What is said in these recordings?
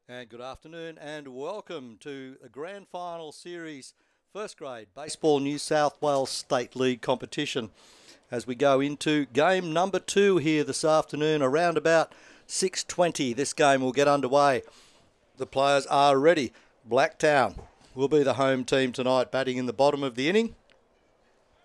And good afternoon and welcome to the Grand Final Series First Grade Baseball New South Wales State League competition as we go into game number 2 here this afternoon around about 6:20. This game will get underway. The players are ready. Blacktown will be the home team tonight, batting in the bottom of the inning.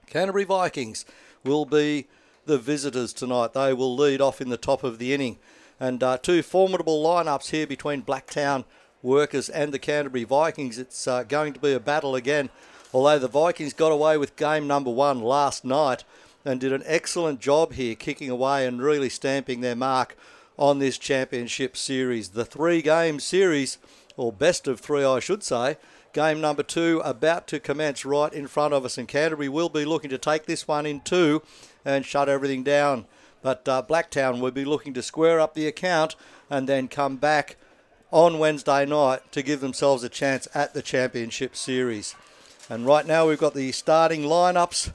Canterbury Vikings will be the visitors tonight. They will lead off in the top of the inning. And two formidable lineups here between Blacktown Workers and the Canterbury Vikings. It's going to be a battle again, although the Vikings got away with game number 1 last night and did an excellent job here, kicking away and really stamping their mark on this championship series. The 3-game series, or best of 3 I should say, game number 2 about to commence right in front of us, and Canterbury will be looking to take this one in 2 and shut everything down. But Blacktown will be looking to square up the account and then come back on Wednesday night to give themselves a chance at the championship series. And right now we've got the starting lineups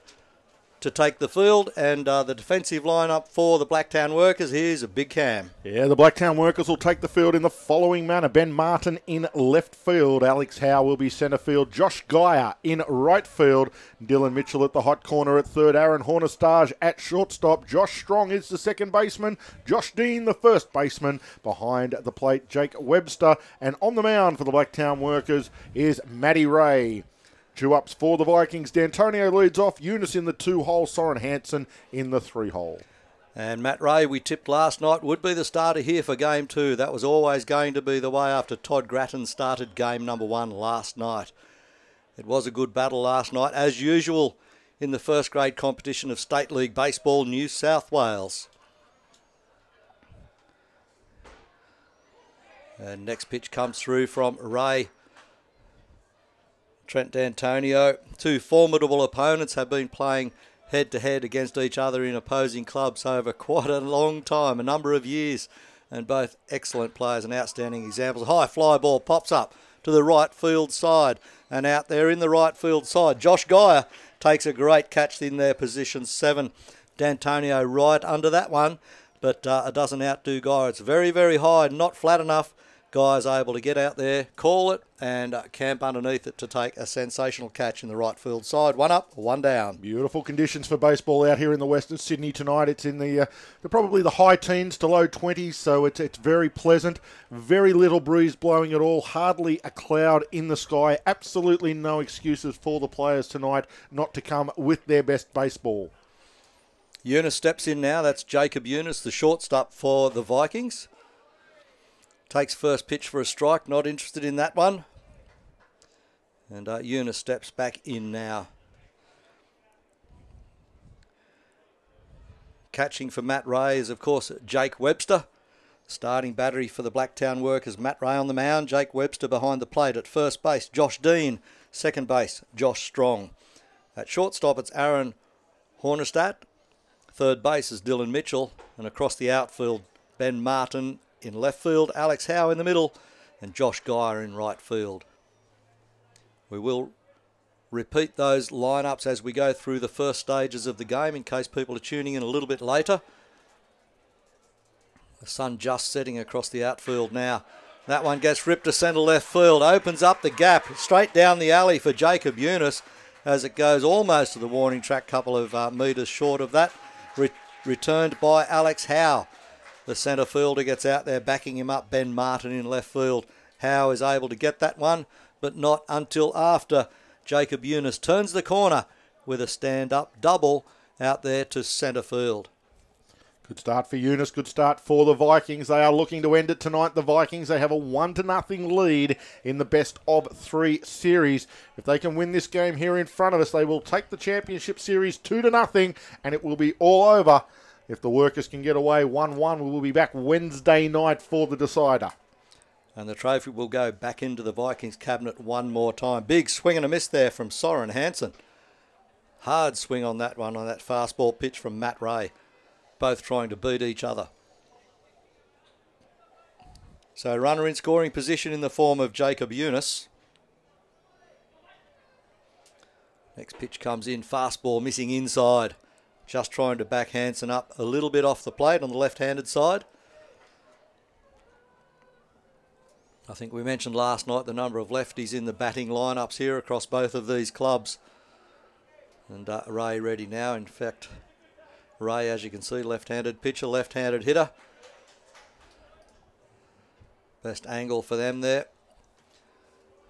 to take the field, and the defensive lineup for the Blacktown Workers. Here's a big Cam. Yeah, the Blacktown Workers will take the field in the following manner. Ben Martin in left field. Alex Howe will be centre field. Josh Geyer in right field. Dylan Mitchell at the hot corner at third. Aaron Hornostaj at shortstop. Josh Strong is the second baseman. Josh Dean the first baseman. Behind the plate, Jake Webster. And on the mound for the Blacktown Workers is Matty Ray. 2 ups for the Vikings. D'Antonio leads off. Eunice in the 2-hole. Soren Hanson in the 3-hole. And Matt Ray, we tipped last night, would be the starter here for game 2. That was always going to be the way after Todd Grattan started game number 1 last night. It was a good battle last night, as usual in the first grade competition of State League Baseball New South Wales. And next pitch comes through from Ray. Trent D'Antonio. 2 formidable opponents have been playing head-to-head against each other in opposing clubs over quite a long time, a number of years, and both excellent players and outstanding examples. A high fly ball pops up to the right field side, and out there in the right field side, Josh Geyer takes a great catch in their position 7. D'Antonio right under that one, but it doesn't outdo Geyer. It's very, very high, not flat enough. Guy's able to get out there, call it, and camp underneath it to take a sensational catch in the right field side. 1 up, 1 down. Beautiful conditions for baseball out here in the Western Sydney tonight. It's in the probably the high teens to low 20s, so it's very pleasant. Very little breeze blowing at all. Hardly a cloud in the sky. Absolutely no excuses for the players tonight not to come with their best baseball. Eunice steps in now. That's Jacob Eunice, the shortstop for the Vikings. Takes first pitch for a strike, not interested in that one. And Eunice steps back in now. Catching for Matt Ray is, of course, Jake Webster. Starting battery for the Blacktown Workers. Matt Ray on the mound, Jake Webster behind the plate. At first base, Josh Dean. Second base, Josh Strong. At shortstop, it's Aaron Hornostaj. Third base is Dylan Mitchell. And across the outfield, Ben Martin. In left field, Alex Howe in the middle, and Josh Geyer in right field. We will repeat those lineups as we go through the first stages of the game in case people are tuning in a little bit later. The sun just setting across the outfield now. That one gets ripped to centre left field, opens up the gap straight down the alley for Jacob Eunice as it goes almost to the warning track, couple of metres short of that. Returned by Alex Howe. The centre fielder gets out there backing him up, Ben Martin in left field. Howe is able to get that one, but not until after Jacob Eunice turns the corner with a stand-up double out there to centre field. Good start for Eunice, good start for the Vikings. They are looking to end it tonight. The Vikings, they have a 1-0 lead in the best of 3 series. If they can win this game here in front of us, they will take the championship series 2-0, and it will be all over. If the Workers can get away 1-1, we will be back Wednesday night for the decider. And the trophy will go back into the Vikings cabinet one more time. Big swing and a miss there from Soren Hanson. Hard swing on that one, on that fastball pitch from Matt Ray. Both trying to beat each other. So runner in scoring position in the form of Jacob Eunice. Next pitch comes in, fastball missing inside. Just trying to back Hanson up a little bit off the plate on the left-handed side. I think we mentioned last night the number of lefties in the batting lineups here across both of these clubs. And Ray ready now. In fact, Ray, as you can see, left-handed pitcher, left-handed hitter. Best angle for them there.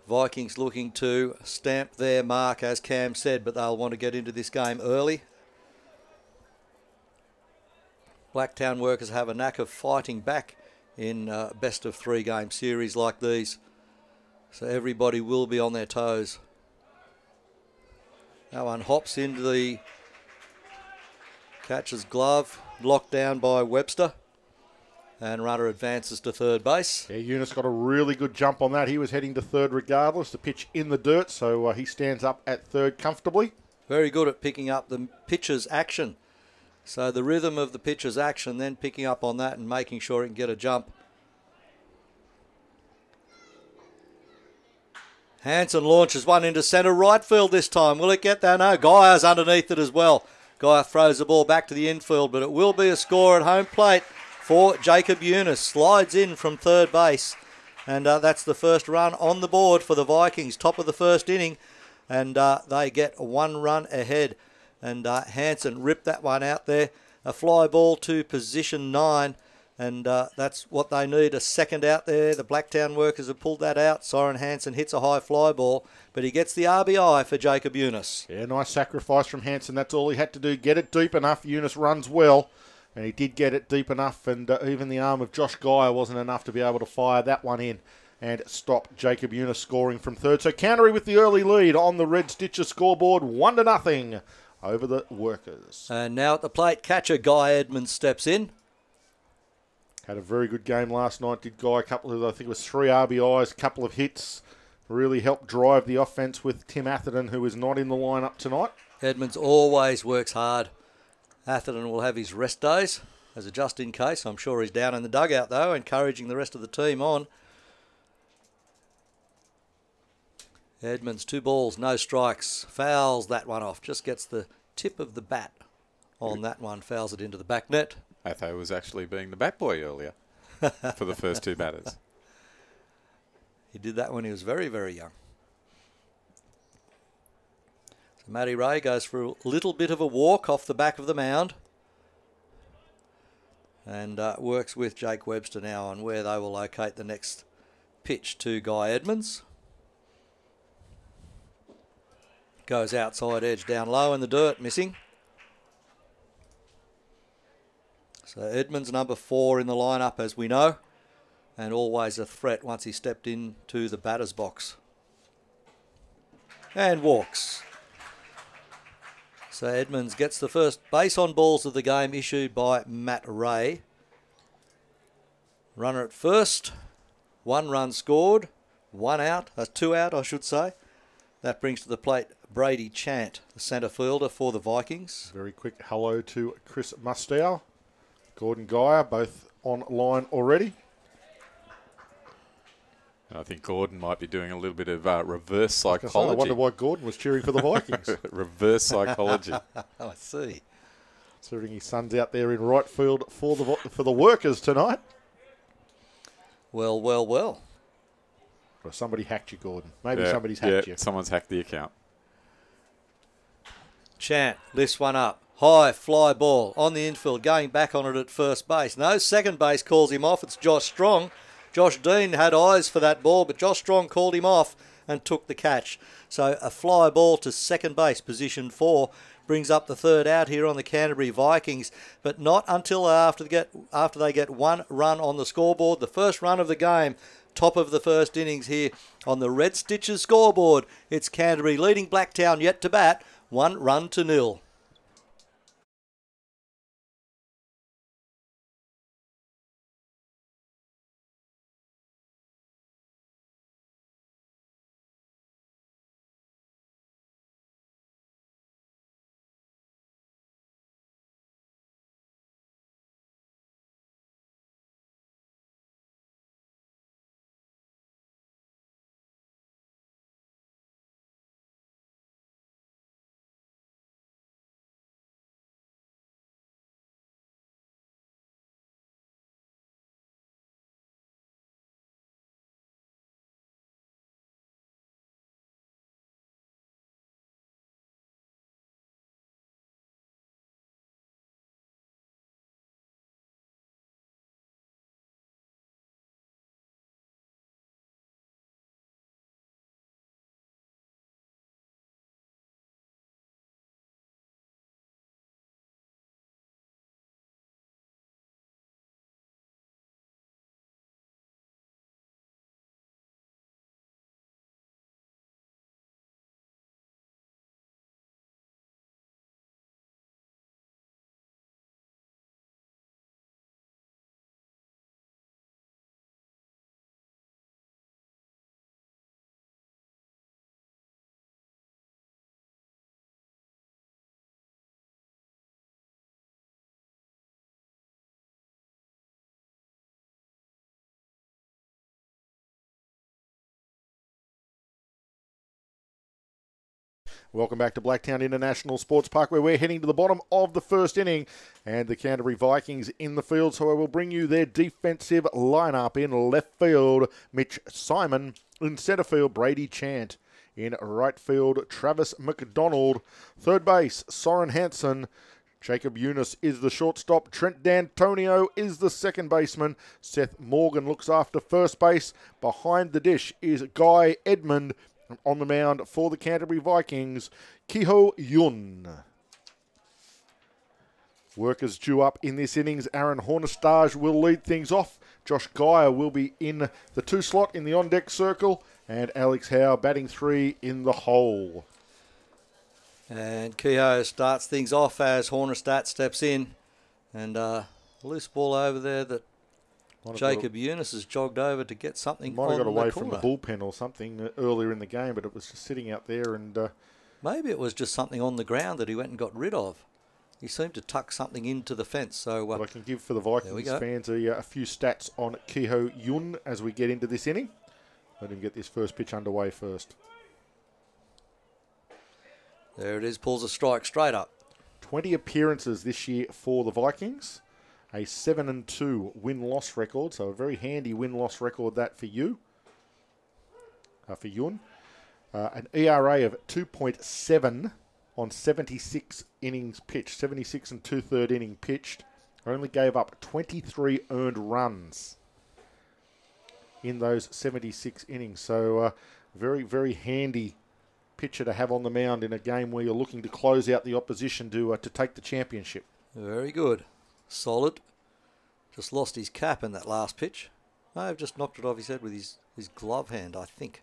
Vikings looking to stamp their mark, as Cam said, but they'll want to get into this game early. Blacktown Workers have a knack of fighting back in best of 3 game series like these. So everybody will be on their toes. That one hops into the catcher's glove, locked down by Webster. And runner advances to third base. Yeah, Eunice got a really good jump on that. He was heading to third regardless. The pitch in the dirt, so he stands up at third comfortably. Very good at picking up the pitcher's action. So the rhythm of the pitcher's action, then picking up on that and making sure he can get a jump. Hanson launches one into centre right field this time. Will it get there? No, Guyer's underneath it as well. Guyer throws the ball back to the infield, but it will be a score at home plate for Jacob Eunice. Slides in from third base, and that's the first run on the board for the Vikings. Top of the first inning, and they get 1 run ahead. And Hanson ripped that one out there. A fly ball to position 9, and that's what they need, a second out there. The Blacktown Workers have pulled that out. Soren Hanson hits a high fly ball, but he gets the RBI for Jacob Eunice. Yeah, nice sacrifice from Hanson. That's all he had to do. Get it deep enough. Eunice runs well. And he did get it deep enough, and even the arm of Josh Guyer wasn't enough to be able to fire that one in and stop Jacob Eunice scoring from third. So Canterbury with the early lead on the Red Stitcher scoreboard, 1-0 over the Workers. And now at the plate, catcher Guy Edmonds steps in. Had a very good game last night, did Guy. A couple of, I think it was 3 RBIs, a couple of hits. Really helped drive the offense with Tim Atherton, who is not in the lineup tonight. Edmonds always works hard. Atherton will have his rest days as a just in case. I'm sure he's down in the dugout though, encouraging the rest of the team on. Edmonds, 2 balls, no strikes. Fouls that one off. Just gets the tip of the bat on that one. Fouls it into the back net. Atho was actually being the bat boy earlier for the first 2 batters. He did that when he was very, very young. Matty Ray goes for a little bit of a walk off the back of the mound and works with Jake Webster now on where they will locate the next pitch to Guy Edmonds. Goes outside edge down low in the dirt, missing. So Edmonds number 4 in the lineup, as we know, and always a threat once he stepped into the batter's box. And walks. So Edmonds gets the first base on balls of the game issued by Matt Ray. Runner at first, 1 run scored, 1 out, 2 out I should say. That brings to the plate Brady Chant, the centre fielder for the Vikings. Very quick hello to Chris Mustow, Gordon Guyer, both online already. I think Gordon might be doing a little bit of reverse psychology. I wonder why Gordon was cheering for the Vikings. Reverse psychology. I see. Considering his son's out there in right field for the Workers tonight. Well, well, well. Or somebody hacked you, Gordon. Maybe somebody's hacked you. Someone's hacked the account. Chant lifts one up. High fly ball on the infield, going back on it at first base. No, second base calls him off. It's Josh Strong. Josh Dean had eyes for that ball, but Josh Strong called him off and took the catch. So a fly ball to second base, position 4, brings up the third out here on the Canterbury Vikings, but not until after they get 1 run on the scoreboard. The first run of the game, top of the first innings here on the Red Stitches scoreboard. It's Canterbury leading Blacktown yet to bat, 1-0. Welcome back to Blacktown International Sports Park, where we're heading to the bottom of the first inning. And the Canterbury Vikings in the field, so I will bring you their defensive lineup. In left field, Mitch Simon. In centre field, Brady Chant. In right field, Travis McDonald. Third base, Soren Hanson. Jacob Eunice is the shortstop. Trent D'Antonio is the second baseman. Seth Morgan looks after first base. Behind the dish is Guy Edmund. On the mound for the Canterbury Vikings, Kiho Yun. Workers due up in this innings. Aaron Hornostaj will lead things off. Josh Geyer will be in the 2 slot in the on-deck circle. And Alex Howe batting 3 in the hole. And Kehoe starts things off as Hornostaj steps in. And loose ball over there that Jacob Eunice has jogged over to get something on the corner. Might have got away from the bullpen or something earlier in the game, but it was just sitting out there. And maybe it was just something on the ground that he went and got rid of. He seemed to tuck something into the fence. So I can give for the Vikings fans a few stats on Kiho Yun as we get into this inning. Let him get this first pitch underway first. There it is, pulls a strike straight up. 20 appearances this year for the Vikings. A 7-2 win-loss record, so a very handy win-loss record that for you, for Yun. An ERA of 2.7 on 76 innings pitched, 76 and 2/3 inning pitched. Only gave up 23 earned runs in those 76 innings. So very, very handy pitcher to have on the mound in a game where you're looking to close out the opposition to take the championship. Very good. Solid. Just lost his cap in that last pitch. No, just knocked it off his head with his glove hand, I think,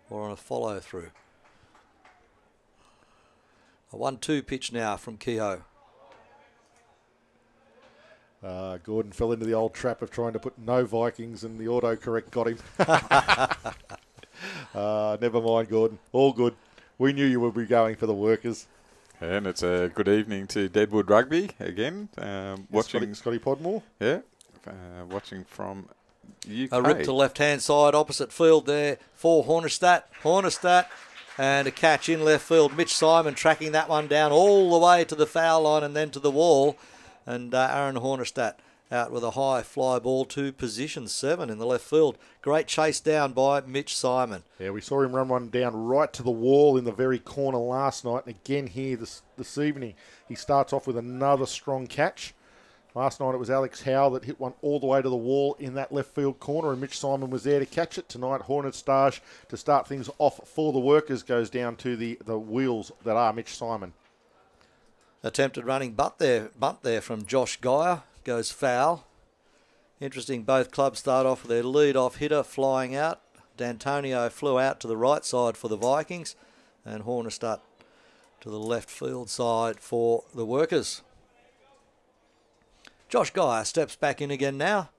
or on a follow-through. A 1-2 pitch now from Kehoe. Gordon fell into the old trap of trying to put no Vikings, and the autocorrect got him. Never mind, Gordon. All good. We knew you would be going for the Workers. And it's a good evening to Deadwood Rugby again. Watching Scotty Podmore. Yeah, watching from UK. A rip to left-hand side, opposite field there for Hornostaj. Hornostaj, and a catch in left field. Mitch Simon tracking that one down all the way to the foul line and then to the wall. And Aaron Hornostaj out with a high fly ball to position 7 in the left field. Great chase down by Mitch Simon. Yeah, we saw him run one down right to the wall in the very corner last night. And again here this evening, he starts off with another strong catch. Last night it was Alex Howe that hit one all the way to the wall in that left field corner, and Mitch Simon was there to catch it. Tonight, Hornostaj to start things off for the Workers goes down to the wheels that are Mitch Simon. Attempted running bunt there from Josh Geyer. Goes foul. Interesting, both clubs start off with their lead-off hitter flying out. D'Antonio flew out to the right side for the Vikings, and Hornostaj to the left field side for the Workers. Josh Geyer steps back in again now.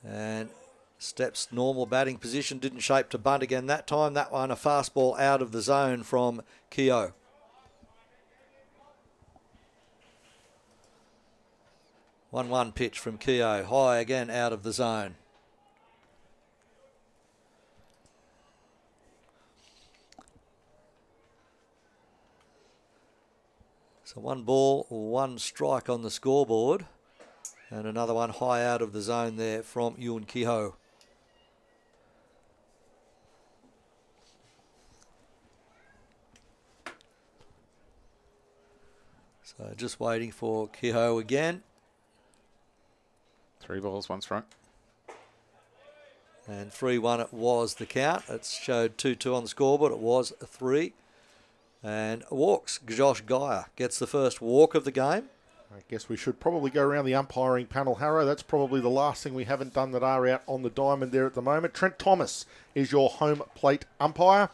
And steps normal batting position. Didn't shape to bunt again that time. That one a fastball out of the zone from Kehoe. 1-1 pitch from Kehoe. High again out of the zone. So 1 ball, 1 strike on the scoreboard. And another one high out of the zone there from Yun Kehoe. So just waiting for Kehoe again. 3 balls, 1 strike. And 3-1 it was the count. It showed 2-2 on the scoreboard. It was a 3. And walks. Josh Geyer gets the first walk of the game. I guess we should probably go around the umpiring panel, Harrow. That's probably the last thing we haven't done that are out on the diamond there at the moment. Trent Thomas is your home plate umpire.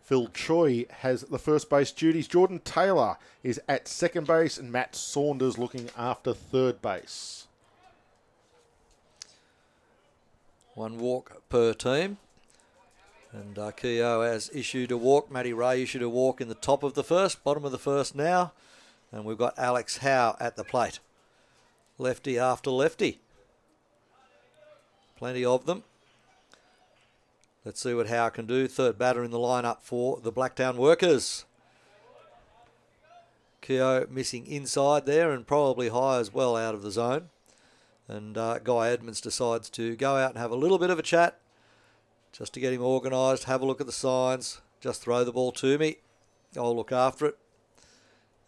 Phil Choi has the first base duties. Jordan Taylor is at second base, and Matt Saunders looking after third base. 1 walk per team. And Kehoe has issued a walk. Matty Ray issued a walk in the top of the first, bottom of the first now. And we've got Alex Howe at the plate. Lefty after lefty. Plenty of them. Let's see what Howe can do. Third batter in the lineup for the Blacktown Workers. Keogh missing inside there and probably high as well out of the zone. And Guy Edmonds decides to go out and have a little bit of a chat just to get him organised, have a look at the signs, just throw the ball to me. I'll look after it.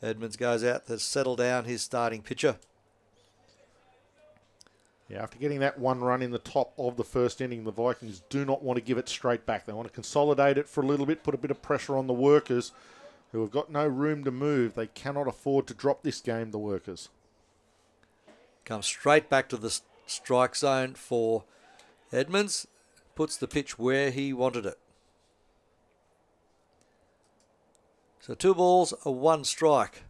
Edmonds goes out to settle down his starting pitcher. Yeah, after getting that one run in the top of the first inning, the Vikings do not want to give it straight back. They want to consolidate it for a little bit, put a bit of pressure on the Workers, who have got no room to move. They cannot afford to drop this game, the Workers. Comes straight back to the strike zone for Edmonds. Puts the pitch where he wanted it. So 2 balls, a 1 strike.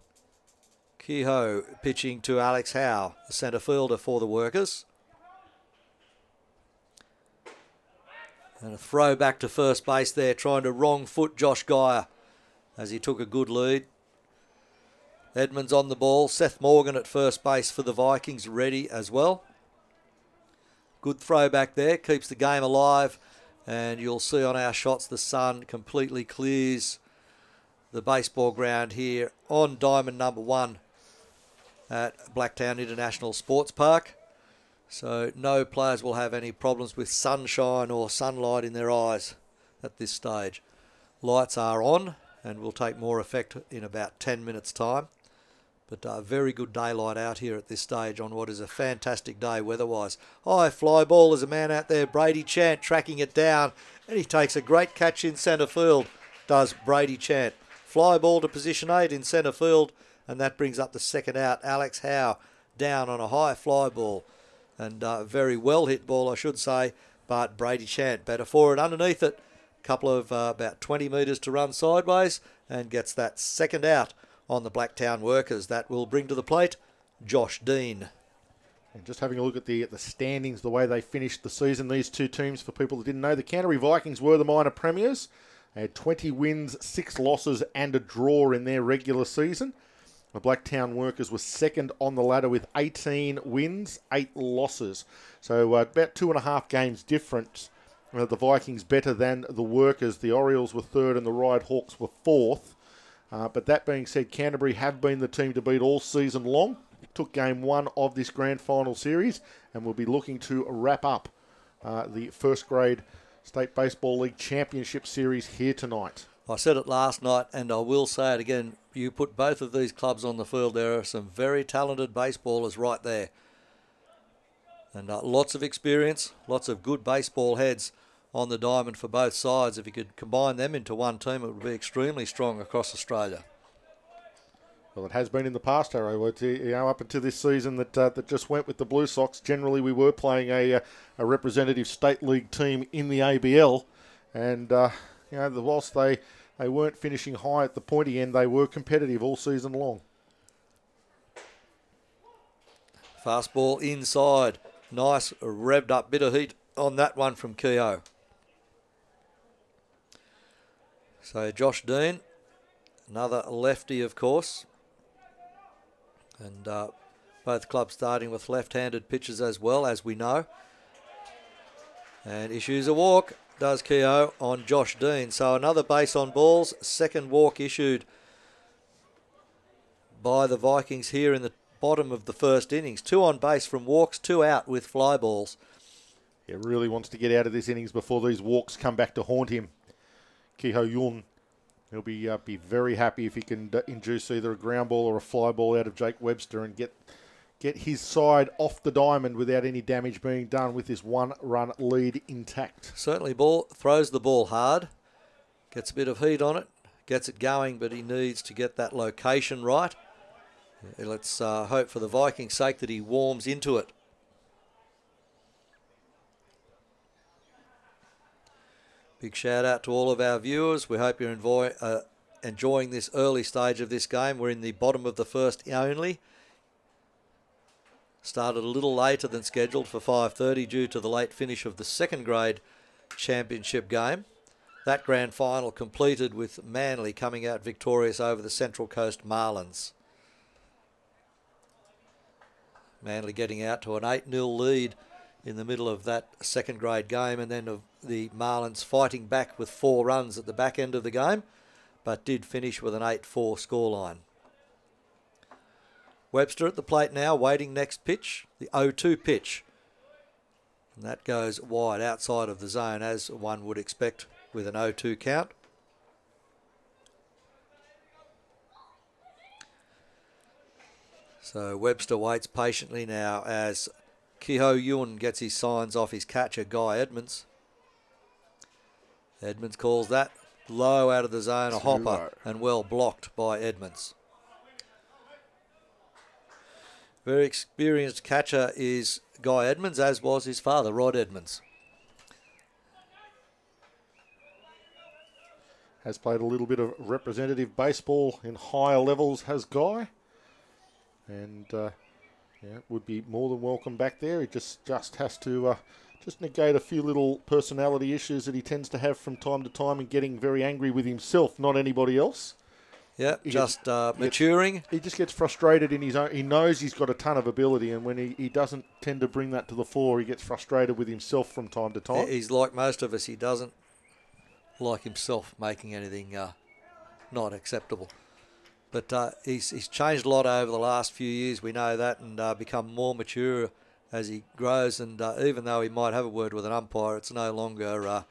Keogh pitching to Alex Howe, the centre fielder for the Workers. And a throw back to first base there, trying to wrong foot Josh Geyer as he took a good lead. Edmonds on the ball. Seth Morgan at first base for the Vikings, ready as well. Good throw back there, keeps the game alive. And you'll see on our shots the sun completely clears the baseball ground here on diamond number 1 at Blacktown International Sports Park. So no players will have any problems with sunshine or sunlight in their eyes at this stage. Lights are on and will take more effect in about 10 minutes time. But very good daylight out here at this stage on what is a fantastic day weather-wise. High fly ball, there's a man out there, Brady Chant, tracking it down. And he takes a great catch in centre field, does Brady Chant. Fly ball to position 8 in centre field, and that brings up the second out. Alex Howe down on a high fly ball. And very well hit ball, I should say, but Brady Chant better for it underneath it. Couple of about 20 metres to run sideways and gets that second out on the Blacktown Workers. That will bring to the plate Josh Dean. And just having a look at the standings, the way they finished the season, these two teams, for people that didn't know, the Canterbury Vikings were the minor premiers. They had 20 wins, 6 losses and a draw in their regular season. The Blacktown Workers were second on the ladder with 18 wins, 8 losses. So about 2.5 games difference. The Vikings better than the Workers. The Orioles were third and the Ride Hawks were fourth. But that being said, Canterbury have been the team to beat all season long. Took game 1 of this grand final series and will be looking to wrap up the first grade State Baseball League Championship Series here tonight. I said it last night and I will say it again. You put both of these clubs on the field, there are some very talented baseballers right there. And lots of experience, lots of good baseball heads on the diamond for both sides. If you could combine them into one team, it would be extremely strong across Australia. Well, it has been in the past, Harrow. Up until this season that just went with the Blue Sox, generally we were playing a representative state league team in the ABL. And, whilst they weren't finishing high at the pointy end, they were competitive all season long. Fastball inside. Nice revved up bit of heat on that one from Keogh. So Josh Dean, another lefty of course. And both clubs starting with left-handed pitchers as well, as we know. And issues a walk, does Keogh, on Josh Dean. So another base on balls, second walk issued by the Vikings here in the bottom of the first innings. 2 on base from walks, 2 out with fly balls. He really wants to get out of this innings before these walks come back to haunt him. Keogh Yun, he'll be very happy if he can induce either a ground ball or a fly ball out of Jake Webster and get his side off the diamond without any damage being done with this 1-run lead intact. Certainly throws the ball hard, gets a bit of heat on it, gets it going, but he needs to get that location right. Let's hope for the Vikings' sake that he warms into it. Big shout out to all of our viewers. We hope you're enjoying this early stage of this game. We're in the bottom of the first only. Started a little later than scheduled for 5:30 due to the late finish of the second grade championship game. That grand final completed with Manly coming out victorious over the Central Coast Marlins. Manly getting out to an 8-0 lead in the middle of that second grade game, and then of the Marlins fighting back with 4 runs at the back end of the game, but did finish with an 8-4 scoreline. Webster at the plate now, waiting next pitch, the 0-2 pitch. And that goes wide outside of the zone, as one would expect with an 0-2 count. So Webster waits patiently now as Howe gets his signs off his catcher, Guy Edmonds. Edmonds calls that low out of the zone, a hopper, and well blocked by Edmonds. Very experienced catcher is Guy Edmonds, as was his father, Rod Edmonds. Has played a little bit of representative baseball in higher levels, has Guy. And would be more than welcome back there. He just has to just negate a few little personality issues that he tends to have from time to time, and getting very angry with himself, not anybody else. Yeah, maturing. He just gets frustrated in his own. He knows he's got a ton of ability, and when he doesn't tend to bring that to the fore, he gets frustrated with himself from time to time. He's like most of us. He doesn't like himself making anything not acceptable. But he's changed a lot over the last few years, we know that, and become more mature as he grows. And even though he might have a word with an umpire, it's no longer a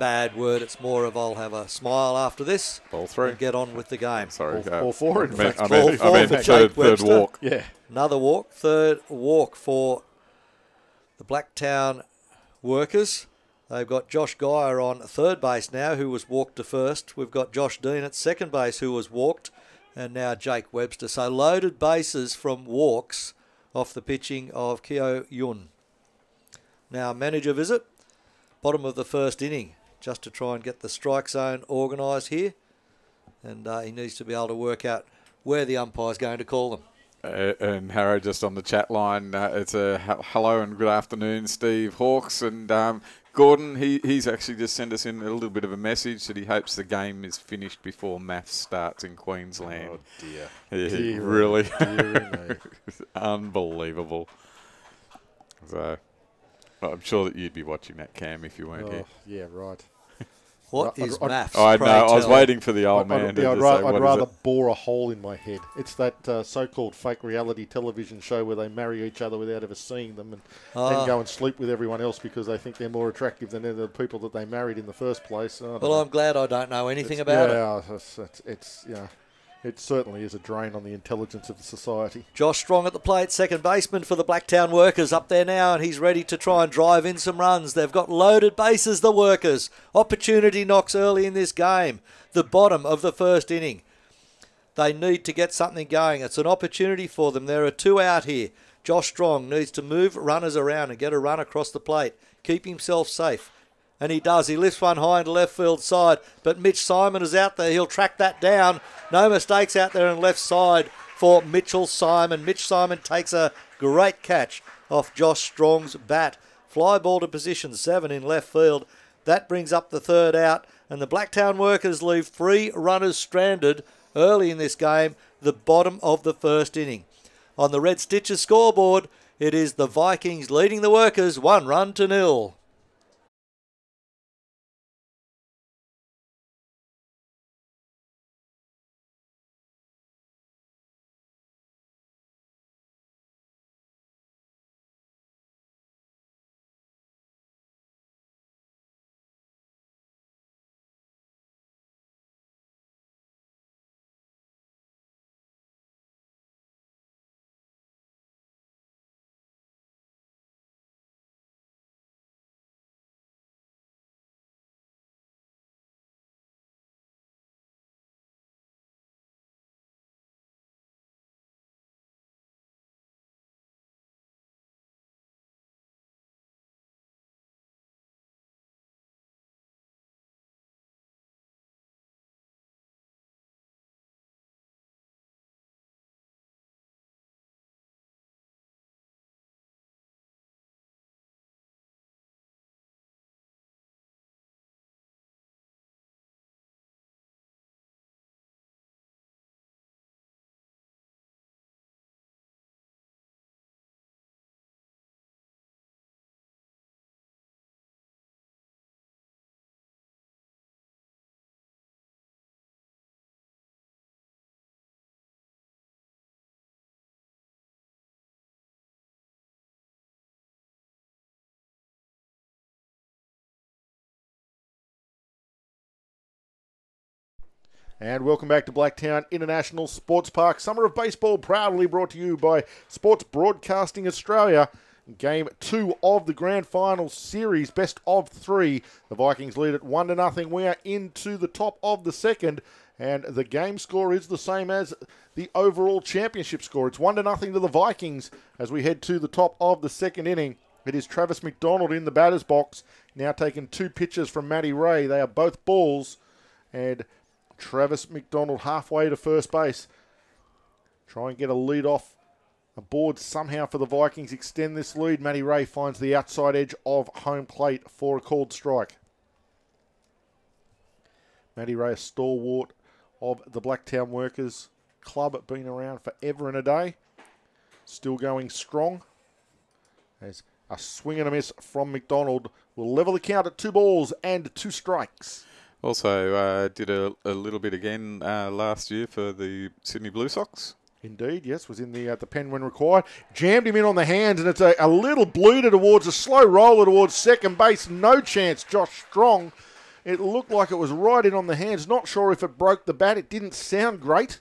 bad word. It's more of, I'll have a smile after this. Ball 3. And get on with the game. Sorry. Ball 4, in fact. I mean third walk. Yeah. Another walk. Third walk for the Blacktown Workers. They've got Josh Geyer on third base now, who was walked to first. We've got Josh Dean at second base, who was walked. And now Jake Webster. So loaded bases from walks off the pitching of Howe. Now manager visit. Bottom of the first inning. Just to try and get the strike zone organised here. And he needs to be able to work out where the umpire's going to call them. And Harrow just on the chat line. It's a hello and good afternoon, Steve Hawks. And Gordon, he's actually just sent us in a little bit of a message that he hopes the game is finished before maths starts in Queensland. Oh, dear. Yeah, really. Dear Unbelievable. So I'm sure that you'd be watching that, Cam, if you weren't here. Yeah, right. What is maths? I know. I was waiting for the old man. I'd rather bore a hole in my head. It's that so-called fake reality television show where they marry each other without ever seeing them, and then go and sleep with everyone else because they think they're more attractive than the people that they married in the first place. I'm glad I don't know anything about it. It certainly is a drain on the intelligence of the society. Josh Strong at the plate, second baseman for the Blacktown Workers, up there now, and he's ready to try and drive in some runs. They've got loaded bases, the Workers. Opportunity knocks early in this game. The bottom of the first inning. They need to get something going. It's an opportunity for them. There are 2 out here. Josh Strong needs to move runners around and get a run across the plate. Keep himself safe. And he does. He lifts one high into left field side. But Mitch Simon is out there. He'll track that down. No mistakes out there on left side for Mitchell Simon. Mitch Simon takes a great catch off Josh Strong's bat. Fly ball to position 7 in left field. That brings up the third out. And the Blacktown Workers leave 3 runners stranded early in this game, the bottom of the first inning. On the Red Stitches scoreboard, it is the Vikings leading the Workers 1-0. And welcome back to Blacktown International Sports Park. Summer of Baseball proudly brought to you by Sports Broadcasting Australia. Game 2 of the Grand Final Series, best of 3. The Vikings lead at 1-0. We are into the top of the second, and the game score is the same as the overall championship score. It's 1-0 to the Vikings as we head to the top of the second inning. It is Travis McDonald in the batter's box, now taking 2 pitches from Matty Ray. They are both balls, and Travis McDonald halfway to first base. Try and get a lead off aboard somehow for the Vikings. Extend this lead. Matty Ray finds the outside edge of home plate for a called strike. Matty Ray, a stalwart of the Blacktown Workers Club, been around forever and a day. Still going strong. As a swing and a miss from McDonald will level the count at 2 balls and 2 strikes. Also did a little bit again last year for the Sydney Blue Sox. Indeed, yes, was in the pen when required. Jammed him in on the hands, and it's a little bleeder towards a slow roller towards second base. No chance, Josh Strong. It looked like it was right in on the hands. Not sure if it broke the bat. It didn't sound great,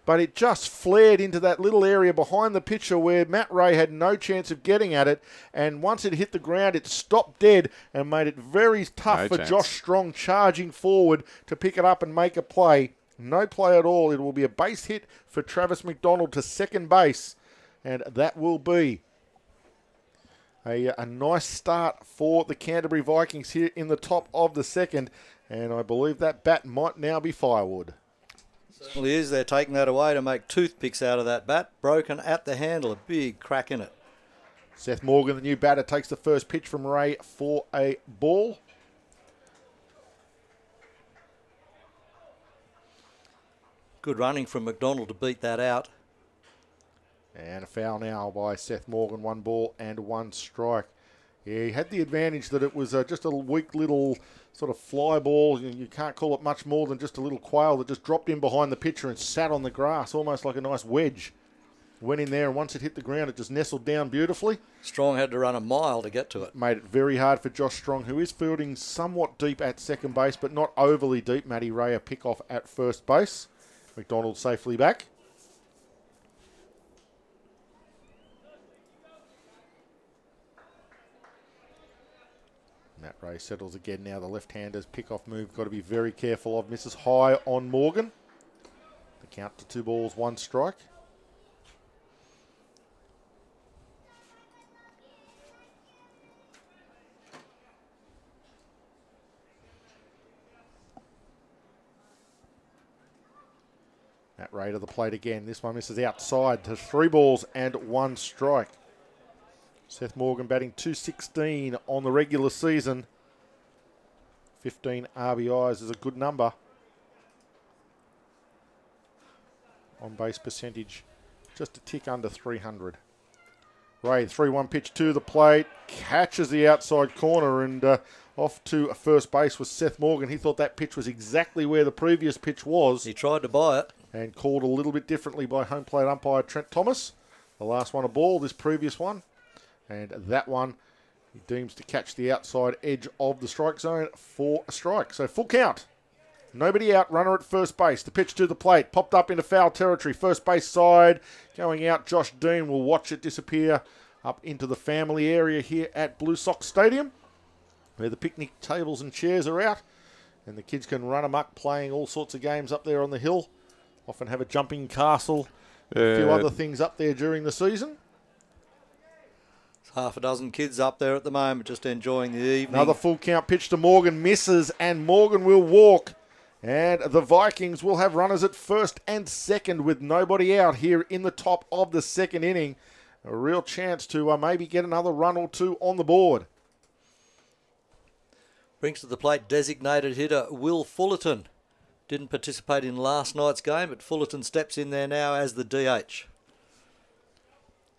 but it just flared into that little area behind the pitcher where Matt Ray had no chance of getting at it. And once it hit the ground, it stopped dead and made it very tough for Josh Strong charging forward to pick it up and make a play. No play at all. It will be a base hit for Travis McDonald to second base, and that will be a nice start for the Canterbury Vikings here in the top of the second, and I believe that bat might now be firewood. Certainly is. They're taking that away to make toothpicks out of that bat. Broken at the handle, a big crack in it. Seth Morgan, the new batter, takes the first pitch from Ray for a ball. Good running from McDonald to beat that out. And a foul now by Seth Morgan. 1 ball and 1 strike. Yeah, he had the advantage that it was just a weak little sort of fly ball. You can't call it much more than just a little quail that just dropped in behind the pitcher and sat on the grass, almost like a nice wedge. Went in there, and once it hit the ground, it just nestled down beautifully. Strong had to run a mile to get to it. Made it very hard for Josh Strong, who is fielding somewhat deep at second base, but not overly deep. Matty Ray a pick off at first base. McDonald safely back. Matt Ray settles again now. The left-hander's pick-off move got to be very careful of. Misses high on Morgan. The count to 2 balls, 1 strike. Matt Ray to the plate again. This one misses outside to 3 balls and 1 strike. Seth Morgan batting .216 on the regular season. 15 RBIs is a good number. On base percentage, just a tick under 300. Ray, 3-1 pitch to the plate. Catches the outside corner and off to first base was Seth Morgan. He thought that pitch was exactly where the previous pitch was. He tried to buy it. And called a little bit differently by home plate umpire Trent Thomas. The last one a ball, this previous one. And that one he deems to catch the outside edge of the strike zone for a strike. So full count. Nobody out, runner at first base. The pitch to the plate, popped up into foul territory. First base side, going out. Josh Dean will watch it disappear up into the family area here at Blue Sox Stadium, where the picnic tables and chairs are out. And the kids can run amok playing all sorts of games up there on the hill. Often have a jumping castle, a few other things up there during the season. Half a dozen kids up there at the moment just enjoying the evening. Another full count pitch to Morgan, misses, and Morgan will walk. And the Vikings will have runners at first and second with nobody out here in the top of the second inning. A real chance to maybe get another run or 2 on the board. Brings to the plate designated hitter Will Fullerton. Didn't participate in last night's game, but Fullerton steps in there now as the DH.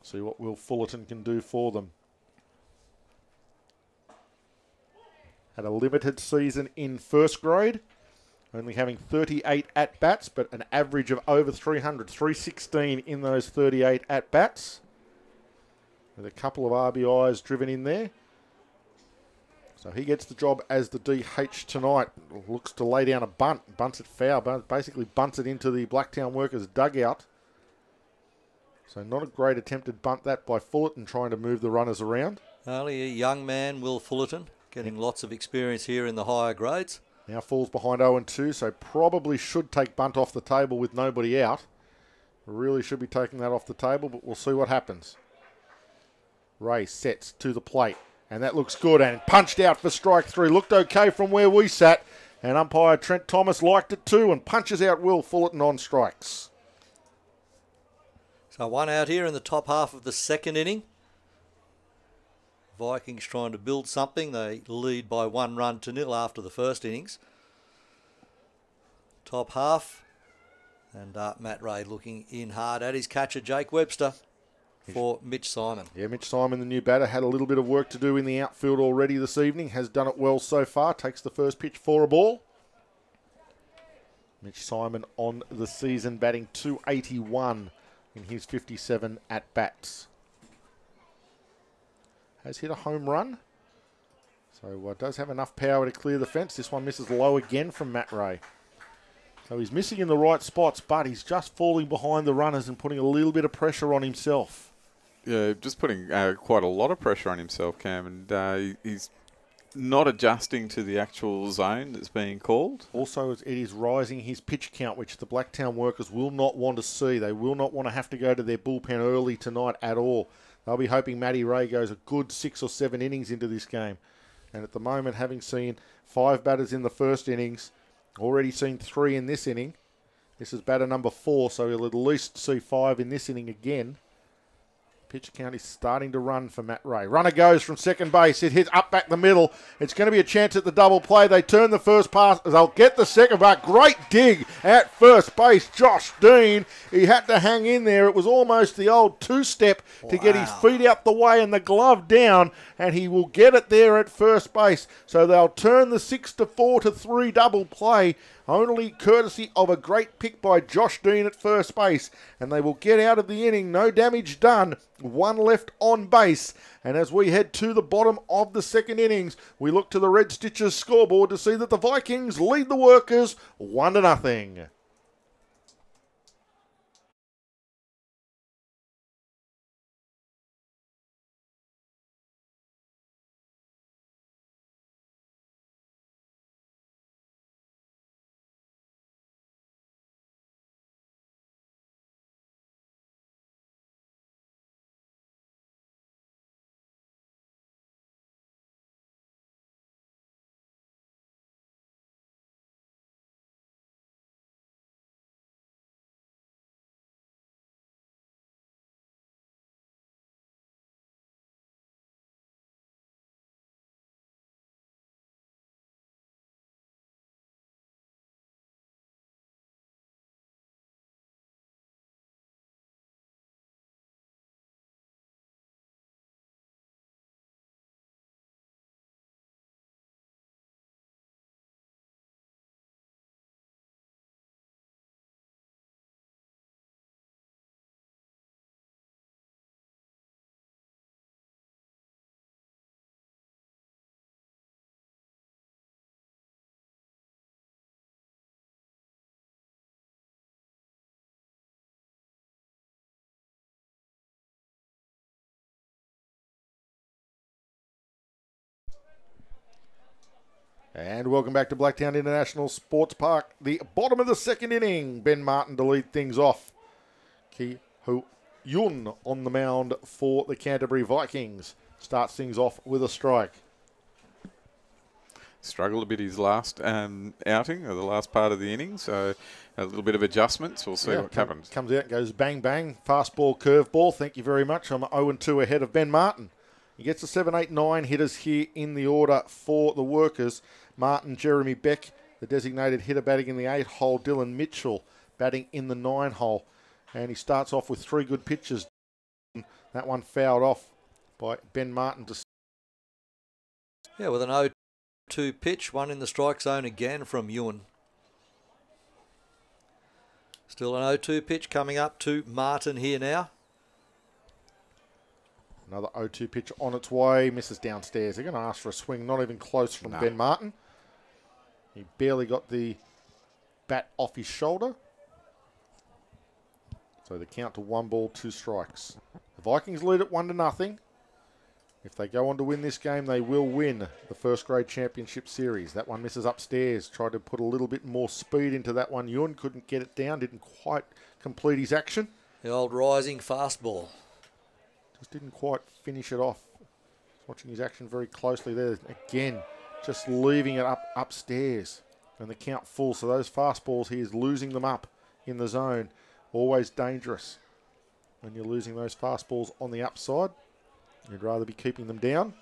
See what Will Fullerton can do for them. Had a limited season in first grade, only having 38 at-bats, but an average of over 300, 316 in those 38 at-bats. With a couple of RBIs driven in there. So he gets the job as the DH tonight. Looks to lay down a bunt. Bunts it foul. Basically bunts it into the Blacktown Workers dugout. So not a great attempted bunt that by Fullerton, trying to move the runners around. Only a young man, Will Fullerton, getting lots of experience here in the higher grades. Now falls behind 0-2, so probably should take bunt off the table with nobody out. Really should be taking that off the table, but we'll see what happens. Ray sets to the plate, and that looks good, and punched out for strike 3. Looked okay from where we sat, and umpire Trent Thomas liked it too, and punches out Will Fullerton on strikes. So one out here in the top half of the second inning. Vikings trying to build something. They lead by 1-0 after the first innings. Top half. And Matt Ray looking in hard at his catcher, Jake Webster, for Mitch Simon. Yeah, Mitch Simon, the new batter, had a little bit of work to do in the outfield already this evening. Has done it well so far. Takes the first pitch for a ball. Mitch Simon on the season, batting .281 in his 57 at-bats. Has hit a home run. So does have enough power to clear the fence. This one misses low again from Matt Ray. So he's missing in the right spots, but he's just falling behind the runners and putting a little bit of pressure on himself. Yeah, just putting quite a lot of pressure on himself, Cam, and he's not adjusting to the actual zone that's being called. Also, it is rising his pitch count, which the Blacktown Workers will not want to see. They will not want to have to go to their bullpen early tonight at all. They'll be hoping Matty Ray goes a good 6 or 7 innings into this game. And at the moment, having seen 5 batters in the first innings, already seen 3 in this inning. This is batter number 4, so he'll at least see 5 in this inning again. Pitch count is starting to run for Matt Ray. Runner goes from second base. It hits up back the middle. It's going to be a chance at the double play. They turn the first pass. They'll get the second, but great dig at first base. Josh Dean, he had to hang in there. It was almost the old two-step to get his feet out the way and the glove down, and he will get it there at first base. So they'll turn the 6-4-3 double play, only courtesy of a great pick by Josh Dean at first base. And they will get out of the inning, no damage done, 1 left on base. And as we head to the bottom of the second innings, we look to the Red Stitches scoreboard to see that the Vikings lead the Workers 1-0. And welcome back to Blacktown International Sports Park. The bottom of the second inning. Ben Martin to lead things off. Ki Ho Yun on the mound for the Canterbury Vikings. Starts things off with a strike. Struggled a bit his last outing, or the last part of the inning, so a little bit of adjustments. We'll see what happens. Comes out and goes bang, bang. Fastball, curveball. Thank you very much. I'm 0-2 ahead of Ben Martin. He gets the 7, 8, 9 hitters here in the order for the Workers. Martin, Jeremy Beck, the designated hitter, batting in the 8 hole. Dylan Mitchell batting in the 9 hole. And he starts off with 3 good pitches. That one fouled off by Ben Martin. Yeah, with an 0-2 pitch, one in the strike zone again from Ewan. Still an 0-2 pitch coming up to Martin here now. Another 0-2 pitch on its way. Misses downstairs. They're going to ask for a swing. Not even close from Ben Martin. He barely got the bat off his shoulder. So the count to 1 ball, 2 strikes. The Vikings lead at 1-0. If they go on to win this game, they will win the first grade championship series. That one misses upstairs. Tried to put a little bit more speed into that one. Yun couldn't get it down. Didn't quite complete his action. The old rising fastball. Just didn't quite finish it off. Watching his action very closely there. Again, just leaving it upstairs. And the count full. So those fastballs, he is losing them up in the zone. Always dangerous when you're losing those fastballs on the upside. You'd rather be keeping them down.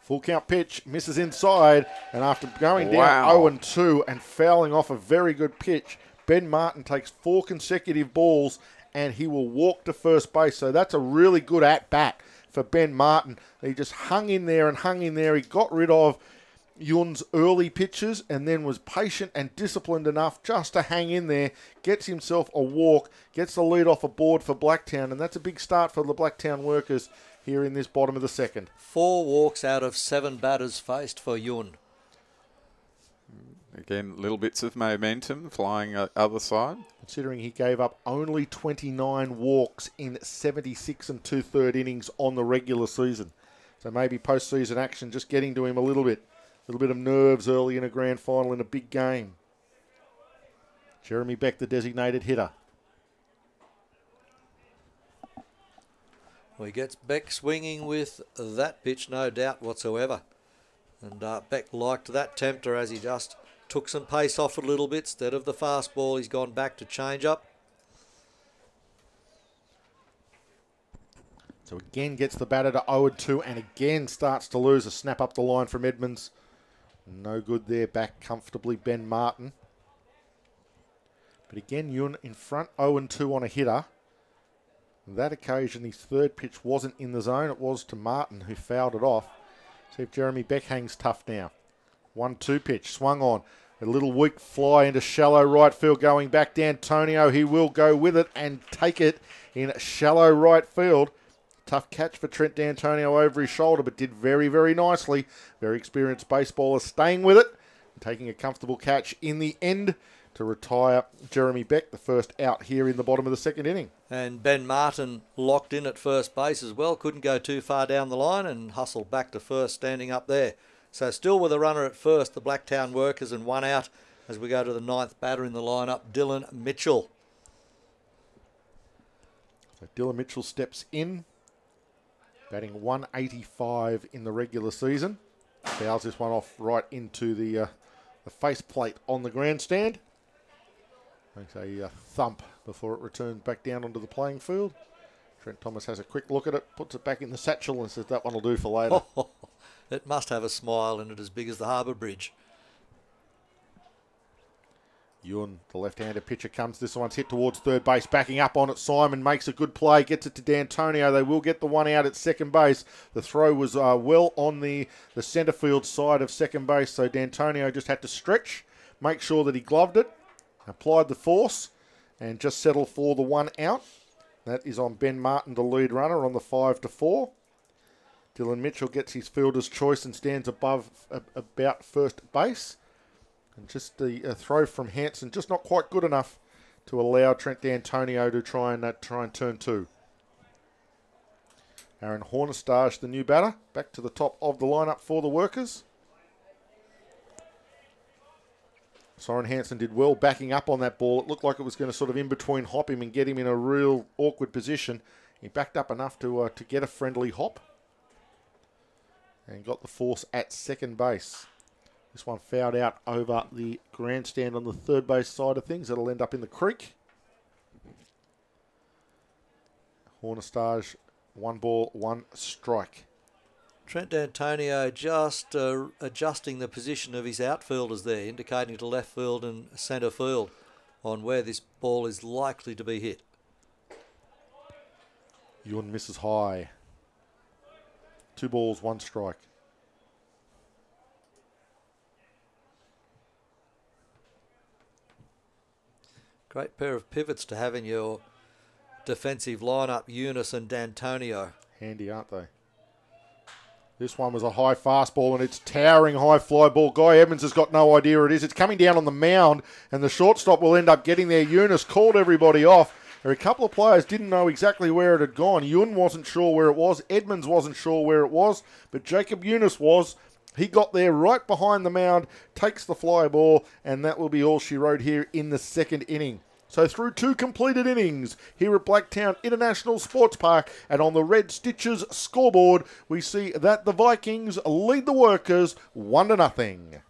Full count pitch, misses inside, and after going down 0-2 and fouling off a very good pitch, Ben Martin takes 4 consecutive balls and he will walk to first base. So that's a really good at-bat for Ben Martin. He just hung in there and hung in there. He got rid of Yun's early pitches and then was patient and disciplined enough just to hang in there, gets himself a walk, gets the lead off a board for Blacktown, and that's a big start for the Blacktown workers here in this bottom of the second. 4 walks out of 7 batters faced for Yun. Again, little bits of momentum flying other side. Considering he gave up only 29 walks in 76 and 2/3 innings on the regular season. So maybe postseason action just getting to him a little bit. A little bit of nerves early in a grand final in a big game. Jeremy Beck, the designated hitter. Well, he gets Beck swinging with that pitch, no doubt whatsoever. And Beck liked that tempter as he just took some pace off a little bit. Instead of the fastball, he's gone back to change up. So again gets the batter to 0-2 and again starts to lose. A snap up the line from Edmonds. No good there. Back comfortably Ben Martin. But again, Yun in front, 0-2 on a hitter. That occasion, his third pitch wasn't in the zone. It was to Martin, who fouled it off. See if Jeremy Beck hangs tough now. 1-2 pitch, swung on. A little weak fly into shallow right field going back to Antonio. He will go with it and take it in shallow right field. Tough catch for Trent D'Antonio over his shoulder, but did very, very nicely. Very experienced baseballer staying with it, and taking a comfortable catch in the end to retire Jeremy Beck, the first out here in the bottom of the second inning. And Ben Martin locked in at first base as well. Couldn't go too far down the line and hustled back to first, standing up there. So still with a runner at first, the Blacktown workers, and 1 out as we go to the 9th batter in the lineup, Dylan Mitchell. So Dylan Mitchell steps in. Batting 185 in the regular season. Fouls this one off right into the faceplate on the grandstand. Makes a thump before it returns back down onto the playing field. Trent Thomas has a quick look at it, puts it back in the satchel and says that one will do for later. It must have a smile in it as big as the Harbour Bridge. Yun, the left-handed pitcher, comes. This one's hit towards third base. Backing up on it, Simon makes a good play. Gets it to D'Antonio. They will get the 1 out at second base. The throw was well on the centre field side of second base, so D'Antonio just had to stretch, make sure that he gloved it, applied the force, and just settle for the 1 out. That is on Ben Martin, the lead runner, on the 5-4. Dylan Mitchell gets his fielder's choice and stands above about first base. And just the throw from Hanson, just not quite good enough to allow Trent D'Antonio to try and turn 2. Aaron Hornostaj, the new batter, back to the top of the lineup for the workers. Soren Hanson did well backing up on that ball. It looked like it was going to sort of in between hop him and get him in a real awkward position. He backed up enough to get a friendly hop and got the force at second base. This one fouled out over the grandstand on the third base side of things. That'll end up in the creek. Hornostaj, 1 ball, 1 strike. Trent D'Antonio just adjusting the position of his outfielders there, indicating to left field and centre field on where this ball is likely to be hit. Yun misses high. 2 balls, 1 strike. Great pair of pivots to have in your defensive lineup, Eunice and D'Antonio. Handy, aren't they? This one was a high fastball, and it's towering high fly ball. Guy Evans has got no idea what it is. It's coming down on the mound, and the shortstop will end up getting there. Eunice called everybody off. There are a couple of players didn't know exactly where it had gone. Yun wasn't sure where it was. Edmonds wasn't sure where it was, but Jacob Eunice was. He got there right behind the mound, takes the fly ball, and that will be all she wrote here in the second inning. So through 2 completed innings here at Blacktown International Sports Park, and on the Red Stitches scoreboard, we see that the Vikings lead the Workers 1-0.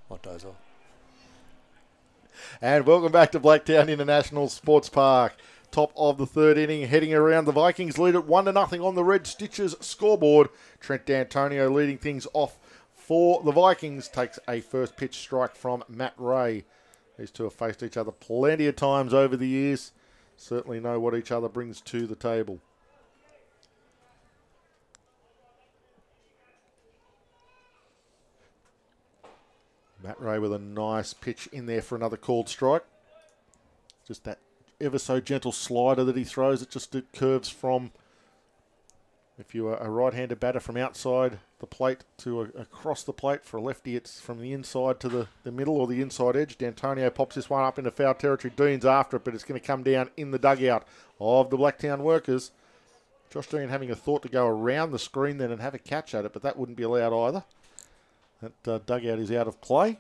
What does all? And welcome back to Blacktown International Sports Park. Top of the third inning, heading around. The Vikings lead at 1-0 on the Red Stitches scoreboard. Trent D'Antonio leading things off for the Vikings. Takes a first pitch strike from Matt Ray. These two have faced each other plenty of times over the years. Certainly know what each other brings to the table. Matt Ray with a nice pitch in there for another called strike. Just that ever so gentle slider that he throws. It curves from, if you are a right-handed batter, from outside the plate to across the plate. For a lefty, it's from the inside to the middle or the inside edge. D'Antonio pops this one up into foul territory. Dean's after it, but it's going to come down in the dugout of the Blacktown Workers. Josh Dean having a thought to go around the screen then and have a catch at it, but that wouldn't be allowed either. That dugout is out of play.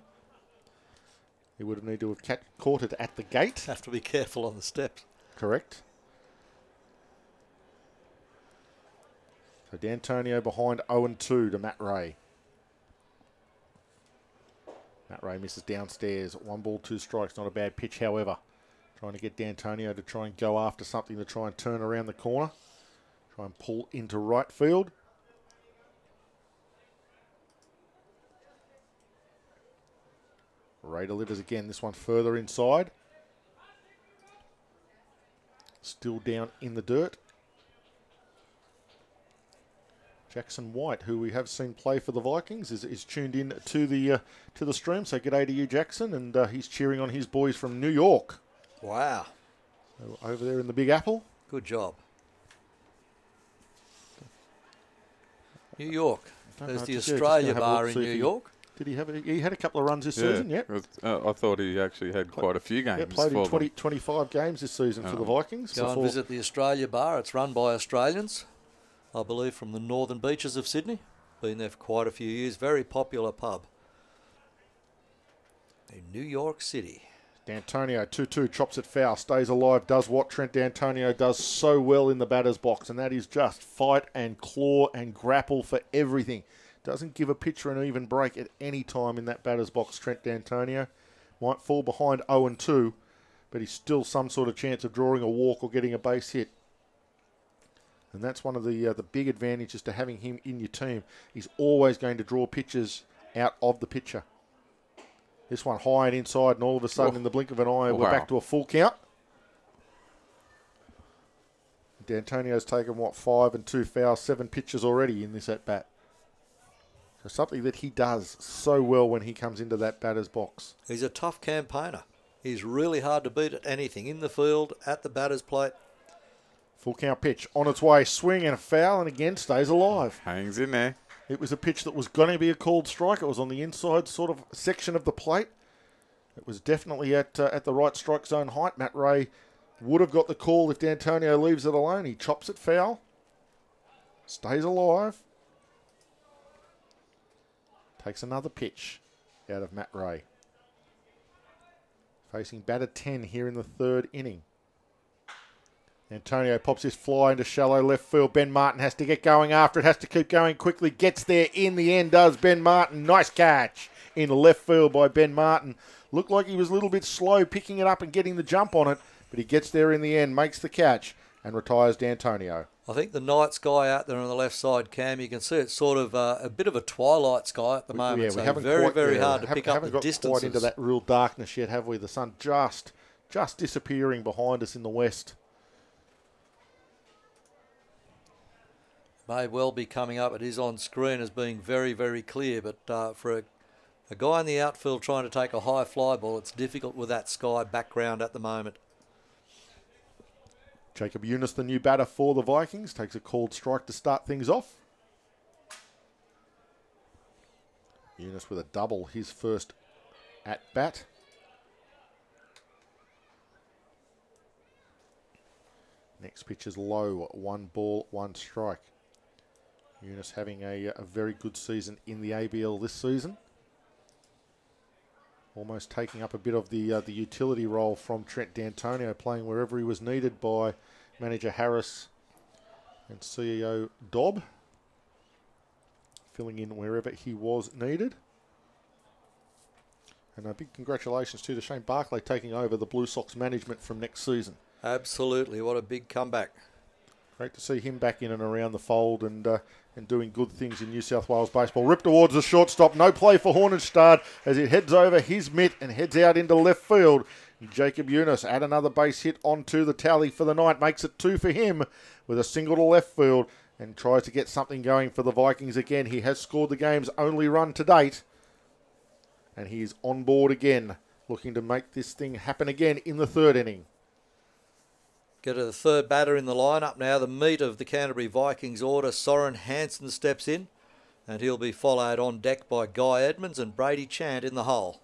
He would have needed to have caught it at the gate. Have to be careful on the steps. Correct. So D'Antonio behind 0-2 to Matt Ray. Matt Ray misses downstairs. 1 ball, 2 strikes. Not a bad pitch, however. Trying to get D'Antonio to try and go after something to try and turn around the corner. Try and pull into right field. Ray delivers again, this one further inside. Still down in the dirt. Jackson White, who we have seen play for the Vikings, is tuned in to the stream. So g'day to you, Jackson, and he's cheering on his boys from New York. Wow. So over there in the Big Apple. Good job. New York. There's the Australia bar in New York. Did he have he had a couple of runs this season, yep. I thought he actually had quite a few games. Yeah, played in 25 games this season for the Vikings. Go and visit the Australia bar. It's run by Australians, I believe, from the northern beaches of Sydney. Been there for quite a few years. Very popular pub in New York City. D'Antonio, 2-2, chops it foul, stays alive, does what Trent D'Antonio does so well in the batter's box, and that is just fight and claw and grapple for everything. Doesn't give a pitcher an even break at any time in that batter's box, Trent D'Antonio. Might fall behind 0-2, but he's still some sort of chance of drawing a walk or getting a base hit. And that's one of the big advantages to having him in your team. He's always going to draw pitches out of the pitcher. This one high and inside, and all of a sudden, in the blink of an eye, we're back to a full count. D'Antonio's taken, 5 and 2 fouls, 7 pitches already in this at-bat. So something that he does so well when he comes into that batter's box. He's a tough campaigner. He's really hard to beat at anything, in the field, at the batter's plate. Full count pitch on its way, swing and a foul, and again stays alive. Hangs in there. It was a pitch that was going to be a called strike. It was on the inside sort of section of the plate. It was definitely at the right strike zone height. Matt Ray would have got the call if D'Antonio leaves it alone. He chops it foul. Stays alive. Takes another pitch out of Matt Ray. Facing batter 10 here in the third inning. Antonio pops his fly into shallow left field. Ben Martin has to get going after it. Has to keep going quickly. Gets there in the end, does Ben Martin. Nice catch in left field by Ben Martin. Looked like he was a little bit slow picking it up and getting the jump on it, but he gets there in the end, makes the catch, and retires D'Antonio. I think the night sky out there on the left side, Cam, you can see it's sort of a bit of a twilight sky at the moment. Yeah, we so haven't very, quite, very hard to pick up haven't the got distances. quite into that real darkness yet, have we? The sun just disappearing behind us in the west. May well be coming up. It is on screen as being very, very clear, but for a guy in the outfield trying to take a high fly ball, it's difficult with that sky background at the moment. Jacob Eunice, the new batter for the Vikings, takes a called strike to start things off. Eunice with a double, his first at bat. Next pitch is low, 1 ball, 1 strike. Eunice having a very good season in the ABL this season. Almost taking up a bit of the utility role from Trent D'Antonio, playing wherever he was needed by manager Harris and CEO Dobb, filling in wherever he was needed. And a big congratulations to Shane Barclay taking over the Blue Sox management from next season. Absolutely, what a big comeback. Great to see him back in and around the fold and doing good things in New South Wales baseball. Ripped towards the shortstop. No play for Hornostaj as it heads over his mitt and heads out into left field. Jacob Eunice add another base hit onto the tally for the night. Makes it 2 for him with a single to left field and tries to get something going for the Vikings again. He has scored the game's only run to date. And he is on board again, looking to make this thing happen again in the third inning. Get to the third batter in the lineup now. The meat of the Canterbury Vikings order. Soren Hanson steps in, and he'll be followed on deck by Guy Edmonds and Brady Chant in the hole.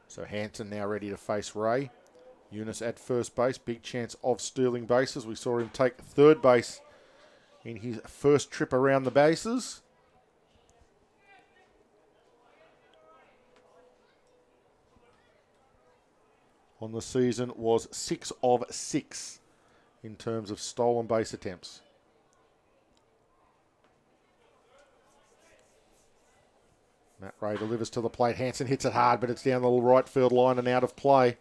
So Hanson now ready to face Ray. Eunice at first base. Big chance of stealing bases. We saw him take third base in his first trip around the bases. On the season was 6 of 6 in terms of stolen base attempts. Matt Ray delivers to the plate. Hanson hits it hard, but it's down the right field line and out of play.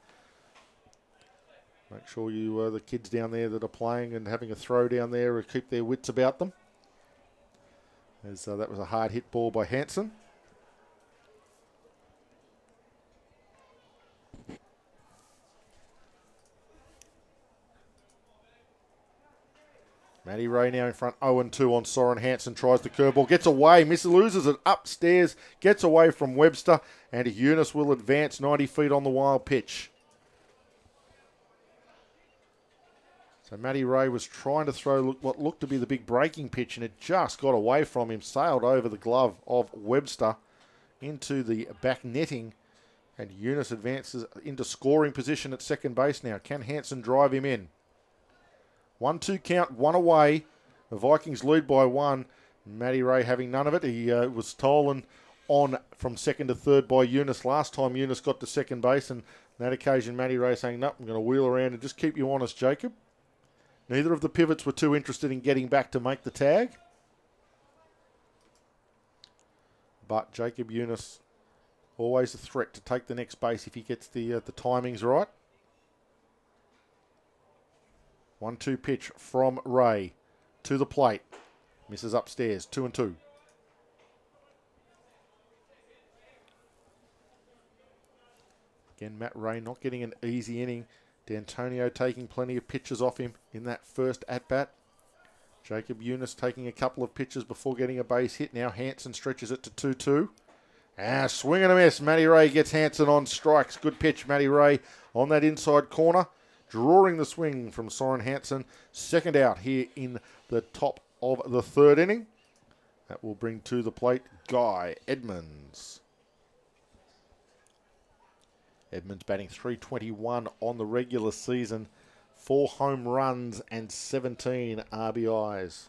Make sure you, the kids down there that are playing and having a throw down there, keep their wits about them. As that was a hard hit ball by Hanson. Matty Ray now in front, 0-2 on Soren. Hanson tries the curveball, gets away, loses it upstairs, gets away from Webster, and Eunice will advance 90 feet on the wild pitch. So Matty Ray was trying to throw what looked to be the big breaking pitch, and it just got away from him, sailed over the glove of Webster into the back netting, and Eunice advances into scoring position at second base now. Can Hanson drive him in? 1-2 count, 1 away. The Vikings lead by 1. Matty Ray having none of it. He was stolen on from second to third by Eunice. Last time Eunice got to second base, and on that occasion Matty Ray saying, "No, I'm going to wheel around and just keep you honest, Jacob." Neither of the pivots were too interested in getting back to make the tag. But Jacob Eunice, always a threat to take the next base if he gets the timings right. 1-2 pitch from Ray to the plate. Misses upstairs, 2-2. Again, Matt Ray not getting an easy inning. D'Antonio taking plenty of pitches off him in that first at-bat. Jacob Eunice taking a couple of pitches before getting a base hit. Now Hanson stretches it to 2-2. Swing and a miss. Matty Ray gets Hanson on strikes. Good pitch, Matty Ray on that inside corner. Drawing the swing from Soren Hanson. Second out here in the top of the third inning. That will bring to the plate Guy Edmonds. Edmonds batting .321 on the regular season. 4 home runs and 17 RBIs.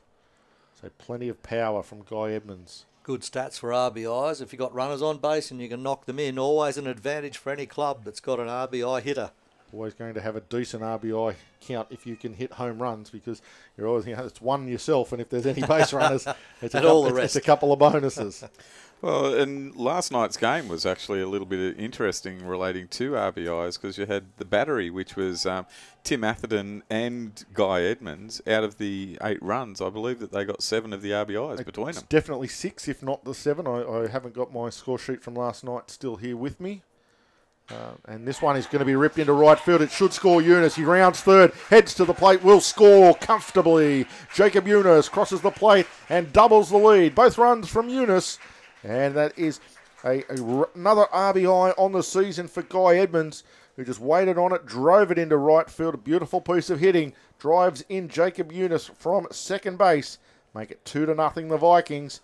So plenty of power from Guy Edmonds. Good stats for RBIs. If you've got runners on base and you can knock them in, always an advantage for any club that's got an RBI hitter. Always going to have a decent RBI count if you can hit home runs, because you're always, it's one yourself, and if there's any base runners, it's a couple of bonuses. Well, and last night's game was actually a little bit interesting relating to RBIs, because you had the battery, which was Tim Atherton and Guy Edmonds. Out of the 8 runs, I believe that they got 7 of the RBIs between them. Definitely 6, if not the 7. I haven't got my score sheet from last night still here with me. And this one is going to be ripped into right field. It should score Eunice. He rounds third, heads to the plate, will score comfortably. Jacob Eunice crosses the plate and doubles the lead. Both runs from Eunice. And that is another RBI on the season for Guy Edmonds, who just waited on it, drove it into right field. A beautiful piece of hitting. Drives in Jacob Eunice from second base. Make it 2-0 the Vikings,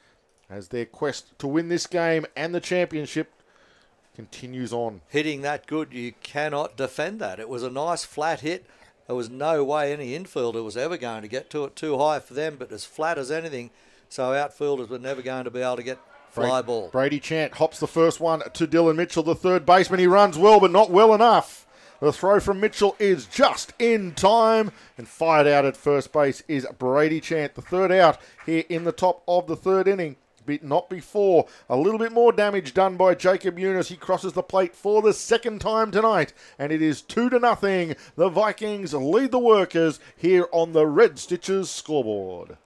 as their quest to win this game and the championship continues on. Hitting that good, you cannot defend that. It was a nice flat hit. There was no way any infielder was ever going to get to it. Too high for them, but as flat as anything. So outfielders were never going to be able to get fly ball. Brady Chant hops the first one to Dylan Mitchell, the third baseman. He runs well, but not well enough. The throw from Mitchell is just in time, and fired out at first base is Brady Chant. The third out here in the top of the third inning. Not before. A little bit more damage done by Jacob Eunice. He crosses the plate for the second time tonight, and it is 2-0. The Vikings lead the Workers here on the Red Stitches scoreboard.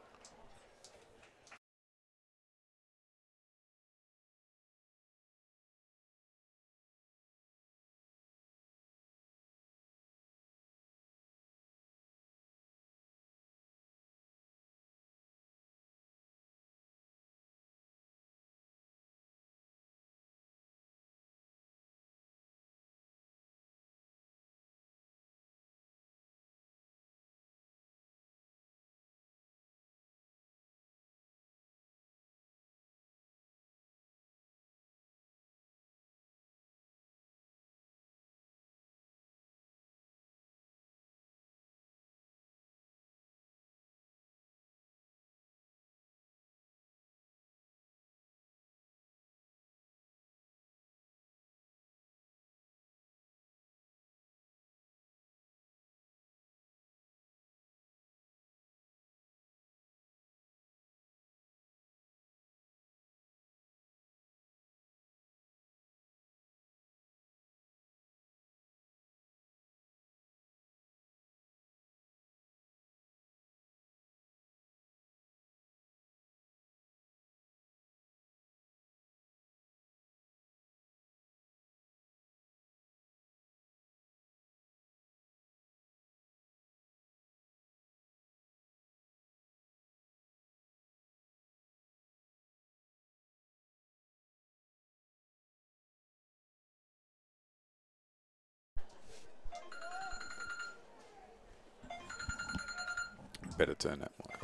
Better turn that mic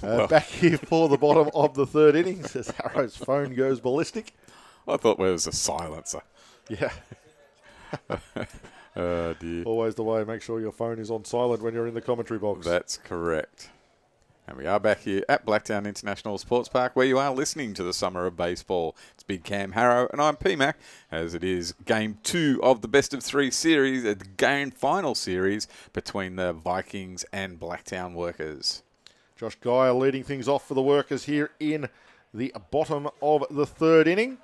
off. Back here for the bottom of the third inning, as Harrow's phone goes ballistic. I thought there was a silencer. Yeah. Oh, dear. Always the way. Make sure your phone is on silent when you're in the commentary box. That's correct. And we are back here at Blacktown International Sports Park, where you are listening to the Summer of Baseball. It's Big Cam Harrow, and I'm PMac, as it is Game 2 of the Best of 3 series, the game final series between the Vikings and Blacktown Workers. Josh Geyer leading things off for the Workers here in the bottom of the third inning.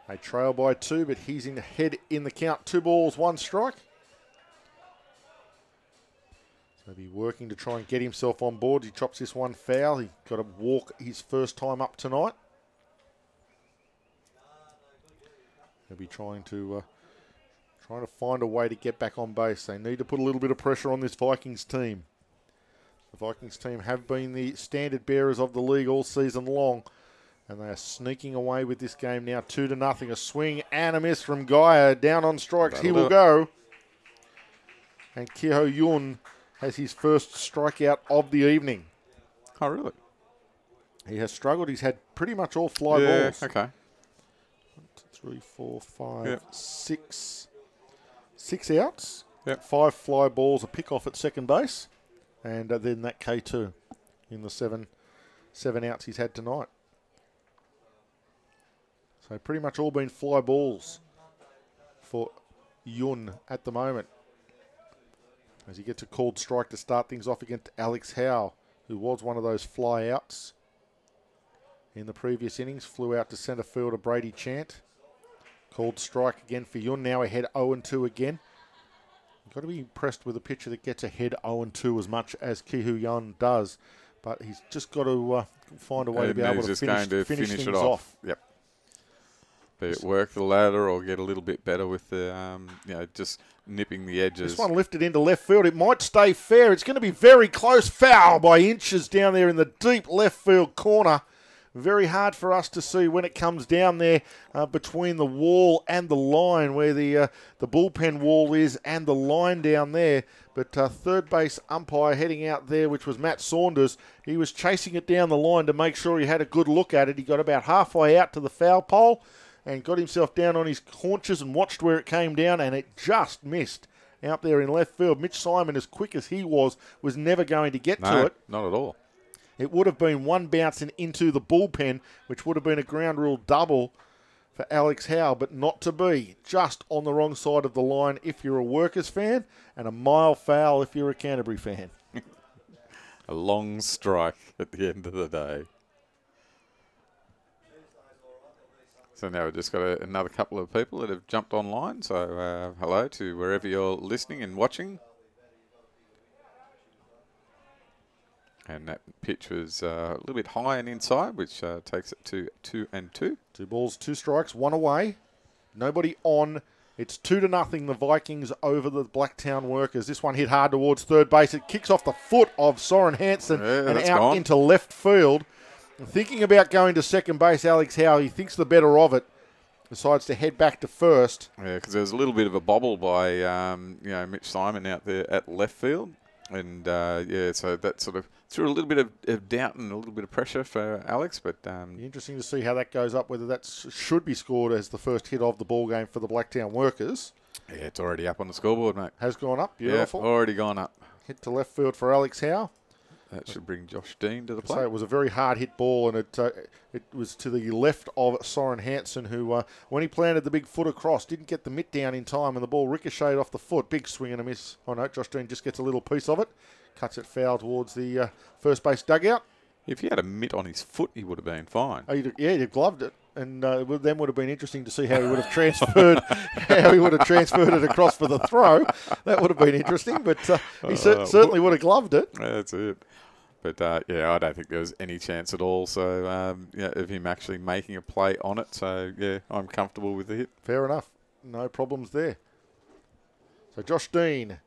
They trail by 2, but he's in ahead in the count. 2 balls, 1 strike. So he'll be working to try and get himself on board. He chops this one foul. He got to walk his first time up tonight. He'll be trying to find a way to get back on base. They need to put a little bit of pressure on this Vikings team. The Vikings team have been the standard bearers of the league all season long. And they are sneaking away with this game now, 2-0. A swing and a miss from Gaia. Down on strikes, he will go. And Keho Yun has his first strikeout of the evening. Oh, really? He has struggled. He's had pretty much all fly balls. Okay. 1, 2, 3, 4, 5, Yep. 6. 6 outs. Yep. 5 fly balls, a pick off at second base. And then that K2 in the seven outs he's had tonight. So pretty much all been fly balls for Yun at the moment. As he gets a called strike to start things off against Alex Howe, who was one of those fly outs in the previous innings. Flew out to centre fielder Brady Chant. Called strike again for Yun, now ahead 0-2 again. You've got to be impressed with a pitcher that gets ahead 0-2 as much as Keho Yun does. But he's just got to find a way to be able to finish things it off. Yep. Be it work the ladder or get a little bit better with the, just nipping the edges. This one lifted into left field. It might stay fair. It's going to be very close. Foul by inches down there in the deep left field corner. Very hard for us to see when it comes down there between the wall and the line, where the bullpen wall is and the line down there. But third base umpire heading out there, which was Matt Saunders, he was chasing it down the line to make sure he had a good look at it. He got about halfway out to the foul pole and got himself down on his haunches and watched where it came down, and it just missed out there in left field. Mitch Simon, as quick as he was never going to get to it. Not at all. It would have been one bouncing into the bullpen, which would have been a ground rule double for Alex Howe, but not to be. Just on the wrong side of the line if you're a Workers fan, and a mile foul if you're a Canterbury fan. A long strike at the end of the day. So now we've just got another couple of people that have jumped online. So hello to wherever you're listening and watching. And that pitch was a little bit high and inside, which takes it to 2-2. 2 balls, 2 strikes, 1 away. Nobody on. It's 2-0 the Vikings over the Blacktown Workers. This one hit hard towards third base. It kicks off the foot of Soren Hanson and out into left field. Thinking about going to second base, Alex Howe, he thinks the better of it. Decides to head back to first. Yeah, because there was a little bit of a bobble by Mitch Simon out there at left field. And, so that sort of threw a little bit of doubt and a little bit of pressure for Alex. But interesting to see how that goes up, whether that should be scored as the first hit of the ball game for the Blacktown Workers. Yeah, it's already up on the scoreboard, mate. Has gone up. Beautiful. Yeah, already gone up. Hit to left field for Alex Howe. That should bring Josh Dean to the plate. So it was a very hard hit ball, and it was to the left of Soren Hanson, who, when he planted the big foot across, didn't get the mitt down in time, and the ball ricocheted off the foot. Big swing and a miss. Oh no, Josh Dean just gets a little piece of it. Cuts it foul towards the first base dugout. If he had a mitt on his foot, he would have been fine. Oh, he'd gloved it, and then would have been interesting to see how he would have transferred, it across for the throw. That would have been interesting, but he certainly would have gloved it. That's it. But, I don't think there was any chance at all. So, of him actually making a play on it. So, yeah, I'm comfortable with the hit. Fair enough. No problems there. So, Josh Dean.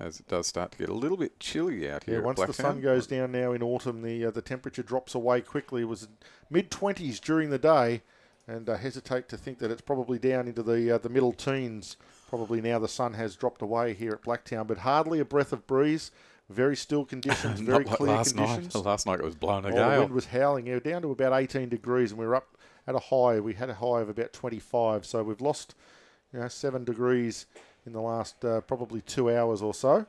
As it does start to get a little bit chilly out here. Yeah, once the sun goes down now in autumn, the temperature drops away quickly. It was mid-20s during the day, and I hesitate to think that it's probably down into the middle teens. Probably now the sun has dropped away here at Blacktown, but hardly a breath of breeze. Very still conditions, very clear conditions. Last night it was blowing a The gale. wind was howling. Yeah, down to about 18 degrees, and we were up at a high. We had a high of about 25, so we've lost 7 degrees in the last probably 2 hours or so.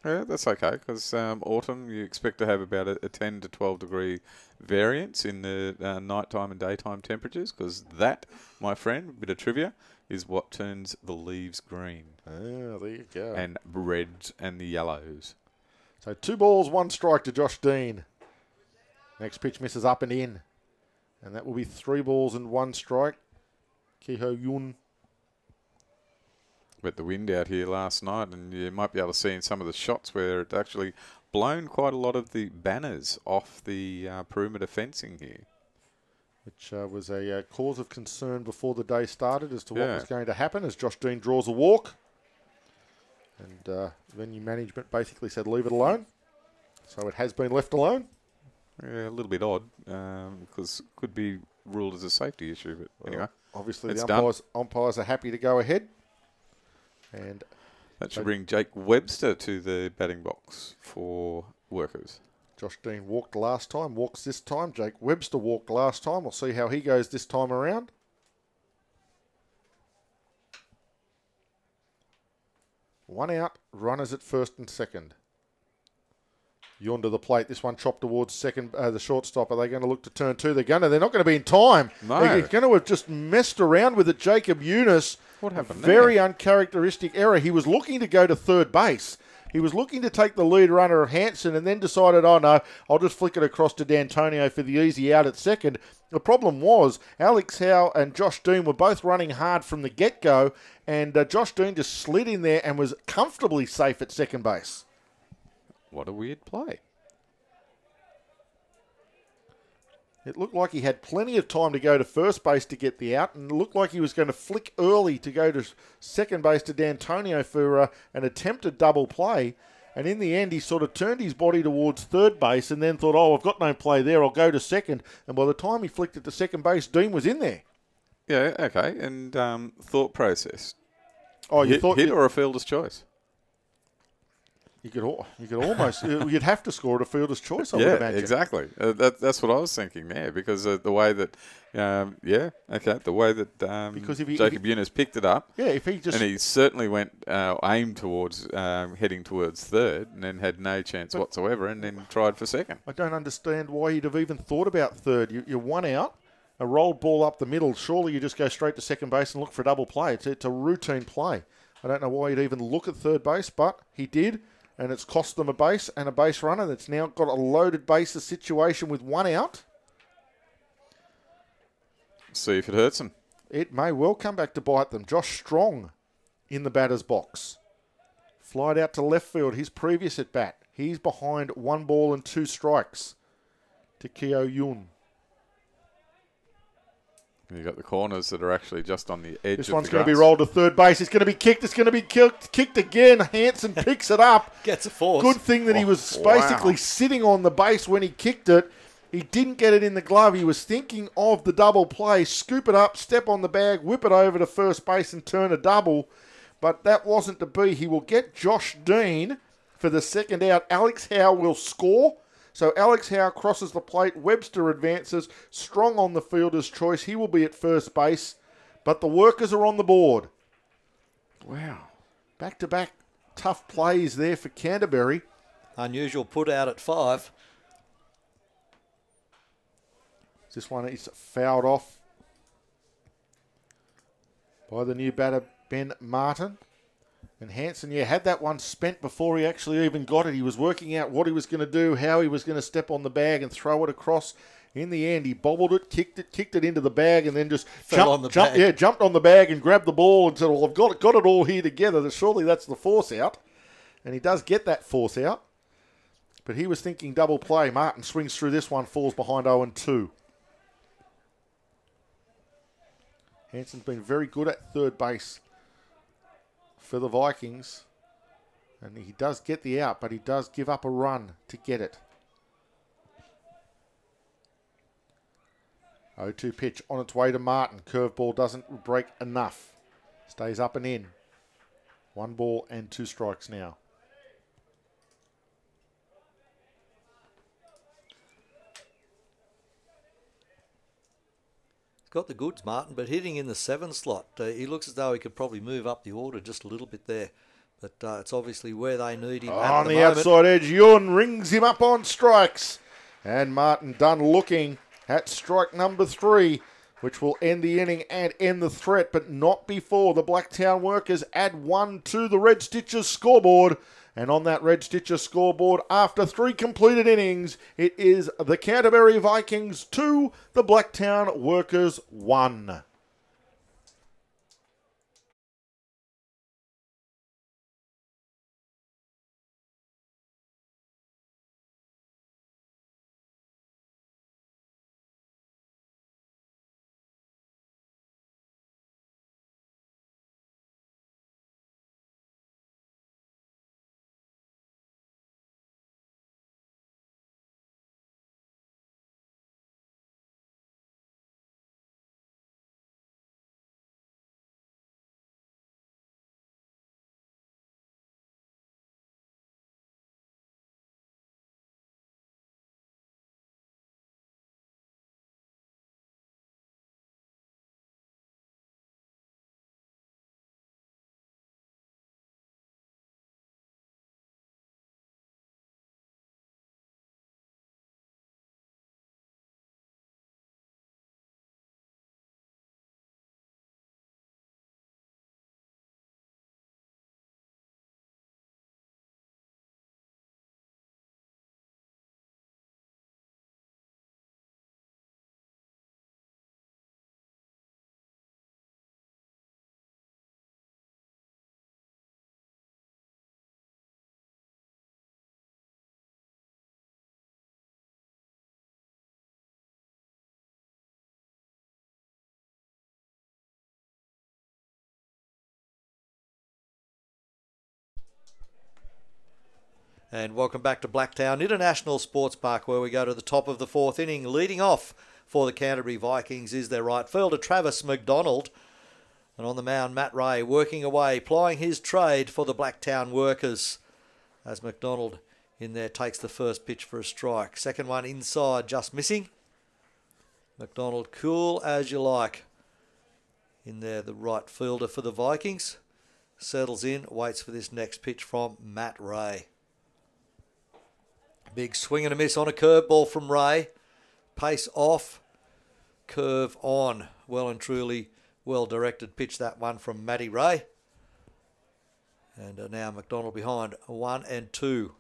Yeah, that's okay, because autumn you expect to have about a 10 to 12 degree variance in the nighttime and daytime temperatures, because that, my friend, a bit of trivia, is what turns the leaves green. Oh, there you go. And reds and the yellows. So 2 balls, 1 strike to Josh Dean. Next pitch misses up and in. And that will be 3 balls and 1 strike. Keho Yun. But the wind out here last night, and you might be able to see in some of the shots where it actually blown quite a lot of the banners off the perimeter fencing here. Which was a cause of concern before the day started as to what was going to happen as Josh Dean draws a walk. And venue management basically said leave it alone. So it has been left alone. Yeah, a little bit odd because it could be ruled as a safety issue. But anyway, obviously it's the umpires are happy to go ahead. And that should bring Jake Webster to the batting box for Workers. Josh Dean walked last time, walks this time. Jake Webster walked last time. We'll see how he goes this time around. One out, runners at first and second. Yonder the plate. This one chopped towards second, the shortstop. Are they going to look to turn two? They're going to. They're not going to be in time. No. They're going to have just messed around with it. Jacob Eunice. What happened Very there? uncharacteristic error. He was looking to go to third base. He was looking to take the lead runner of Hanson and then decided, oh no, I'll just flick it across to D'Antonio for the easy out at second. The problem was Alex Howe and Josh Dean were both running hard from the get-go, and Josh Dean just slid in there and was comfortably safe at second base. What a weird play. It looked like he had plenty of time to go to first base to get the out, and it looked like he was going to flick early to go to second base to D'Antonio for an attempted double play. And in the end, he sort of turned his body towards third base and then thought, oh, I've got no play there, I'll go to second. And by the time he flicked it to second base, Dean was in there. Yeah, okay. And thought process. Oh, you thought hit or a fielder's choice? You could almost, you'd have to score at a fielder's choice, I would imagine. Yeah, exactly. That's what I was thinking there, because the way that, the way that because Jacob Eunice picked it up, if he just, and he certainly went aimed towards heading towards third, and then had no chance whatsoever, and then tried for second. I don't understand why he'd have even thought about third. You're one out, a rolled ball up the middle. Surely you just go straight to second base and look for a double play. It's a routine play. I don't know why he'd even look at third base, but he did. And it's cost them a base and a base runner. That's now got a loaded bases situation with one out. See if it hurts him. It may well come back to bite them. Josh Strong in the batter's box. Flied out to left field, his previous at bat. He's behind 1 ball and 2 strikes to Kyo Yun. You've got the corners that are actually just on the edge. This of one's the going to be grass. rolled to third base. It's going to be kicked. It's going to be kicked again. Hanson picks it up. Gets a force. Good thing that he was basically sitting on the base when he kicked it. He didn't get it in the glove. He was thinking of the double play. Scoop it up, step on the bag, whip it over to first base and turn a double. But that wasn't to be. He will get Josh Dean for the second out. Alex Howe will score. So Alex Howe crosses the plate. Webster advances. Strong on the fielder's choice. He will be at first base. But the Workers are on the board. Wow. Back-to-back tough plays there for Canterbury. Unusual put out at 5. This one is fouled off by the new batter, Ben Martin. And Hanson, had that one spent before he actually even got it. He was working out what he was going to do, how he was going to step on the bag and throw it across. In the end, he bobbled it, kicked it into the bag, and then just jumped on the bag and grabbed the ball and said, well, I've got it all here together. Surely that's the force out. And he does get that force out. But he was thinking double play. Martin swings through this one, falls behind 0-2. Hanson's been very good at third base for the Vikings. And he does get the out, but he does give up a run to get it. 0-2 pitch on its way to Martin. Curveball doesn't break enough. Stays up and in. 1 ball and 2 strikes now. Got the goods, Martin, but hitting in the 7 slot. He looks as though he could probably move up the order just a little bit there. But it's obviously where they need him at On the the moment. outside edge, Yun rings him up on strikes. And Martin done looking at strike number 3, which will end the inning and end the threat, but not before the Blacktown Workers add 1 to the Red Stitchers scoreboard. And on that Red Stitcher scoreboard, after 3 completed innings, it is the Canterbury Vikings 2, the Blacktown Workers 1. And welcome back to Blacktown International Sports Park, where we go to the top of the fourth inning. Leading off for the Canterbury Vikings is their right fielder, Travis McDonald. And on the mound, Matt Ray working away, plying his trade for the Blacktown workers. As McDonald in there takes the first pitch for a strike. Second one inside, just missing. McDonald cool as you like. In there, the right fielder for the Vikings. Settles in, waits for this next pitch from Matt Ray. Big swing and a miss on a curveball from Ray. Pace off, curve on. Well and truly well-directed pitch, that one from Matty Ray. And now McDonald behind 1-2.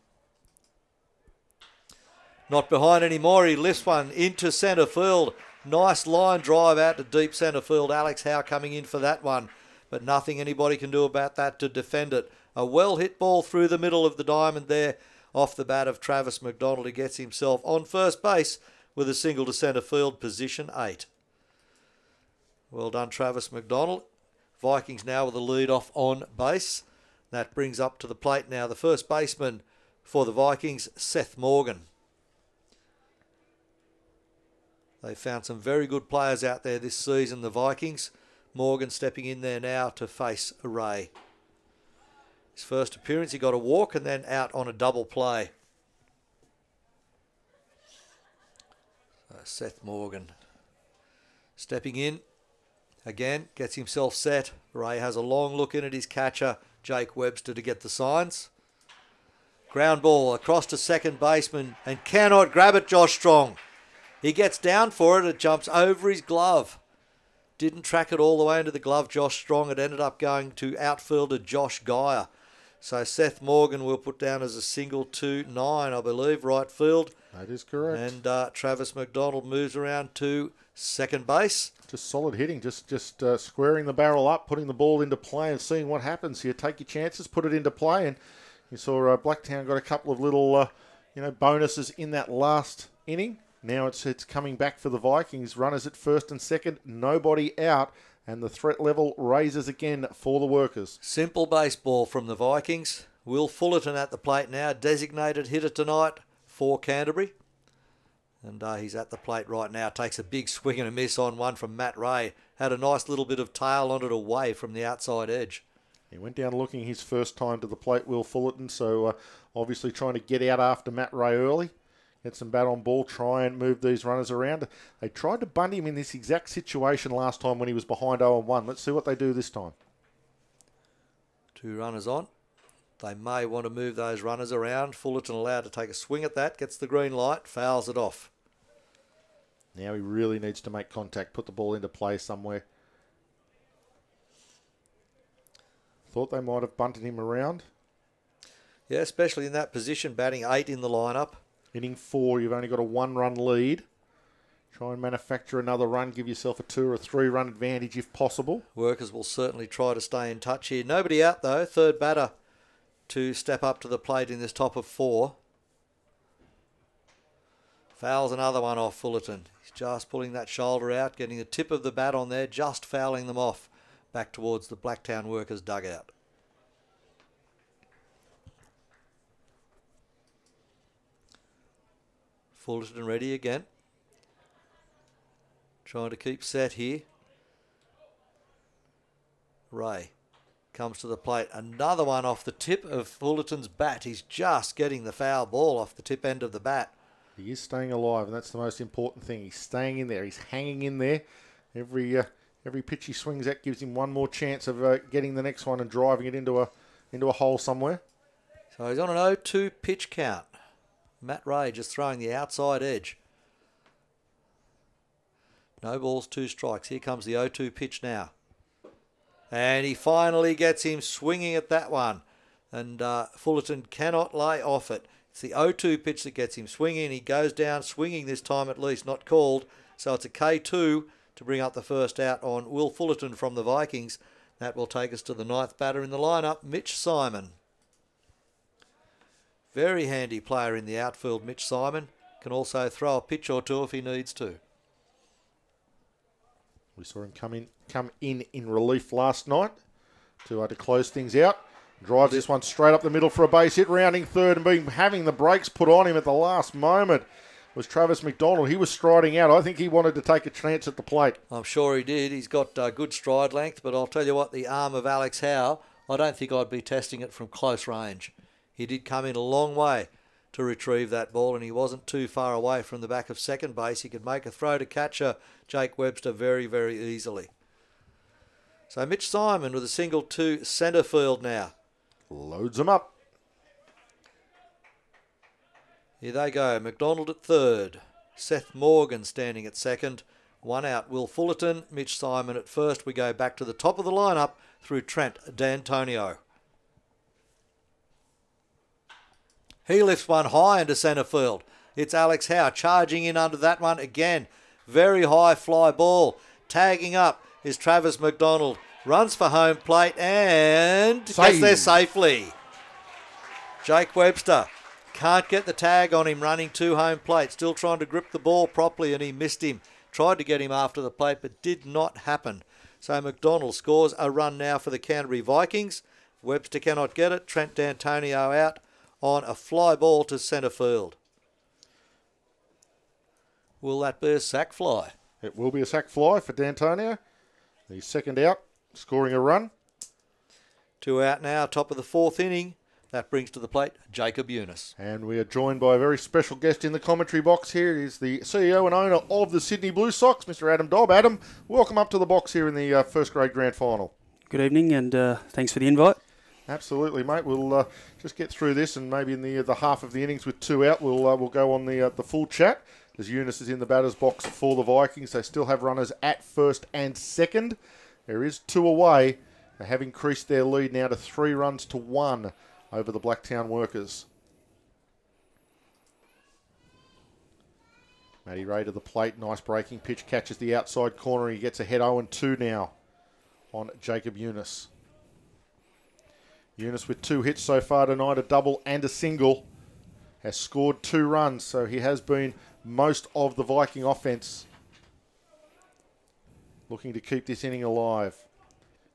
Not behind anymore. He lifts one into centre field. Nice line drive out to deep centre field. Alex Howe coming in for that one. But nothing anybody can do about that to defend it. A well-hit ball through the middle of the diamond there off the bat of Travis McDonald. He gets himself on first base with a single to centre field, position 8. Well done, Travis McDonald. Vikings now with the lead off on base. That brings up to the plate now the first baseman for the Vikings, Seth Morgan. They found some very good players out there this season, the Vikings. Morgan stepping in there now to face Ray. His first appearance, he got a walk and then out on a double play. Seth Morgan stepping in. Again, gets himself set. Ray has a long look in at his catcher, Jake Webster, to get the signs. Ground ball across to second baseman and cannot grab it, Josh Strong. He gets down for it. It jumps over his glove. Didn't track it all the way into the glove, Josh Strong. It ended up going to outfielder Josh Geyer. So Seth Morgan will put down as a single to 9, I believe, right field. That is correct. And Travis McDonald moves around to second base. Just solid hitting, just squaring the barrel up, putting the ball into play and seeing what happens here. Take your chances, put it into play. And you saw Blacktown got a couple of little bonuses in that last inning. Now it's coming back for the Vikings. Runners at first and second, nobody out. And the threat level raises again for the workers. Simple baseball from the Vikings. Will Fullerton at the plate now, designated hitter tonight for Canterbury. And he's at the plate right now. Takes a big swing and a miss on one from Matt Ray. Had a nice little bit of tail on it away from the outside edge. He went down looking his first time to the plate, Will Fullerton. So obviously trying to get out after Matt Ray early. Get some bat on ball, try and move these runners around. They tried to bunt him in this exact situation last time when he was behind 0-1. Let's see what they do this time. 2 runners on. They may want to move those runners around. Fullerton allowed to take a swing at that. Gets the green light, fouls it off. Now he really needs to make contact, put the ball into play somewhere. Thought they might have bunted him around. Yeah, especially in that position, batting 8 in the lineup. Inning 4, you've only got a 1-run lead. Try and manufacture another run, give yourself a 2 or a 3-run advantage if possible. Workers will certainly try to stay in touch here. Nobody out though, third batter to step up to the plate in this top of 4. Fouls another one off Fullerton. He's just pulling that shoulder out, getting the tip of the bat on there, just fouling them off back towards the Blacktown Workers dugout. Fullerton ready again. Trying to keep set here. Ray comes to the plate. Another one off the tip of Fullerton's bat. He's just getting the foul ball off the tip end of the bat. He is staying alive, and that's the most important thing. He's staying in there. He's hanging in there. Every pitch he swings at gives him one more chance of getting the next one and driving it into a hole somewhere. So he's on an 0-2 pitch count. Matt Ray just throwing the outside edge. No balls, 2 strikes. Here comes the 0-2 pitch now. And he finally gets him swinging at that one. And Fullerton cannot lay off it. It's the 0-2 pitch that gets him swinging. He goes down swinging this time at least, not called. So it's a K2 to bring up the first out on Will Fullerton from the Vikings. That will take us to the 9th batter in the lineup, Mitch Simon. Very handy player in the outfield, Mitch Simon. Can also throw a pitch or 2 if he needs to. We saw him come in relief last night to close things out. Drives this one straight up the middle for a base hit, rounding third and having the brakes put on him at the last moment was Travis McDonald. He was striding out. I think he wanted to take a chance at the plate. I'm sure he did. He's got good stride length, but I'll tell you what, the arm of Alex Howe, I don't think I'd be testing it from close range. He did come in a long way to retrieve that ball, and he wasn't too far away from the back of second base. He could make a throw to catcher Jake Webster very, very easily. So Mitch Simon with a single to centre field now. Loads them up. Here they go. McDonald at third. Seth Morgan standing at second. One out, Will Fullerton. Mitch Simon at first. We go back to the top of the lineup through Trent D'Antonio. He lifts one high into centre field. It's Alex Howe charging in under that one again. Very high fly ball. Tagging up is Travis McDonald. Runs for home plate and gets there safely. Jake Webster can't get the tag on him running to home plate. Still trying to grip the ball properly and he missed him. Tried to get him after the plate but did not happen. So McDonald scores a run now for the Canterbury Vikings. Webster cannot get it. Trent D'Antonio out on a fly ball to centre field. Will that be a sack fly? It will be a sack fly for D'Antonio. The second out, scoring a run. 2 out now, top of the fourth inning. That brings to the plate Jacob Eunice. And we are joined by a very special guest in the commentary box here. He is the CEO and owner of the Sydney Blue Sox, Mr. Adam Dobb. Adam, welcome up to the box here in the first grade grand final. Good evening and thanks for the invite. Absolutely, mate. We'll just get through this and maybe in the half of the innings with 2 out, we'll go on the full chat. As Eunice is in the batter's box for the Vikings. They still have runners at first and second. There is 2 away. They have increased their lead now to 3 runs to 1 over the Blacktown Workers. Matty Ray to the plate. Nice breaking pitch. Catches the outside corner. He gets ahead 0-2 now on Jacob Eunice. Eunice with 2 hits so far tonight, a double and a single. Has scored 2 runs, so he has been most of the Viking offence. Looking to keep this inning alive.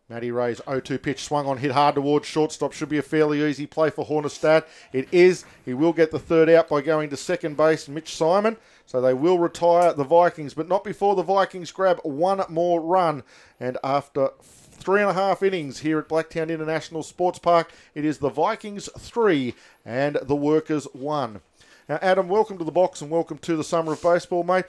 Matty Ray's 0-2 pitch swung on, hit hard towards shortstop. Should be a fairly easy play for Hornostaj. It is. He will get the third out by going to second base, Mitch Simon. So they will retire the Vikings, but not before the Vikings grab 1 more run. And after 3.5 innings here at Blacktown International Sports Park, it is the Vikings 3 and the Workers 1. Now, Adam, welcome to the box and welcome to the Summer of Baseball, mate.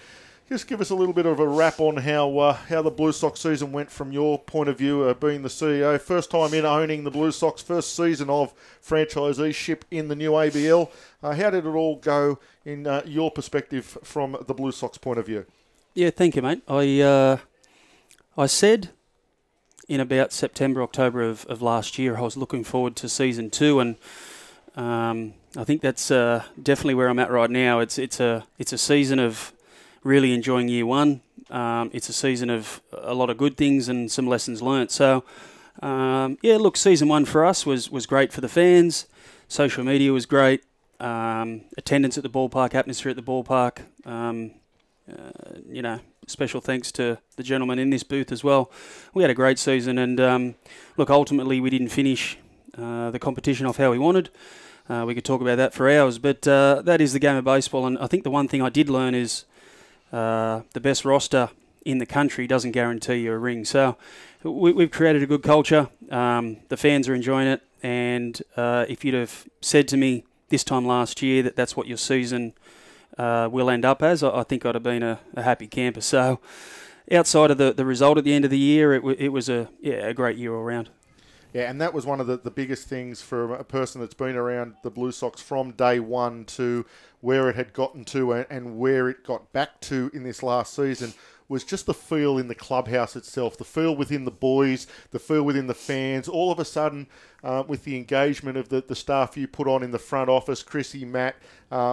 Just give us a little bit of a wrap on how the Blue Sox season went from your point of view, being the CEO. First time in owning the Blue Sox, first season of franchiseeship in the new ABL. How did it all go in your perspective from the Blue Sox point of view? Yeah, thank you, mate. I said in about September, October of last year, I was looking forward to season 2, and I think that's definitely where I'm at right now. It's a season of really enjoying year 1. It's a season of a lot of good things and some lessons learnt. So, look, season 1 for us was great for the fans. Social media was great. Attendance at the ballpark, atmosphere at the ballpark. Special thanks to the gentleman in this booth as well. We had a great season, and look, ultimately we didn't finish the competition off how we wanted. We could talk about that for hours, but that is the game of baseball. And I think the one thing I did learn is the best roster in the country doesn't guarantee you a ring. So we've created a good culture. The fans are enjoying it. And if you'd have said to me this time last year that that's what your season will end up as, I think I'd have been a happy camper. So outside of the result at the end of the year, it was a great year all round. Yeah, and that was one of the biggest things for a person that's been around the Blue Sox from day one to where it had gotten to and where it got back to in this last season was just the feel in the clubhouse itself, the feel within the boys, the feel within the fans. All of a sudden, with the engagement of the staff you put on in the front office, Chrissy, Matt,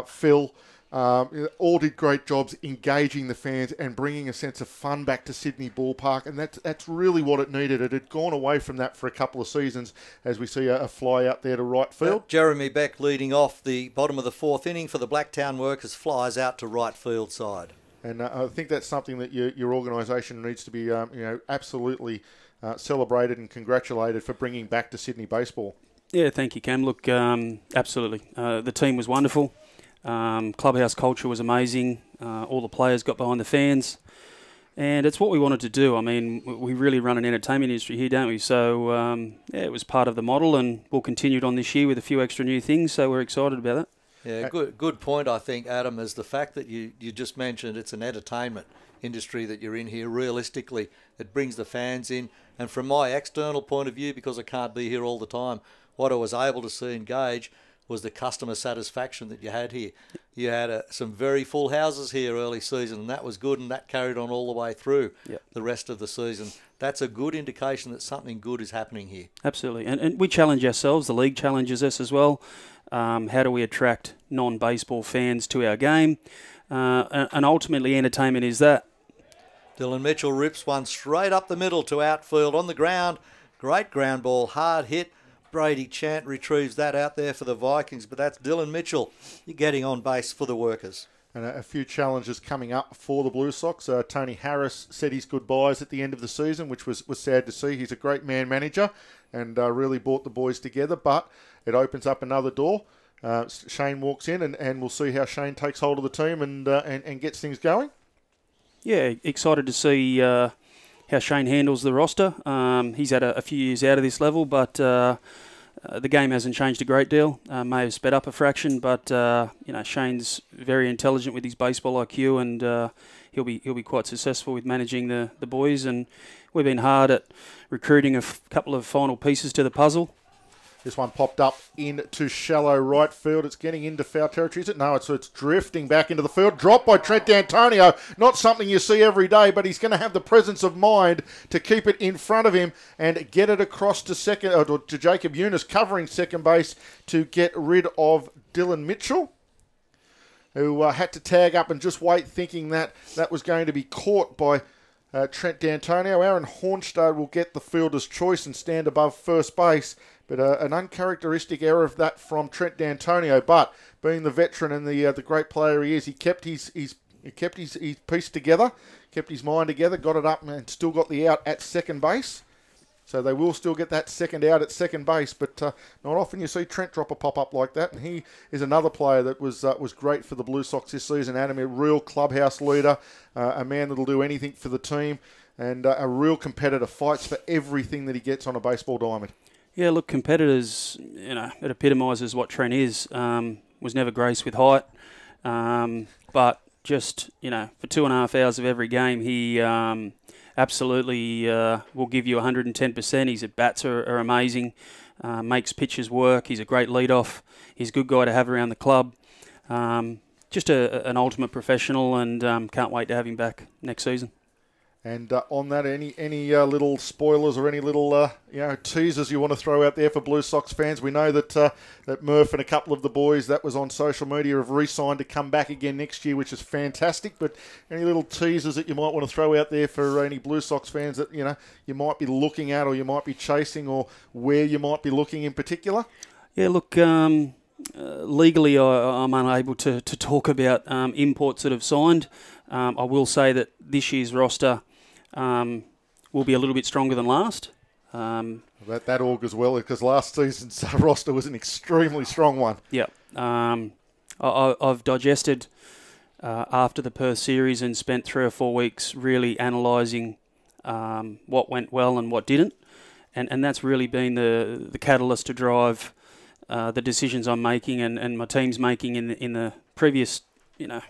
Phil, all did great jobs engaging the fans and bringing a sense of fun back to Sydney Ballpark, and that's really what it needed. It had gone away from that for a couple of seasons as we see a fly out there to right field. Jeremy Beck leading off the bottom of the fourth inning for the Blacktown Workers, flies out to right field side. And I think that's something that your organisation needs to be absolutely celebrated and congratulated for bringing back to Sydney baseball. Yeah, thank you, Cam. Look, absolutely. The team was wonderful. Clubhouse culture was amazing. All the players got behind the fans. And it's what we wanted to do. I mean, we really run an entertainment industry here, don't we? So, yeah, it was part of the model, and we'll continue it on this year with a few extra new things, so we're excited about that. Yeah, good point, I think, Adam, is the fact that you just mentioned it's an entertainment industry that you're in here. Realistically, it brings the fans in. And from my external point of view, because I can't be here all the time, what I was able to see and gauge was the customer satisfaction that you had here. You had some very full houses here early season, and that was good, and that carried on all the way through the rest of the season. That's a good indication that something good is happening here. Absolutely. And we challenge ourselves. The league challenges us as well. How do we attract non-baseball fans to our game? And ultimately, entertainment is that. Dylan Mitchell rips one straight up the middle to outfield on the ground. Great ground ball, hard hit. Brady Chant retrieves that out there for the Vikings, but that's Dylan Mitchell. You're getting on base for the workers. And a few challenges coming up for the Blue Sox. Tony Harris said his goodbyes at the end of the season, which was sad to see. He's a great man manager and really brought the boys together, but it opens up another door. Shane walks in, and we'll see how Shane takes hold of the team and gets things going. Yeah, excited to see how Shane handles the roster. He's had a few years out of this level, but the game hasn't changed a great deal. May have sped up a fraction, but Shane's very intelligent with his baseball IQ, and he'll be quite successful with managing the boys. And we've been hard at recruiting a couple of final pieces to the puzzle. This one popped up into shallow right field. It's getting into foul territory, is it? No, it's drifting back into the field. Dropped by Trent D'Antonio. Not something you see every day, but he's going to have the presence of mind to keep it in front of him and get it across to second, or to Jacob Eunice covering second base to get rid of Dylan Mitchell, who had to tag up and just wait, thinking that was going to be caught by Trent D'Antonio. Aaron Hornostaj will get the fielder's choice and stand above first base. But an uncharacteristic error of that from Trent D'Antonio. But being the veteran and the great player he is, he kept his piece together, kept his mind together, got it up, and still got the out at second base. So they will still get that second out at second base. But not often you see Trent drop a pop up like that. And he is another player that was great for the Blue Sox this season. Adam, a real clubhouse leader, a man that'll do anything for the team, and a real competitor, fights for everything that he gets on a baseball diamond. Yeah, look, competitors, it epitomises what Trent is. Was never graced with height, but just, for 2.5 hours of every game, he absolutely will give you 110%. His at-bats are amazing, makes pitches work. He's a great lead-off. He's a good guy to have around the club. Just an ultimate professional, and can't wait to have him back next season. And on that, any little spoilers or any little teasers you want to throw out there for Blue Sox fans? We know that Murph and a couple of the boys that was on social media have re-signed to come back again next year, which is fantastic. But any little teasers that you might want to throw out there for any Blue Sox fans that you might be looking at, or you might be chasing, or where you might be looking in particular? Yeah, look. Legally, I'm unable to talk about imports that have signed. I will say that this year's roster will be a little bit stronger than last. That augurs well, because last season's roster was an extremely strong one. Yeah. I've digested after the Perth series and spent 3 or 4 weeks really analysing what went well and what didn't. And that's really been the catalyst to drive the decisions I'm making and my team's making in the previous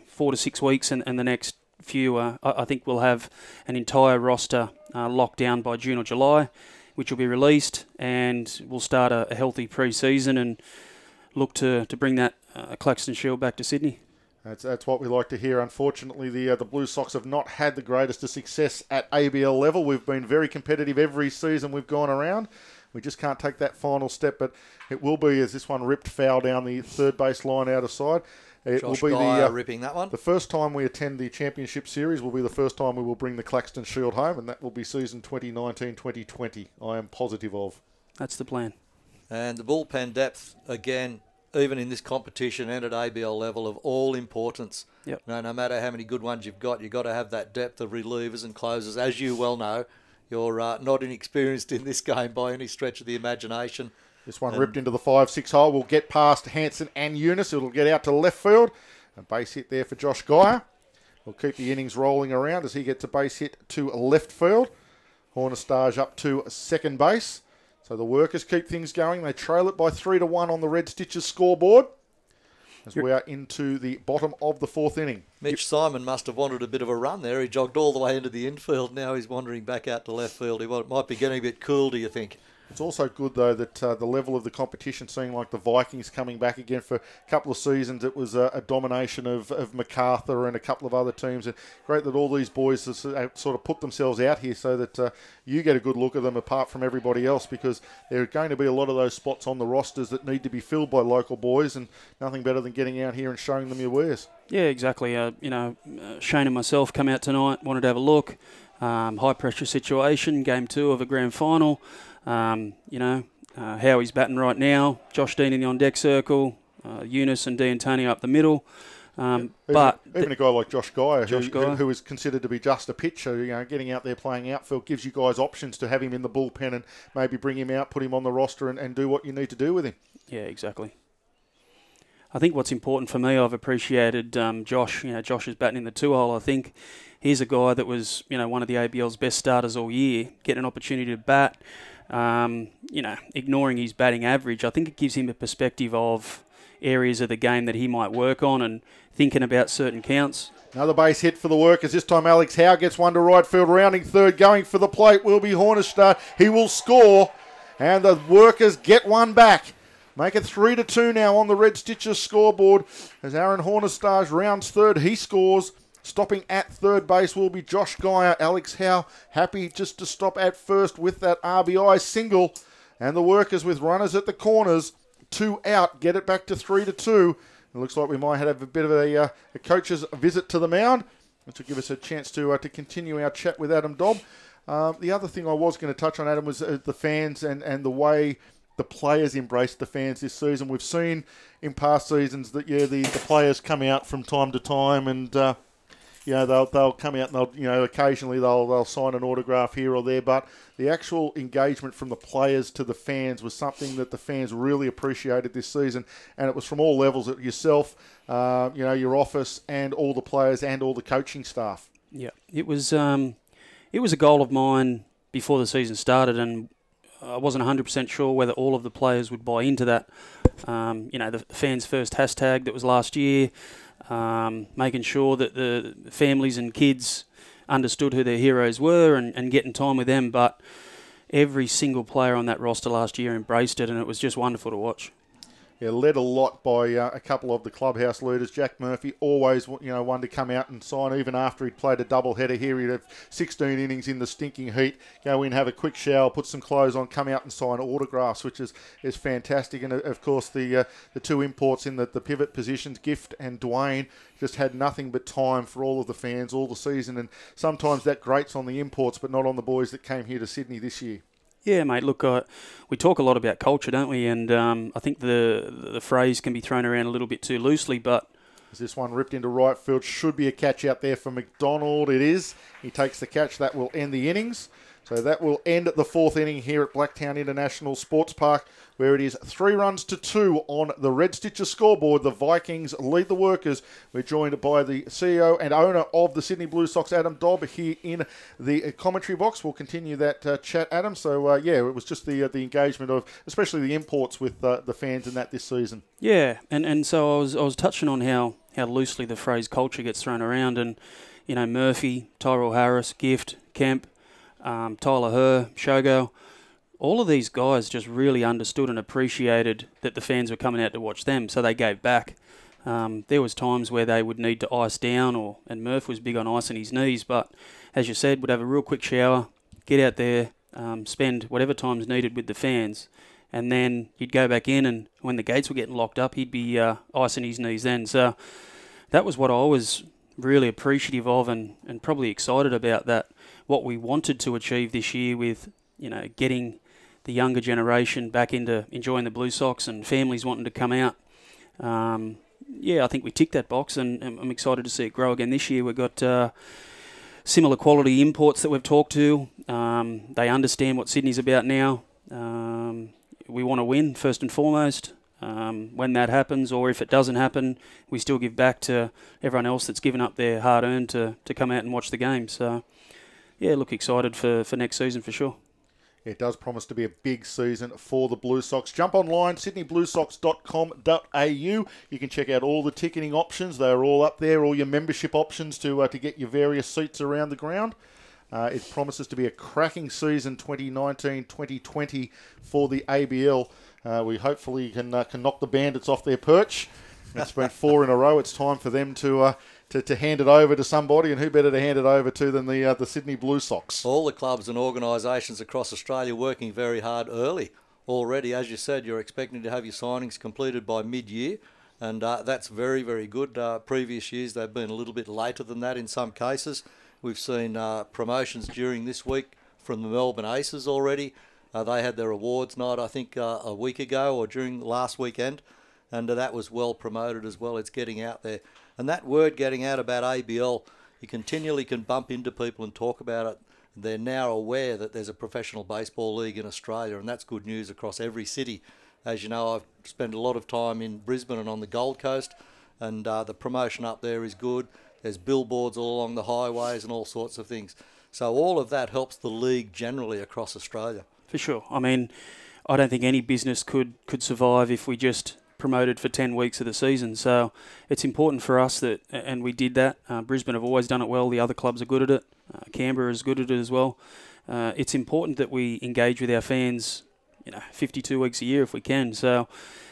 4 to 6 weeks and the next few. I think we'll have an entire roster locked down by June or July, which will be released, and we'll start a healthy pre-season and look to bring that Claxton Shield back to Sydney. That's what we like to hear. Unfortunately, the Blue Sox have not had the greatest of success at ABL level. We've been very competitive every season we've gone around. We just can't take that final step, but it will be, as this one ripped foul down the third base line out of side. It Josh will be ripping that one. The first time we attend the Championship Series will be the first time we will bring the Claxton Shield home, and that will be season 2019-2020. I am positive of. That's the plan. And the bullpen depth, again, even in this competition and at ABL level, of all importance. Yep. No matter how many good ones you've got to have that depth of relievers and closers. As you well know, you're not inexperienced in this game by any stretch of the imagination. This one ripped into the 5-6 hole. Will get past Hanson and Eunice. It'll get out to left field. A base hit there for Josh Geyer. We'll keep the innings rolling around as he gets a base hit to left field. Hornostaj up to second base. So the Workers keep things going. They trail it by 3-1 on the Red Stitches scoreboard as we are into the bottom of the fourth inning. Mitch Simon must have wanted a bit of a run there. He jogged all the way into the infield. Now he's wandering back out to left field. He might be getting a bit cool, do you think? It's also good, though, that the level of the competition, seeing like the Vikings coming back again for a couple of seasons, it was a domination of MacArthur and a couple of other teams. And great that all these boys have sort of put themselves out here so that you get a good look at them apart from everybody else, because there are going to be a lot of those spots on the rosters that need to be filled by local boys, and nothing better than getting out here and showing them your wares. Yeah, exactly. Shane and myself come out tonight, wanted to have a look. High pressure situation, game 2 of a grand final. Howie's batting right now. Josh Dean in the on-deck circle. Eunice and D'Antonio up the middle. Even a guy like Josh Geyer, who is considered to be just a pitcher, getting out there playing outfield gives you guys options to have him in the bullpen and maybe bring him out, put him on the roster and do what you need to do with him. Yeah, exactly. I think what's important for me, I've appreciated Josh. Josh is batting in the 2-hole. I think he's a guy that was, one of the ABL's best starters all year, getting an opportunity to bat. Ignoring his batting average, I think it gives him a perspective of areas of the game that he might work on and thinking about certain counts. Another base hit for the Workers. This time Alex Howe gets one to right field, rounding third. Going for the plate will be Hornostaj. He will score, and the Workers get one back. Make it 3-2 now on the Red Stitches scoreboard as Aaron Hornostaj rounds third. He scores. Stopping at third base will be Josh Geyer. Alex Howe happy just to stop at first with that RBI single. And the Workers with runners at the corners, 2 out, get it back to 3-2. It looks like we might have a bit of a coach's visit to the mound, which will give us a chance to continue our chat with Adam Dobb. The other thing I was going to touch on, Adam, was the fans and the way the players embraced the fans this season. We've seen in past seasons that, the players come out from time to time and... they'll come out and occasionally they'll sign an autograph here or there, but the actual engagement from the players to the fans was something that the fans really appreciated this season, and it was from all levels, yourself, your office, and all the players and all the coaching staff. Yeah, it was a goal of mine before the season started, and I wasn't 100% sure whether all of the players would buy into that. The fans first hashtag that was last year. Making sure that the families and kids understood who their heroes were and getting time with them. But every single player on that roster last year embraced it, and it was just wonderful to watch. Yeah, led a lot by a couple of the clubhouse leaders. Jack Murphy always, one to come out and sign even after he'd played a double-header here. He'd have 16 innings in the stinking heat, go in, have a quick shower, put some clothes on, come out and sign autographs, which is fantastic. And, of course, the 2 imports in the pivot positions, Gift and Dwayne, just had nothing but time for all of the fans all the season. And sometimes that grates on the imports, but not on the boys that came here to Sydney this year. Yeah, mate, look, we talk a lot about culture, don't we? And I think the phrase can be thrown around a little bit too loosely, but... As this one ripped into right field, should be a catch out there for McDonald. It is. He takes the catch. That will end the innings. So that will end the 4th inning here at Blacktown International Sports Park, where it is 3-2 on the Red Stitches scoreboard. The Vikings lead the Workers. We're joined by the CEO and owner of the Sydney Blue Sox, Adam Dobb, here in the commentary box. We'll continue that chat, Adam. So, it was just the engagement of, especially the imports with the fans in that this season. Yeah, and so I was touching on how loosely the phrase culture gets thrown around, and, Murphy, Tyrell Harris, Gift, Kemp, Tyler Herr, Shogo, all of these guys just really understood and appreciated that the fans were coming out to watch them, so they gave back. There was times where they would need to ice down, and Murph was big on icing his knees, but as you said, would have a real quick shower, get out there, spend whatever time's needed with the fans, and then he'd go back in, and when the gates were getting locked up, he'd be icing his knees then. So that was what I was really appreciative of and probably excited about, that what we wanted to achieve this year with, getting the younger generation back into enjoying the Blue Sox and families wanting to come out. I think we ticked that box, and I'm excited to see it grow again this year. We've got similar quality imports that we've talked to. They understand what Sydney's about now. we want to win first and foremost. When that happens, or if it doesn't happen, we still give back to everyone else that's given up their hard-earned to come out and watch the game. So, yeah, look excited for next season for sure. It does promise to be a big season for the Blue Sox. Jump online, sydneybluesox.com.au. You can check out all the ticketing options. They're all up there, all your membership options to get your various seats around the ground. It promises to be a cracking season 2019-2020 for the ABL. We hopefully can knock the Bandits off their perch. It's been 4 in a row. It's time for them to hand it over to somebody, and who better to hand it over to than the Sydney Blue Sox? All the clubs and organisations across Australia working very hard early already. As you said, you're expecting to have your signings completed by mid-year, and that's very, very good. Previous years they've been a little bit later than that in some cases. We've seen promotions during this week from the Melbourne Aces already. They had their awards night, I think, a week ago or during the last weekend, and that was well promoted as well. It's getting out there. And that word getting out about ABL, you continually can bump into people and talk about it. They're now aware that there's a professional baseball league in Australia, and that's good news across every city. As you know, I've spent a lot of time in Brisbane and on the Gold Coast, and the promotion up there is good. There's billboards all along the highways and all sorts of things. So all of that helps the league generally across Australia. For sure. I mean, I don't think any business could survive if we just promoted for 10 weeks of the season. So it's important for us that, and we did that. Brisbane have always done it well. The other clubs are good at it. Canberra is good at it as well. It's important that we engage with our fans, 52 weeks a year if we can. So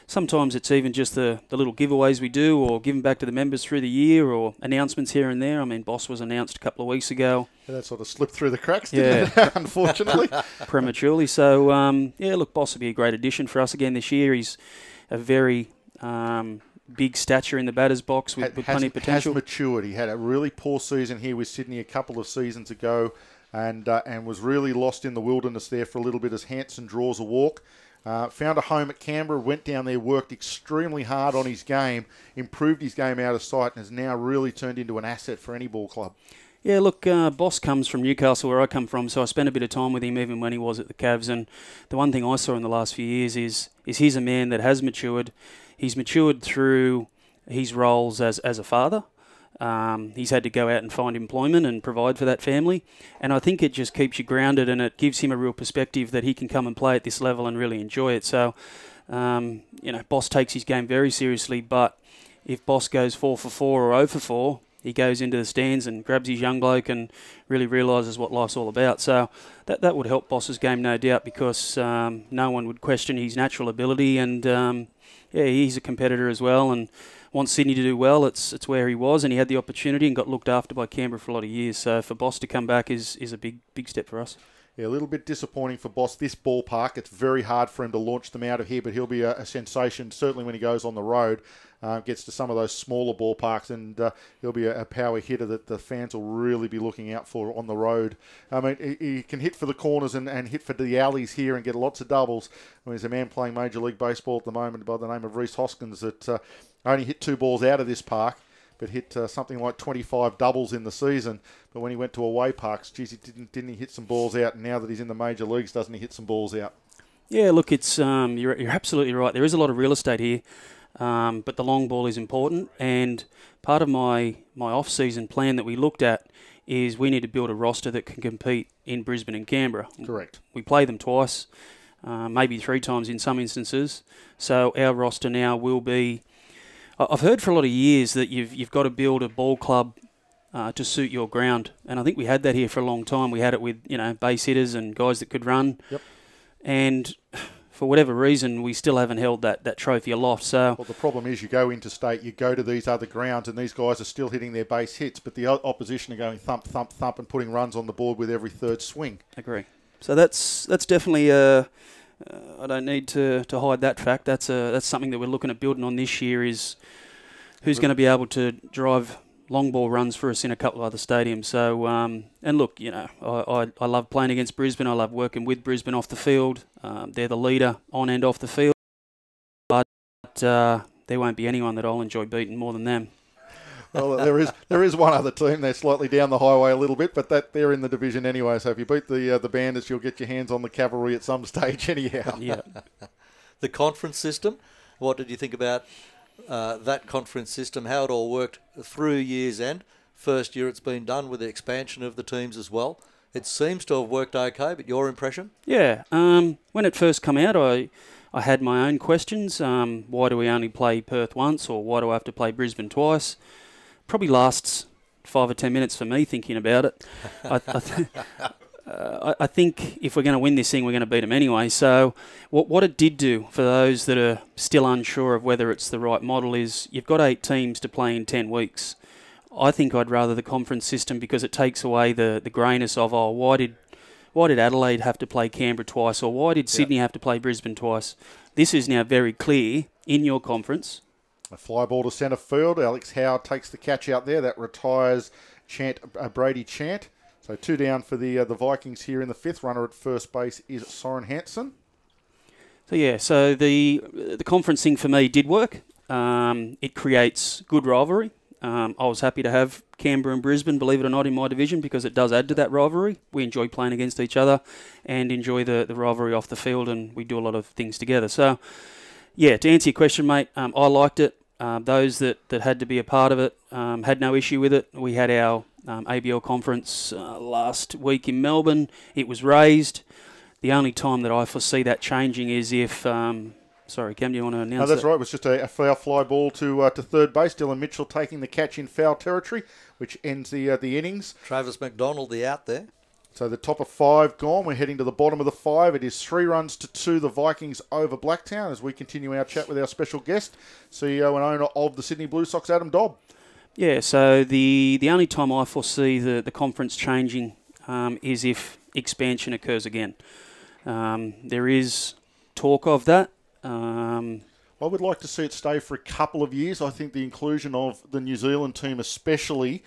sometimes it's even just the little giveaways we do, or giving back to the members through the year, or announcements here and there. I mean, Boss was announced a couple of weeks ago. Yeah, that sort of slipped through the cracks, didn't it? Unfortunately. Prematurely. So, look, Boss will be a great addition for us again this year. He's a very big stature in the batter's box with plenty of potential. Has matured. He had a really poor season here with Sydney a couple of seasons ago, and was really lost in the wilderness there for a little bit as Hanson draws a walk. Found a home at Canberra, went down there, worked extremely hard on his game, improved his game out of sight, and has now really turned into an asset for any ball club. Yeah, look, Boss comes from Newcastle, where I come from, so I spent a bit of time with him even when he was at the Cavs. And the one thing I saw in the last few years is he's a man that has matured. He's matured through his roles as a father. He's had to go out and find employment and provide for that family. And I think it just keeps you grounded, and it gives him a real perspective that he can come and play at this level and really enjoy it. So, Boss takes his game very seriously, but if Boss goes 4 for 4 or 0 for 4, he goes into the stands and grabs his young bloke and really realises what life's all about. So that would help Boss's game, no doubt, because no one would question his natural ability. And, he's a competitor as well and wants Sydney to do well. It's where he was, and he had the opportunity and got looked after by Canberra for a lot of years. So for Boss to come back is a big step for us. Yeah, a little bit disappointing for Boss, this ballpark. It's very hard for him to launch them out of here, but he'll be a sensation, certainly when he goes on the road. Gets to some of those smaller ballparks, and he'll be a power hitter that the fans will really be looking out for on the road. I mean, he can hit for the corners and hit for the alleys here and get lots of doubles. I mean, there's a man playing Major League Baseball at the moment by the name of Rhys Hoskins that only hit 2 balls out of this park, but hit something like 25 doubles in the season. But when he went to away parks, geez, didn't he hit some balls out? And now that he's in the major leagues, doesn't he hit some balls out? Yeah, look, it's you're absolutely right. There is a lot of real estate here, but the long ball is important. And part of my off-season plan that we looked at is we need to build a roster that can compete in Brisbane and Canberra. Correct. We play them twice, maybe 3 times in some instances. So our roster now will be... I've heard for a lot of years that you've got to build a ball club to suit your ground, and I think we had that here for a long time. We had it with base hitters and guys that could run. Yep. And for whatever reason, we still haven't held that trophy aloft. So, well, the problem is you go interstate, you go to these other grounds, and these guys are still hitting their base hits, but the opposition are going thump, thump, thump, and putting runs on the board with every third swing. Agree. So that's definitely I don't need to hide that fact. That's something that we're looking at building on this year. Is who's going to be able to drive long ball runs for us in a couple of other stadiums. So, and look, I love playing against Brisbane. I love working with Brisbane off the field. They're the leader on and off the field. But there won't be anyone that I'll enjoy beating more than them. Well, there is one other team. They're slightly down the highway a little bit, but they're in the division anyway. So if you beat the Bandits, you'll get your hands on the Cavalry at some stage anyhow. Yeah. the conference system. What did you think about that conference system, how it all worked through year's end? First year it's been done with the expansion of the teams as well. It seems to have worked okay, but your impression? Yeah, when it first came out, I had my own questions. Why do we only play Perth once, or why do I have to play Brisbane twice? Probably lasts 5 or 10 minutes for me thinking about it. I think if we're going to win this thing, we're going to beat them anyway. So what it did do for those that are still unsure of whether it's the right model is you've got 8 teams to play in 10 weeks. I think I'd rather the conference system because it takes away the greyness of, why did Adelaide have to play Canberra twice, or why did Sydney have to play Brisbane twice? This is now very clear in your conference. A fly ball to centre field. Alex Howe takes the catch out there. That retires Brady Chant. So 2 down for the Vikings here in the 5th. Runner at first base is Soren Hanson. So the conference thing for me did work. It creates good rivalry. I was happy to have Canberra and Brisbane, believe it or not, in my division because it does add to that rivalry. We enjoy playing against each other and enjoy the rivalry off the field, and we do a lot of things together. So, yeah, to answer your question, mate, I liked it. Those that had to be a part of it had no issue with it. We had our ABL conference last week in Melbourne. It was raised. The only time that I foresee that changing is if... Sorry, Cam, do you want to announce that? No, that's right. It was just a foul fly ball to third base. Dylan Mitchell taking the catch in foul territory, which ends the innings. Travis McDonald, the out there. So the top of 5 gone. We're heading to the bottom of the 5. It is 3 runs to 2, the Vikings over Blacktown, as we continue our chat with our special guest, CEO and owner of the Sydney Blue Sox, Adam Dobb. Yeah, so the only time I foresee the conference changing is if expansion occurs again. There is talk of that. I would like to see it stay for a couple of years. I think the inclusion of the New Zealand team especially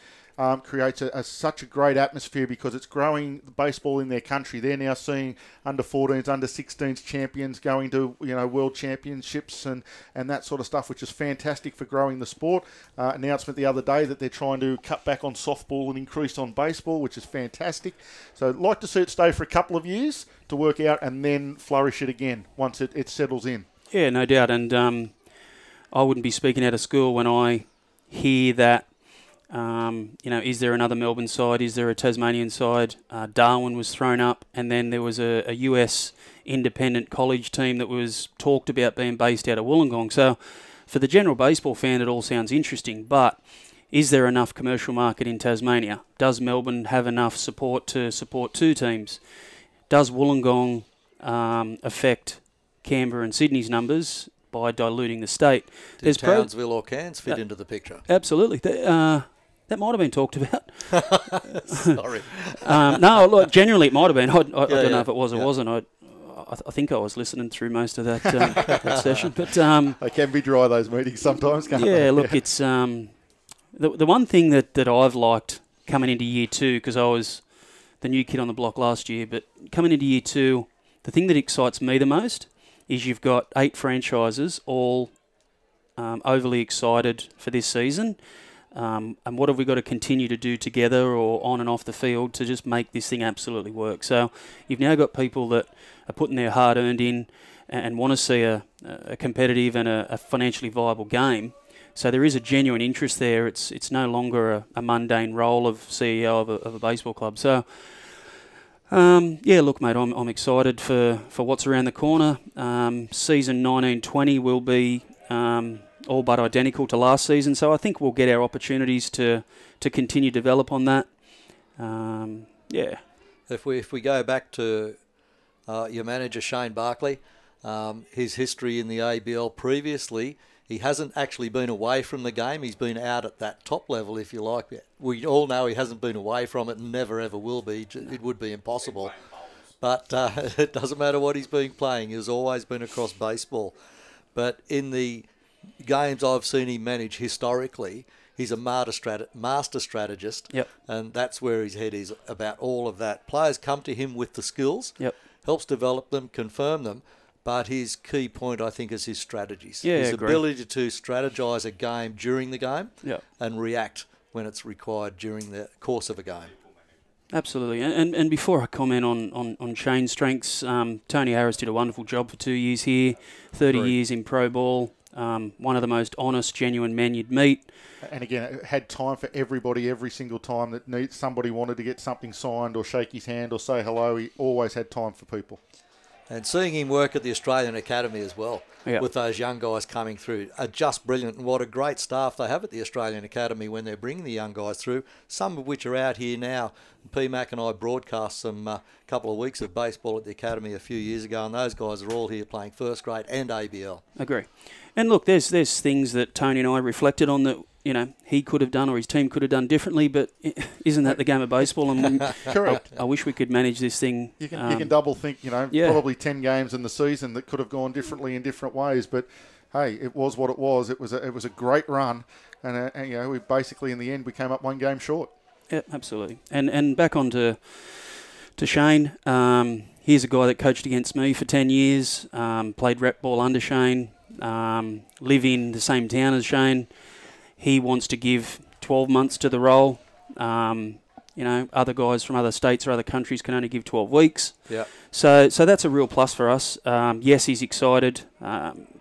creates such a great atmosphere because it's growing the baseball in their country. They're now seeing under-14s, under-16s champions going to world championships and that sort of stuff, which is fantastic for growing the sport. Announcement the other day that they're trying to cut back on softball and increase on baseball, which is fantastic. So I'd like to see it stay for a couple of years to work out and then flourish it again once it settles in. Yeah, no doubt. And I wouldn't be speaking out of school when I hear that, is there another Melbourne side? Is there a Tasmanian side? Darwin was thrown up, and then there was a US independent college team that was talked about being based out of Wollongong. So for the general baseball fan, it all sounds interesting, but is there enough commercial market in Tasmania? Does Melbourne have enough support to support 2 teams? Does Wollongong affect Canberra and Sydney's numbers by diluting the state? Did Townsville or Cairns fit into the picture? Absolutely. That might have been talked about. Sorry. No, look, generally it might have been. I don't know if it was or wasn't. I think I was listening through most of that, that session. But they can be dry, those meetings sometimes, can't they? Yeah, look, it's the one thing that I've liked coming into year 2, because I was the new kid on the block last year, but coming into year 2, the thing that excites me the most is you've got 8 franchises all overly excited for this season. And what have we got to continue to do together or on and off the field to just make this thing absolutely work? So you've now got people that are putting their hard-earned in and want to see a competitive and a financially viable game. So there is a genuine interest there. It's no longer a mundane role of CEO of a baseball club. So look, mate, I'm excited for what's around the corner. Season 19-20 will be all but identical to last season, so I think we'll get our opportunities to continue to develop on that. If we go back to your manager Shane Barkley, his history in the ABL previously, he hasn't actually been away from the game. He's been out at that top level, if you like. We all know he hasn't been away from it and never ever will be. It would be impossible. But it doesn't matter what he's been playing. He's always been across baseball. But in the games I've seen him manage historically, he's a master strategist. Yep. And that's where his head is about all of that. Players come to him with the skills, helps develop them, confirm them. But his key point, I think, is his strategies. His ability to strategize a game during the game and react when it's required during the course of a game. Absolutely. And before I comment on Shane's strengths, Tony Harris did a wonderful job for 2 years here, 30 years in pro ball, one of the most honest, genuine men you'd meet. And again, had time for everybody every single time that somebody wanted to get something signed or shake his hand or say hello. He always had time for people. And seeing him work at the Australian Academy as well, yeah. with those young guys coming through, are just brilliant. And what a great staff they have at the Australian Academy when they're bringing the young guys through, some of which are out here now. P. Mac and I broadcast some couple of weeks of baseball at the Academy a few years ago, and those guys are all here playing first grade and ABL. Agree. And look, there's things that Tony and I reflected on that, you know, he could have done or his team could have done differently, but isn't that the game of baseball? And Correct. I wish we could manage this thing. You can double think, you know, probably 10 games in the season that could have gone differently in different ways, but hey, it was what it was. It was a great run, and you know, we basically in the end we came up one game short. Yeah, absolutely. And back on to Shane. Here's a guy that coached against me for 10 years, played rep ball under Shane, live in the same town as Shane. He wants to give 12 months to the role. You know, other guys from other states or other countries can only give 12 weeks. Yeah. So that's a real plus for us. Yes, he's excited.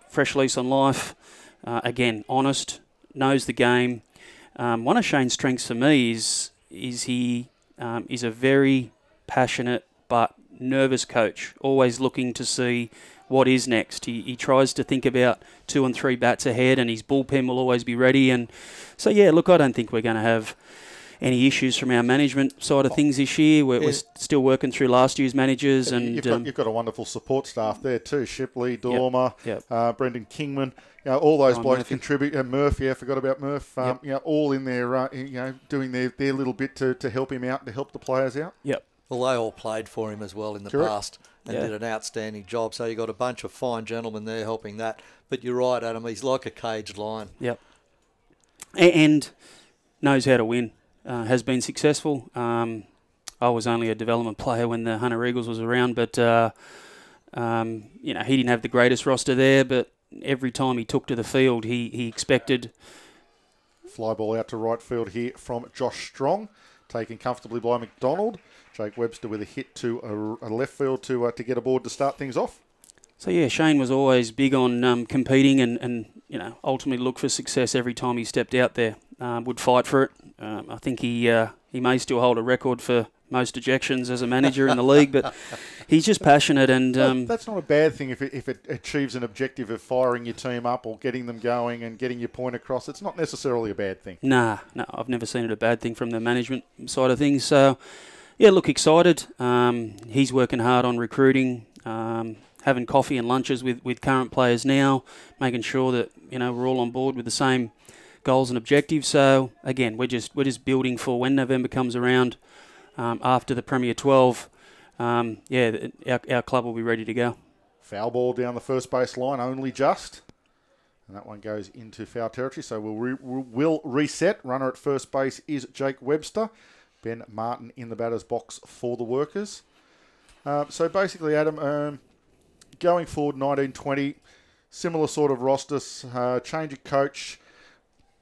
Fresh lease on life. Again, honest, knows the game. One of Shane's strengths for me is he is a very passionate but nervous coach, always looking to see what is next. He tries to think about 2 and 3 bats ahead, and his bullpen will always be ready. And so, yeah, look, I don't think we're going to have any issues from our management side of things this year. We're still working through last year's managers. And you've got a wonderful support staff there too. Shipley, Dormer, yep. Brendan Kingman. You know, all those blokes Murphy. Contribute. Murph, forgot about Murph. Yep. You know, all in there, you know, doing their little bit to help him out, to help the players out. Yep. Well, they all played for him as well in the past and did an outstanding job. So you've got a bunch of fine gentlemen there helping that. But you're right, Adam, he's like a caged lion. Yep. And knows how to win. Has been successful. I was only a development player when the Hunter Eagles was around, but you know, he didn't have the greatest roster there, but every time he took to the field, he expected. Fly ball out to right field here from Josh Strong, taken comfortably by McDonald. Jake Webster with a hit to a left field to get aboard to start things off. So yeah, Shane was always big on competing and you know, ultimately look for success every time he stepped out there. Would fight for it. I think he may still hold a record for most ejections as a manager in the league, but he's just passionate and that's not a bad thing if it achieves an objective of firing your team up or getting them going and getting your point across. It's not necessarily a bad thing. No, I've never seen it a bad thing from the management side of things. So yeah, look, excited. He's working hard on recruiting, having coffee and lunches with current players now, making sure that, you know, we're all on board with the same goals and objectives. So again, we're just building for when November comes around. After the Premier 12, our club will be ready to go. Foul ball down the first base line, only just. And that one goes into foul territory, so we'll reset. Runner at first base is Jake Webster. Ben Martin in the batter's box for the Workers. So basically, Adam, going forward, 1920, similar sort of rosters, change of coach.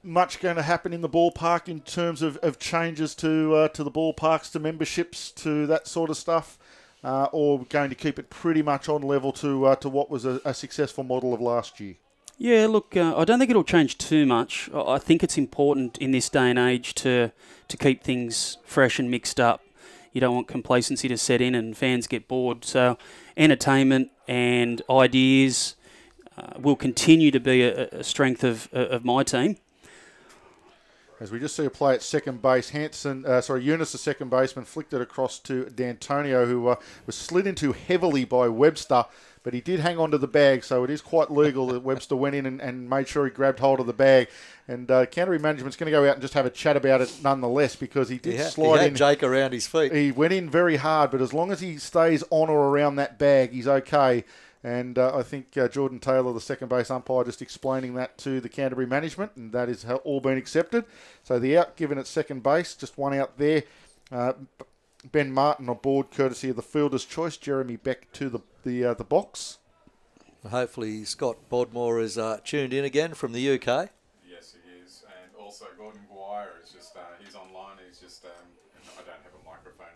Much going to happen in the ballpark in terms of changes to the ballparks, to memberships, to that sort of stuff, or going to keep it pretty much on level to what was a successful model of last year? Yeah, look, I don't think it'll change too much. I think it's important in this day and age to keep things fresh and mixed up. You don't want complacency to set in and fans get bored. So entertainment and ideas will continue to be a strength of my team. As we just see a play at second base, Eunice, the second baseman, flicked it across to D'Antonio, who was slid into heavily by Webster, but he did hang on to the bag, so it is quite legal that Webster went in and made sure he grabbed hold of the bag. And Canterbury management's going to go out and just have a chat about it nonetheless, because he did slide in. He had Jake around his feet. He went in very hard, but as long as he stays on or around that bag, he's okay. And I think Jordan Taylor, the second base umpire, just explaining that to the Canterbury management, and that has all been accepted. So the out given at second base, just one out there. Ben Martin on board, courtesy of the fielder's choice. Jeremy Beck to the box. Hopefully Scott Bodmore is tuned in again from the UK. Yes, he is. And also Gordon Guire is just, he's online. He's just, I don't have a microphone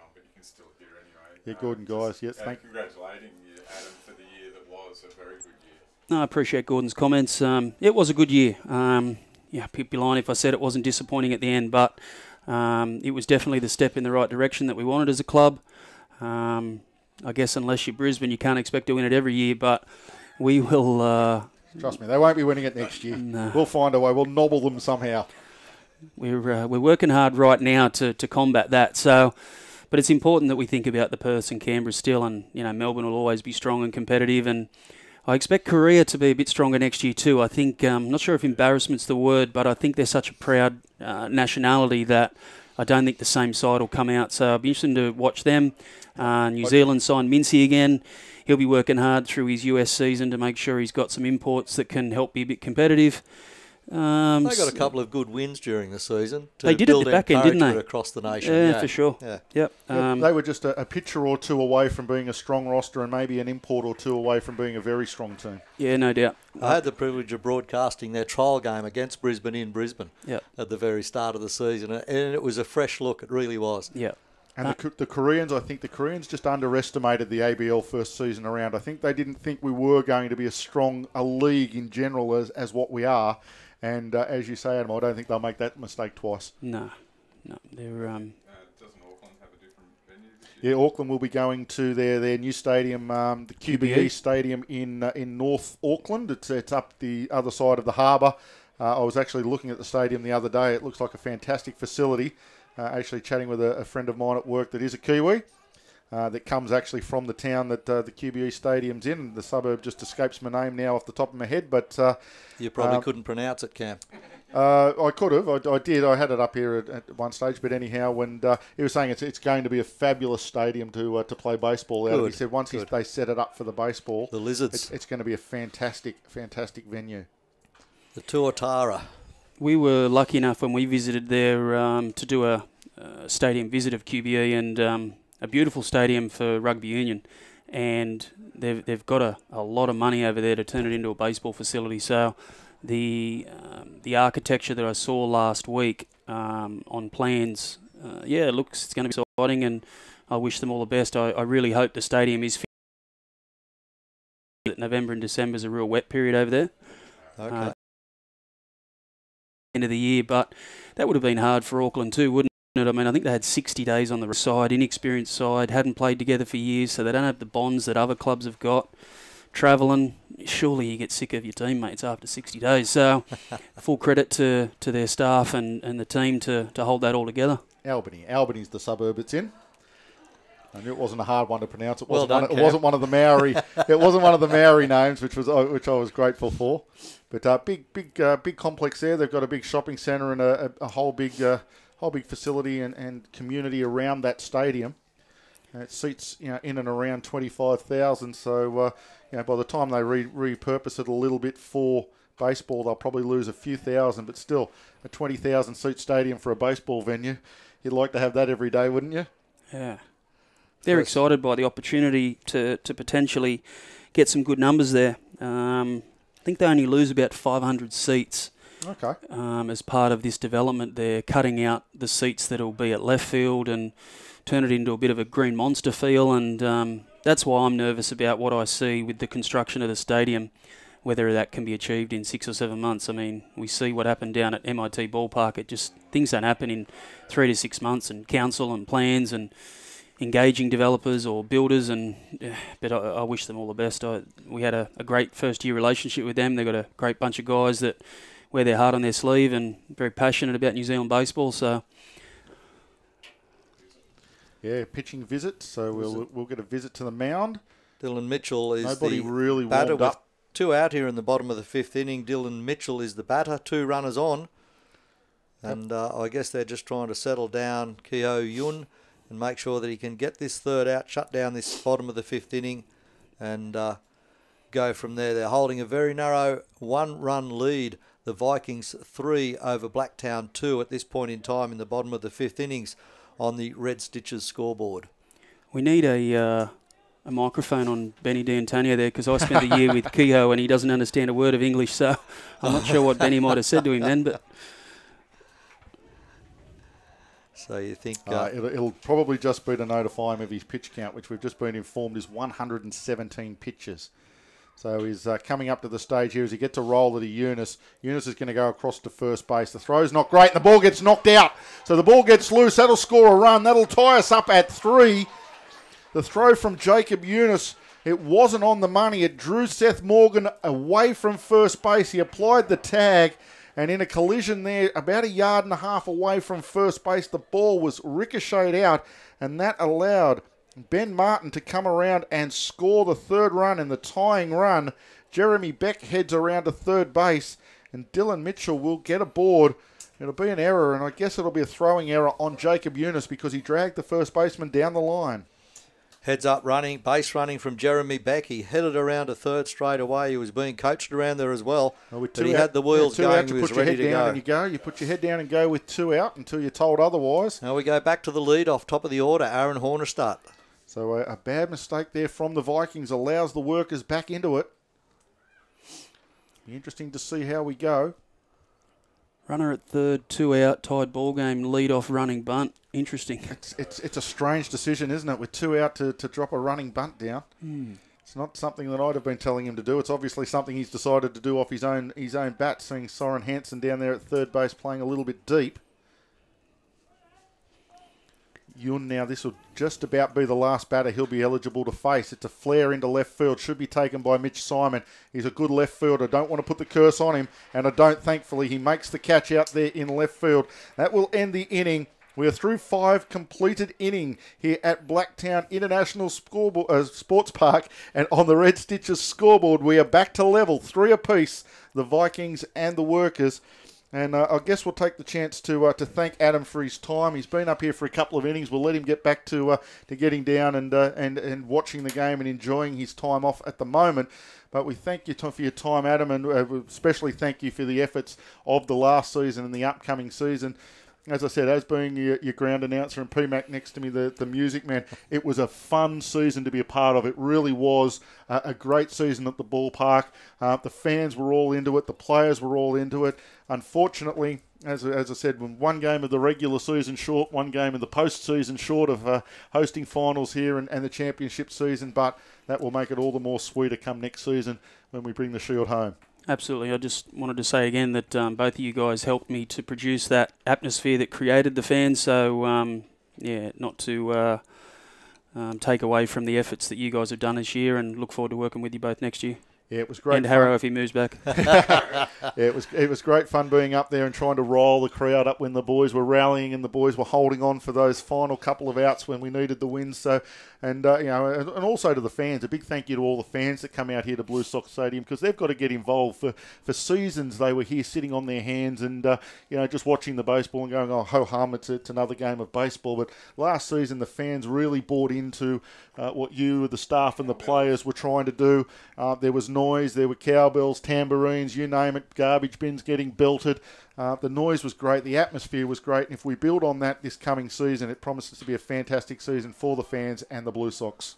still here anyway. Yeah, Gordon, guys. Yes, congratulating you, Adam, for the year that was a very good year. No, I appreciate Gordon's comments. It was a good year. I'd be lying if I said it wasn't disappointing at the end, but it was definitely the step in the right direction that we wanted as a club. I guess unless you're Brisbane, you can't expect to win it every year, but we will... Trust me, they won't be winning it next year. No. We'll find a way. We'll nobble them somehow. We're working hard right now to combat that. So, but it's important that we think about the Perths and Canberra still, and Melbourne will always be strong and competitive, and I expect Korea to be a bit stronger next year too. I think, I'm not sure if embarrassment's the word, but I think they're such a proud nationality that I don't think the same side will come out. So I'll be interested to watch them. New Zealand signed Mincy again. He'll be working hard through his US season to make sure he's got some imports that can help be a bit competitive. They got a couple of good wins during the season. They did at the back end, didn't they? Across the nation. Yeah, for sure. Yeah. Yep. They were just a pitcher or two away from being a strong roster and maybe an import or two away from being a very strong team. Yeah, no doubt. I had the privilege of broadcasting their trial game against Brisbane in Brisbane at the very start of the season, and it was a fresh look. It really was. Yeah. And the Koreans, I think the Koreans just underestimated the ABL first season around. I think they didn't think we were going to be as strong a league in general as what we are. And as you say, Adam, I don't think they'll make that mistake twice. No. They're doesn't Auckland have a different venue this year? Yeah, Auckland will be going to their new stadium, the QBE Stadium in North Auckland. It's up the other side of the harbour. I was actually looking at the stadium the other day. It looks like a fantastic facility. Actually chatting with a friend of mine at work that is a Kiwi that comes actually from the town that the QBE Stadium's in. The suburb just escapes my name now off the top of my head, but... you probably couldn't pronounce it, Cam. I could have. I did. I had it up here at one stage, but anyhow, when he was saying it's going to be a fabulous stadium to play baseball out of. He said once they set it up for the baseball... The Lizards. It's going to be a fantastic venue. The Tuatara. We were lucky enough when we visited there to do a stadium visit of QBE, and a beautiful stadium for rugby union. And they've got a lot of money over there to turn it into a baseball facility. So the architecture that I saw last week on plans, it's going to be exciting, and I wish them all the best. I really hope the stadium is finished. November and December is a real wet period over there. Okay. End of the year, but that would have been hard for Auckland too, wouldn't it? I mean, I think they had 60 days on the side, inexperienced side, hadn't played together for years, so they don't have the bonds that other clubs have got. Travelling, surely you get sick of your teammates after 60 days. So, full credit to their staff and the team to hold that all together. Albany's the suburb it's in. I knew it wasn't a hard one to pronounce. It wasn't one of the Maori. It wasn't one of the Maori names, which I was grateful for. But big complex there. They've got a big shopping centre and a whole big facility and community around that stadium. It seats in and around 25,000. So by the time they repurpose it a little bit for baseball, they'll probably lose a few thousand. But still, a 20,000 seat stadium for a baseball venue, you'd like to have that every day, wouldn't you? Yeah. They're excited by the opportunity to potentially get some good numbers there. I think they only lose about 500 seats. Okay. As part of this development, they're cutting out the seats that will be at left field and turn it into a bit of a green monster feel, and that's why I'm nervous about what I see with the construction of the stadium, whether that can be achieved in 6 or 7 months. I mean, we see what happened down at MIT Ballpark. Things don't happen in 3 to 6 months, and council and plans and engaging developers or builders, but I wish them all the best. We had a great first-year relationship with them. They've got a great bunch of guys that wear their heart on their sleeve and very passionate about New Zealand baseball. So, yeah, pitching visit. So we'll get a visit to the mound. Dylan Mitchell is Nobody the really batter warmed up. with 2 out here in the bottom of the 5th inning. Dylan Mitchell is the batter, 2 runners on. And I guess they're just trying to settle down Howe Yun and make sure that he can get this 3rd out, shut down this bottom of the 5th inning, and go from there. They're holding a very narrow 1-run lead. The Vikings 3 over Blacktown 2 at this point in time in the bottom of the 5th innings on the Red Stitches scoreboard. We need a microphone on Benny D'Antonio there, because I spent the year with Kehoe and he doesn't understand a word of English, so I'm not sure what Benny might have said to him then, but... So you think... it'll probably just be to notify him of his pitch count, which we've just been informed is 117 pitches. So he's coming up to the stage here as he gets a roll at a Eunice. Eunice is going to go across to first base. The throw's not great, and the ball gets knocked out. So the ball gets loose. That'll score a run. That'll tie us up at 3. The throw from Jacob Eunice, it wasn't on the money. It drew Seth Morgan away from first base. He applied the tag, and in a collision there, about 1.5 yards away from first base, the ball was ricocheted out, and that allowed Ben Martin to come around and score the third run in the tying run. Jeremy Beck heads around to third base, and Dylan Mitchell will get aboard. It'll be an error, and I guess it'll be a throwing error on Jacob Eunice because he dragged the first baseman down the line. Heads up running, base running from Jeremy Beck. He headed around to third straight away. He was being coached around there as well. But he had the wheels going. He was ready to go. You put your head down and go with 2 out until you're told otherwise. Now we go back to the lead off top of the order, Aaron Hornostaj. So a bad mistake there from the Vikings allows the Workers back into it. Be interesting to see how we go. Runner at third, 2 out, tied ball game, lead off running bunt. Interesting. It's a strange decision, isn't it, with 2 out to drop a running bunt down. It's not something that I'd have been telling him to do. It's obviously something he's decided to do off his own bat, seeing Soren Hanson down there at third base playing a little bit deep. Yun now, this will just about be the last batter he'll be eligible to face. It's a flare into left field. Should be taken by Mitch Simon. He's a good left fielder. Don't want to put the curse on him, and I don't, thankfully. He makes the catch out there in left field. That will end the inning. We are through 5 completed inning here at Blacktown International Sports Park, and on the Red Stitches scoreboard, we are back to level, 3 apiece, the Vikings and the Workers. And I guess we'll take the chance to thank Adam for his time. He's been up here for a couple of innings. We'll let him get back to getting down and watching the game and enjoying his time off at the moment. But we thank you for your time, Adam, and especially thank you for the efforts of the last season and the upcoming season. As I said, as being your ground announcer and PMAC next to me, the music man, it was a fun season to be a part of. It really was a great season at the ballpark. The fans were all into it. The players were all into it. Unfortunately, as I said, one game of the regular season short, one game of the postseason short of hosting finals here and the championship season, but that will make it all the more sweeter come next season when we bring the Shield home. Absolutely. I just wanted to say again that both of you guys helped me to produce that atmosphere that created the fans. So, not to take away from the efforts that you guys have done this year, and look forward to working with you both next year. Yeah, it was great. And Harrow if he moves back. It was great fun being up there and trying to roll the crowd up when the boys were rallying and the boys were holding on for those final couple of outs when we needed the win. So, and also to the fans, a big thank you to all the fans that come out here to Blue Sox Stadium, because they've got to get involved. For seasons they were here sitting on their hands and just watching the baseball and going, oh ho hum, it's another game of baseball. But last season the fans really bought into what you, the staff and the players were trying to do. There was noise, there were cowbells, tambourines, you name it, garbage bins getting belted. The noise was great, the atmosphere was great, and if we build on that this coming season, it promises to be a fantastic season for the fans and the Blue Sox.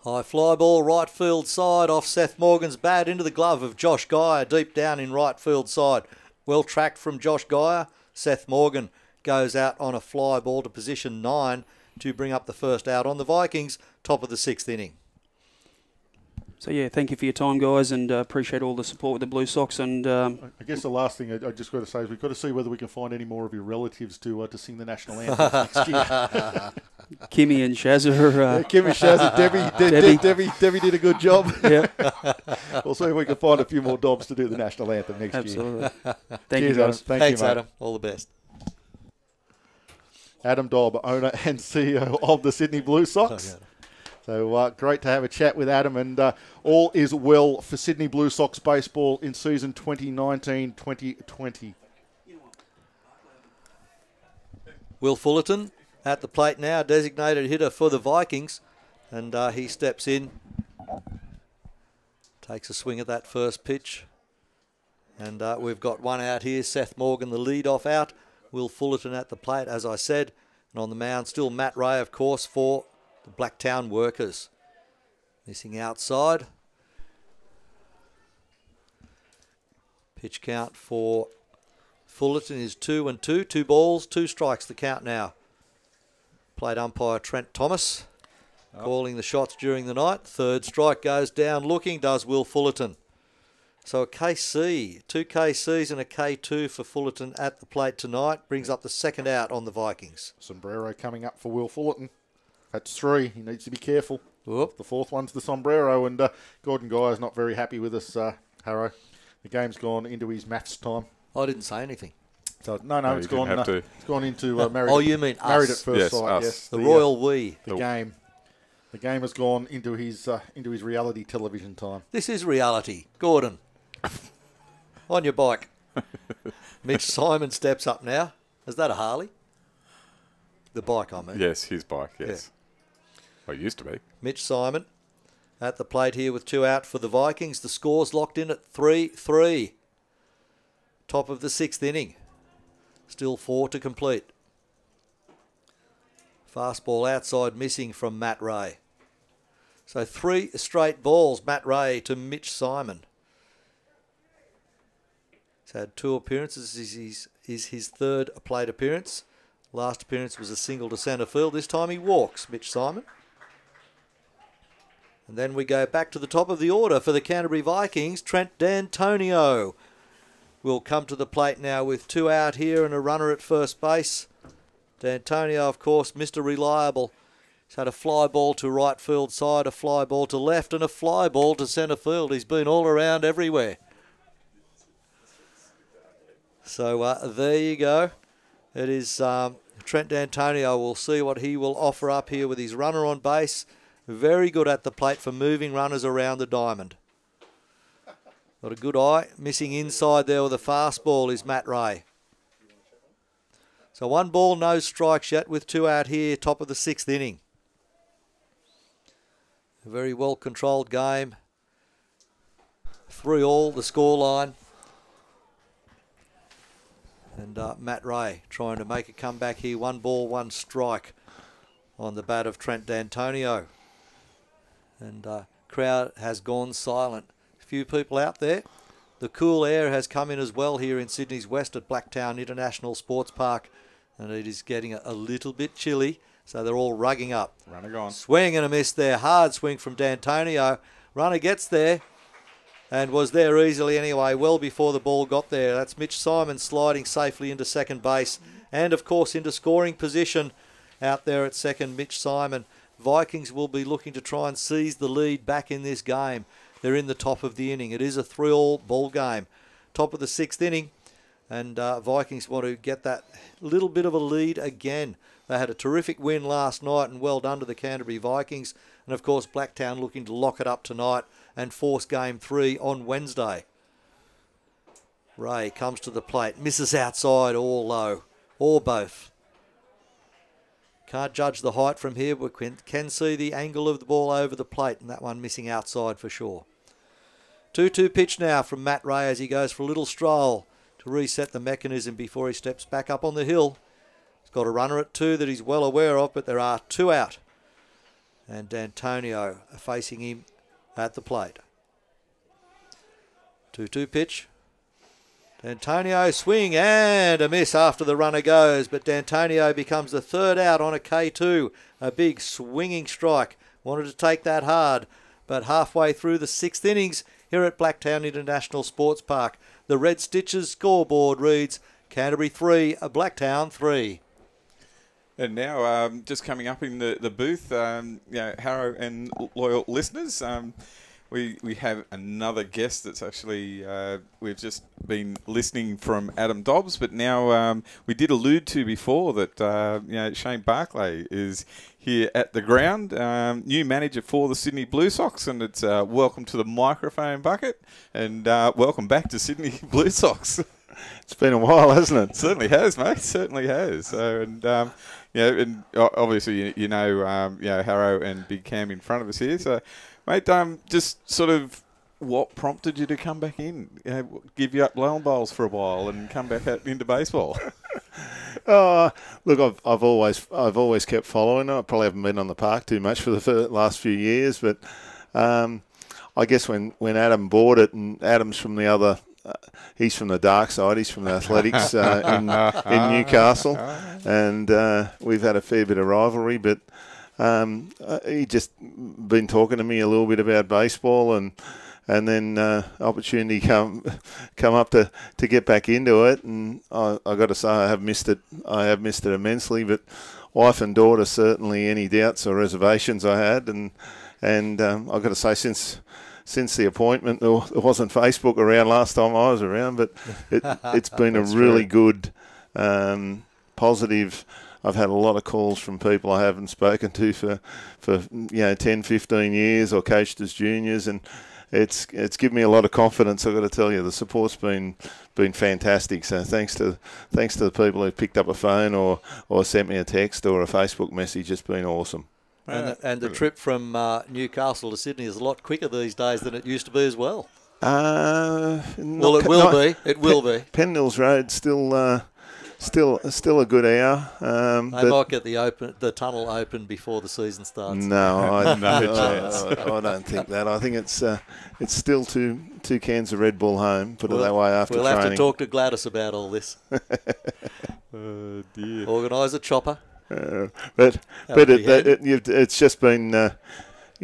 High fly ball, right field side, off Seth Morgan's bat, into the glove of Josh Geyer, deep down in right field side. Well tracked from Josh Geyer. Seth Morgan goes out on a fly ball to position 9 to bring up the first out on the Vikings, top of the 6th inning. So, yeah, thank you for your time, guys, and appreciate all the support with the Blue Sox. And I guess the last thing I just got to say is we've got to see whether we can find any more of your relatives to sing the national anthem next year. Kimmy and Shazza. Kimmy, Shazza, Debbie did a good job. Yeah. We'll see if we can find a few more Dobbs to do the national anthem next Absolutely. year. Thank Cheers, you, guys. Adam. Thanks, you, mate. Adam. All the best. Adam Dobb, owner and CEO of the Sydney Blue Sox. So great to have a chat with Adam, and all is well for Sydney Blue Sox baseball in season 2019-2020. Will Fullerton at the plate now, designated hitter for the Vikings, and he steps in, takes a swing at that first pitch, and we've got one out here. Seth Morgan, the lead-off out. Will Fullerton at the plate, as I said, and on the mound still Matt Ray, of course, for the Blacktown Workers. Missing outside. Pitch count for Fullerton is 2-2. 2 balls, 2 strikes, the count now. Plate umpire Trent Thomas calling the shots during the night. Third strike goes down looking, does Will Fullerton. So a KC, 2 KCs and a K2 for Fullerton at the plate tonight. Brings up the second out on the Vikings. Sombrero coming up for Will Fullerton. That's 3. He needs to be careful. Whoop. The fourth one's the sombrero, and Gordon Guy is not very happy with us, Harrow. The game's gone into his maths time. I didn't say anything. So no, it's gone. It's gone into married. Oh, you mean married us? at first Yes, sight? us. Yes, The royal we. The game. The game has gone into his reality television time. This is reality. Gordon, on your bike. Mitch Simon steps up now. Is that a Harley? The bike, I mean. Yes, his bike, yes. Well, it used to be. Mitch Simon at the plate here with 2 out for the Vikings. The score's locked in at 3-3. Top of the 6th inning. Still 4 to complete. Fastball outside missing from Matt Ray. So 3 straight balls, Matt Ray to Mitch Simon. He's had 2 appearances. This is his 3rd plate appearance. Last appearance was a single to centre field. This time he walks, Mitch Simon. And then we go back to the top of the order for the Canterbury Vikings. Trent D'Antonio will come to the plate now with 2 out here and a runner at first base. D'Antonio, of course, Mr. Reliable. He's had a fly ball to right field side, a fly ball to left, and a fly ball to centre field. He's been all around everywhere. So there you go. It is Trent D'Antonio. We'll see what he will offer up here with his runner on base. Very good at the plate for moving runners around the diamond. Got a good eye. Missing inside there with a fastball is Matt Ray. So 1 ball, no strikes yet with 2 out here, top of the 6th inning. A very well controlled game. 3-all, the scoreline. And Matt Ray trying to make a comeback here. 1 ball, 1 strike on the bat of Trent D'Antonio. And crowd has gone silent. A few people out there. The cool air has come in as well here in Sydney's West at Blacktown International Sports Park. And it is getting a little bit chilly. So they're all rugging up. Runner gone. Swing and a miss there. Hard swing from D'Antonio. Runner gets there. And was there easily anyway, well before the ball got there. That's Mitch Simon sliding safely into second base. And, of course, into scoring position out there at second, Mitch Simon. Vikings will be looking to try and seize the lead back in this game. They're in the top of the inning. It is a 3-all ball game. Top of the 6th inning. And Vikings want to get that little bit of a lead again. They had a terrific win last night and well done to the Canterbury Vikings. And, of course, Blacktown looking to lock it up tonight and force Game 3 on Wednesday. Ray comes to the plate, misses outside or low, or both. Can't judge the height from here, but can see the angle of the ball over the plate, and that one missing outside for sure. 2-2 pitch now from Matt Ray as he goes for a little stroll to reset the mechanism before he steps back up on the hill. He's got a runner at 2 that he's well aware of, but there are 2 out. And D'Antonio facing him at the plate. 2-2 pitch. D'Antonio swing and a miss after the runner goes, but D'Antonio becomes the 3rd out on a K2. A big swinging strike. Wanted to take that hard, but halfway through the 6th innings here at Blacktown International Sports Park, the Red Stitches scoreboard reads Canterbury 3, Blacktown 3. And now, just coming up in the booth, Harrow and loyal listeners, we have another guest that's actually, we've just been listening from Adam Dobbs, but now we did allude to before that, Shane Barclay is here at the ground, new manager for the Sydney Blue Sox, and it's welcome to the microphone bucket, and welcome back to Sydney Blue Sox. It's been a while, hasn't it? Certainly has, mate. Certainly has. So, and and obviously Harrow and Big Cam in front of us here. So, mate, just sort of what prompted you to come back in? Give you up blown bowls for a while and come back out into baseball. Look, I've always kept following. I probably haven't been on the park too much for the last few years, but I guess when Adam bought it, and Adam's from the other he's from the dark side. He's from the Athletics in Newcastle, and we've had a fair bit of rivalry. But he just been talking to me a little bit about baseball, and then opportunity come up to get back into it, and I got to say I have missed it. I have missed it immensely. But wife and daughter, certainly any doubts or reservations I had, and I've got to say since the appointment, there wasn't Facebook around last time I was around, but it's been a really good, positive. I've had a lot of calls from people I haven't spoken to for 10, 15 years, or coached as juniors, and it's given me a lot of confidence. I've got to tell you, the support's been fantastic. So thanks to the people who picked up a phone or sent me a text or a Facebook message. It's been awesome. And the trip from Newcastle to Sydney is a lot quicker these days than it used to be as well. It will be. Penn Road still a good hour. They might get the tunnel open before the season starts. No, I don't think that. I think it's still two cans of Red Bull home. Put it that way after training. We'll have to talk to Gladys about all this. Oh dear. Organise a chopper. But it's just been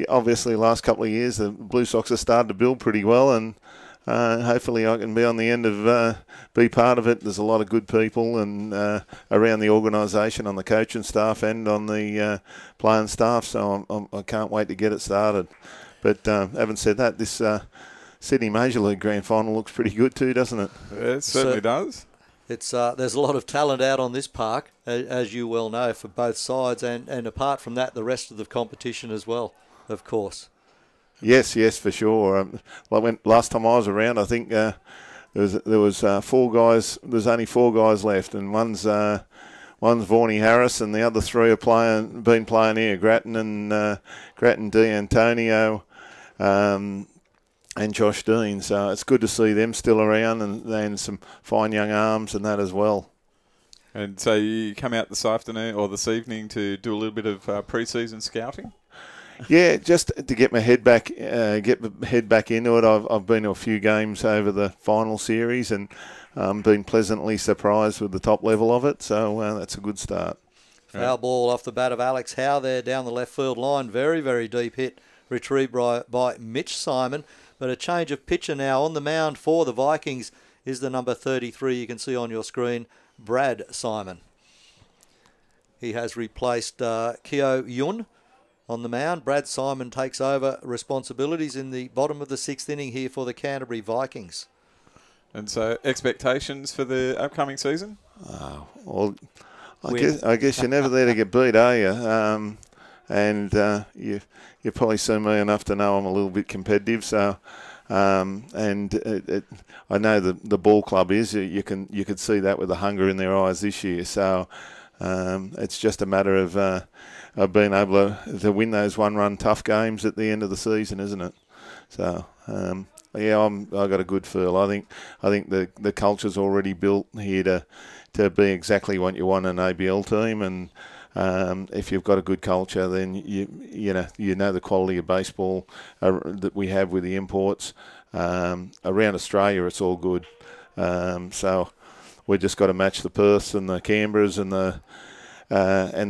obviously the last couple of years the Blue Sox have started to build pretty well, and hopefully I can be on the end of be part of it. There's a lot of good people and around the organisation, on the coaching staff and on the playing staff, so I can't wait to get it started. But having said that, this Sydney Major League Grand Final looks pretty good too, doesn't it? It certainly does. It's there's a lot of talent out on this park, as you well know, for both sides, and apart from that, the rest of the competition as well, of course. Yes, for sure. Last time I was around, I think there was 4 guys. There's only 4 guys left, and one's Vaughnie Harris, and the other 3 are been playing here. Grattan, D'Antonio, and Josh Dean. So it's good to see them still around, and some fine young arms and that as well. And so you come out this afternoon or this evening to do a little bit of pre-season scouting? Yeah, just to get my head back into it. I've been to a few games over the final series and been pleasantly surprised with the top level of it. So that's a good start. Foul ball off the bat of Alex Howe there down the left field line. Very, very deep hit retrieved by Mitch Simon. But a change of pitcher now on the mound for the Vikings is the number 33 you can see on your screen, Brad Simon. He has replaced Kyo Yun on the mound. Brad Simon takes over responsibilities in the bottom of the 6th inning here for the Canterbury Vikings. And so expectations for the upcoming season? Well, I guess you're never there to get beat, are you? And you've probably seen me enough to know I'm a little bit competitive. So, I know the ball club is. You could see that with the hunger in their eyes this year. So, it's just a matter of being able to win those one-run tough games at the end of the season, isn't it? So, I got a good feel. I think the culture's already built here to be exactly what you want in an ABL team, and if you've got a good culture, then you know the quality of baseball that we have with the imports around Australia. It's all good. So we just got to match the Perths and the Canberras and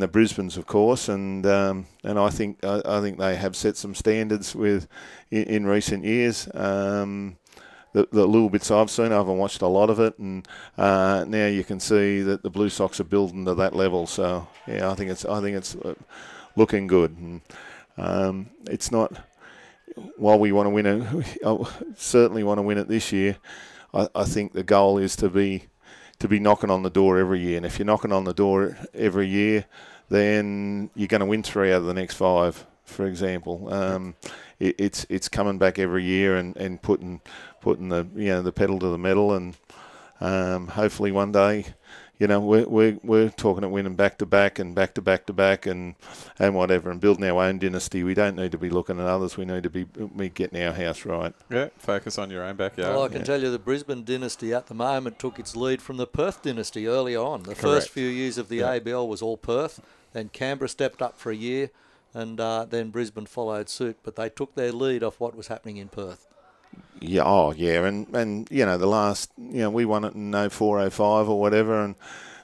the Brisbanes, of course, and I think they have set some standards in recent years. The little bits I've seen, I haven't watched a lot of it, and now you can see that the Blue Sox are building to that level. So yeah, I think it's looking good. And, it's not. While we want to win it, certainly want to win it this year. I think the goal is to be knocking on the door every year, and if you're knocking on the door every year, then you're going to win 3 out of the next 5. For example, it's coming back every year and putting the pedal to the metal, and hopefully one day, we're talking at winning back to back and whatever, and building our own dynasty. We don't need to be looking at others. We need to be getting our house right. Yeah, focus on your own backyard. Well, I can tell you the Brisbane dynasty at the moment took its lead from the Perth dynasty early on. The first few years of the ABL was all Perth, then Canberra stepped up for a year, and then Brisbane followed suit, but they took their lead off what was happening in Perth. Yeah, and you know, the last, you know, we won it in 04, 05 or whatever, and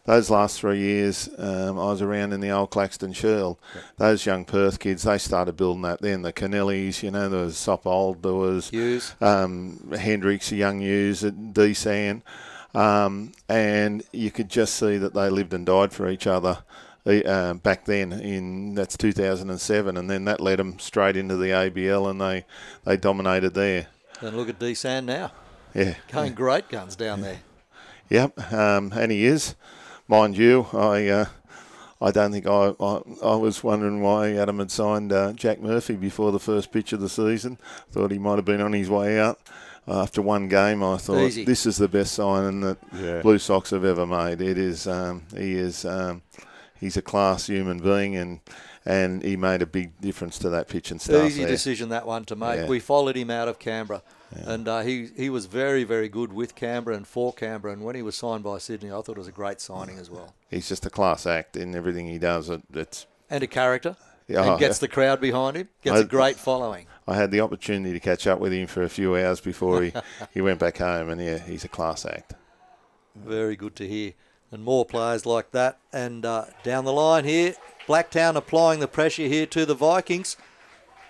those last 3 years, I was around in the old Claxton Shirl. Yeah. Those young Perth kids, they started building that then. The Kennellys, you know, there was Soppold, there was Hughes, Hendricks, young Hughes, D-San, and you could just see that they lived and died for each other back then. That's 2007, and then that led them straight into the ABL, and they dominated there. And look at D-San now. Yeah. Going great guns down there. Yep, and he is. Mind you, I don't think I was wondering why Adam had signed Jack Murphy before the first pitch of the season. Thought he might have been on his way out. After one game, I thought this is the best signing that Blue Sox have ever made. It is. He's a class human being, and he made a big difference to that pitch and stuff. Easy decision, that one, to make. Yeah. We followed him out of Canberra. Yeah. And he was very, very good with Canberra and for Canberra. And when he was signed by Sydney, I thought it was a great signing as well. He's just a class act in everything he does. And a character. And gets the crowd behind him. Gets a great following. I had the opportunity to catch up with him for a few hours before he went back home. And, yeah, he's a class act. Very good to hear. And more players like that. And down the line here, Blacktown applying the pressure here to the Vikings.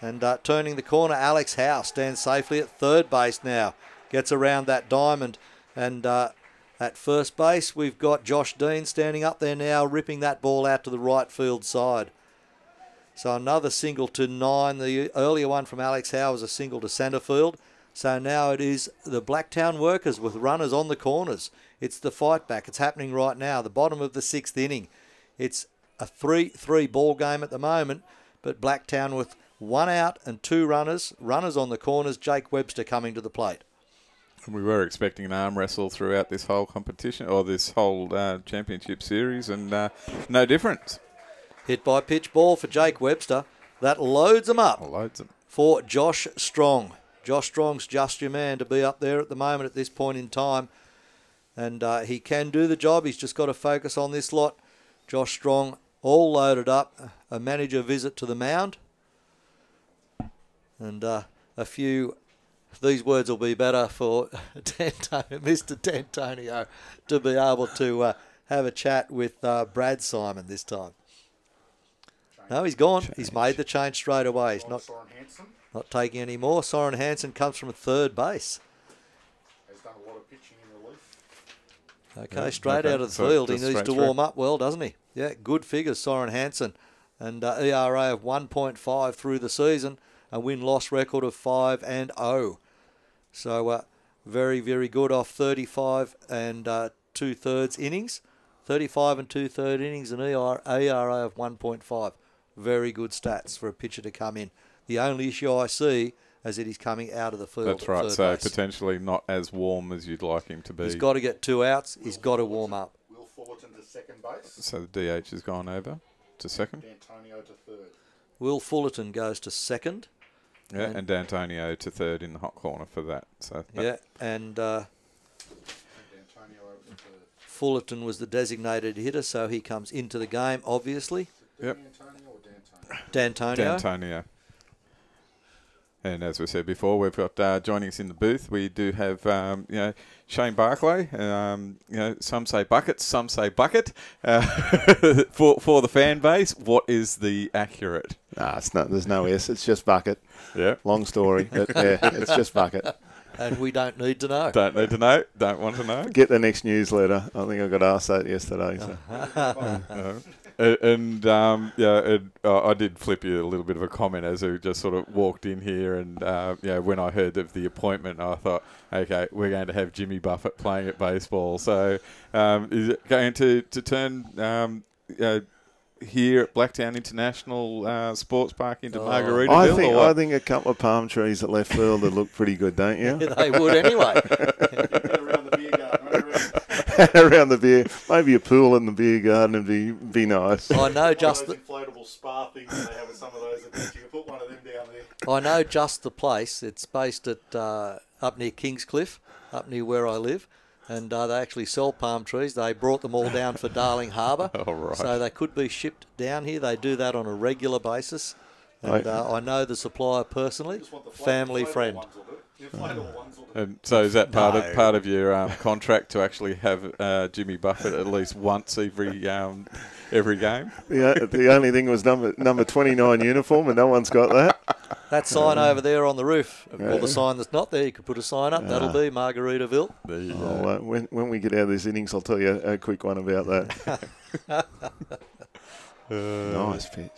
And turning the corner, Alex Howe stands safely at third base now. Gets around that diamond. And at first base, we've got Josh Dean standing up there now, ripping that ball out to the right field side. So another single to 9. The earlier one from Alex Howe was a single to centre field. So now it is the Blacktown workers with runners on the corners. It's the fight back. It's happening right now, the bottom of the 6th inning. It's a 3-3 ball game at the moment, but Blacktown with 1 out and 2 runners on the corners. Jake Webster coming to the plate. We were expecting an arm wrestle throughout this whole competition, or this whole championship series, and no difference. Hit by pitch ball for Jake Webster. That loads him up. Loads him. For Josh Strong. Josh Strong's just your man to be up there at the moment at this point in time. And he can do the job. He's just got to focus on this lot. Josh Strong all loaded up. A manager visit to the mound. And a few... These words will be better for Mr. D'Antonio to be able to have a chat with Brad Simon this time. No, he's gone. He's made the change straight away. He's not taking any more. Soren Hanson comes from third base. Has done a lot of pitching in relief. Okay, straight out of the field. He needs to warm up well, doesn't he? Yeah, good figures, Soren Hanson. And ERA of 1.5 through the season. A win-loss record of 5-0. So very, very good off 35 and 2/3 innings. 35 and 2/3 innings, an ERA of 1.5. Very good stats for a pitcher to come in. The only issue I see is that he's coming out of the field. That's right, so base. Potentially not as warm as you'd like him to be. He's got to get 2 outs. He's got to warm up. Will Fullerton to second base. So the DH has gone over to second. D'Antonio to third. Will Fullerton goes to second. Yeah, and D'Antonio to third in the hot corner for that. So yeah, and Fullerton was the designated hitter, so he comes into the game, obviously. Yep. D'Antonio. And as we said before, we've got joining us in the booth. We do have Shane Barclay. Some say bucket, some say bucket. For the fan base, what is the accurate? It's not. There's no S. It's just bucket. Yeah. Long story. But yeah, it's just bucket. And we don't need to know. Don't need to know. Don't want to know. Get the next newsletter. I think I got asked that yesterday. So. I did flip you a little bit of a comment as we just sort of walked in here, and when I heard of the appointment, I thought, okay, we're going to have Jimmy Buffett playing at baseball. So is it going to turn here at Blacktown International Sports Park into Margaritaville? I think a couple of palm trees at left field would look pretty good, don't you? Yeah, they would anyway. Around the beer garden. Around the beer, maybe a pool in the beer garden would be nice. I know just the inflatable spa things they have with some of those events. You can put one of them down there. I know just the place. It's based at up near Kingscliff, up near where I live, and they actually sell palm trees. They brought them all down for Darling Harbour, right. So they could be shipped down here. They do that on a regular basis. And I know the supplier personally, family friend. And so is that part of your contract to actually have Jimmy Buffett at least once every game? The only thing was number 29 uniform, and no one's got that. That sign over there on the roof, or the sign that's not there, you could put a sign up. That'll be Margaritaville. When we get out of this innings, I'll tell you a quick one about that. Nice pitch.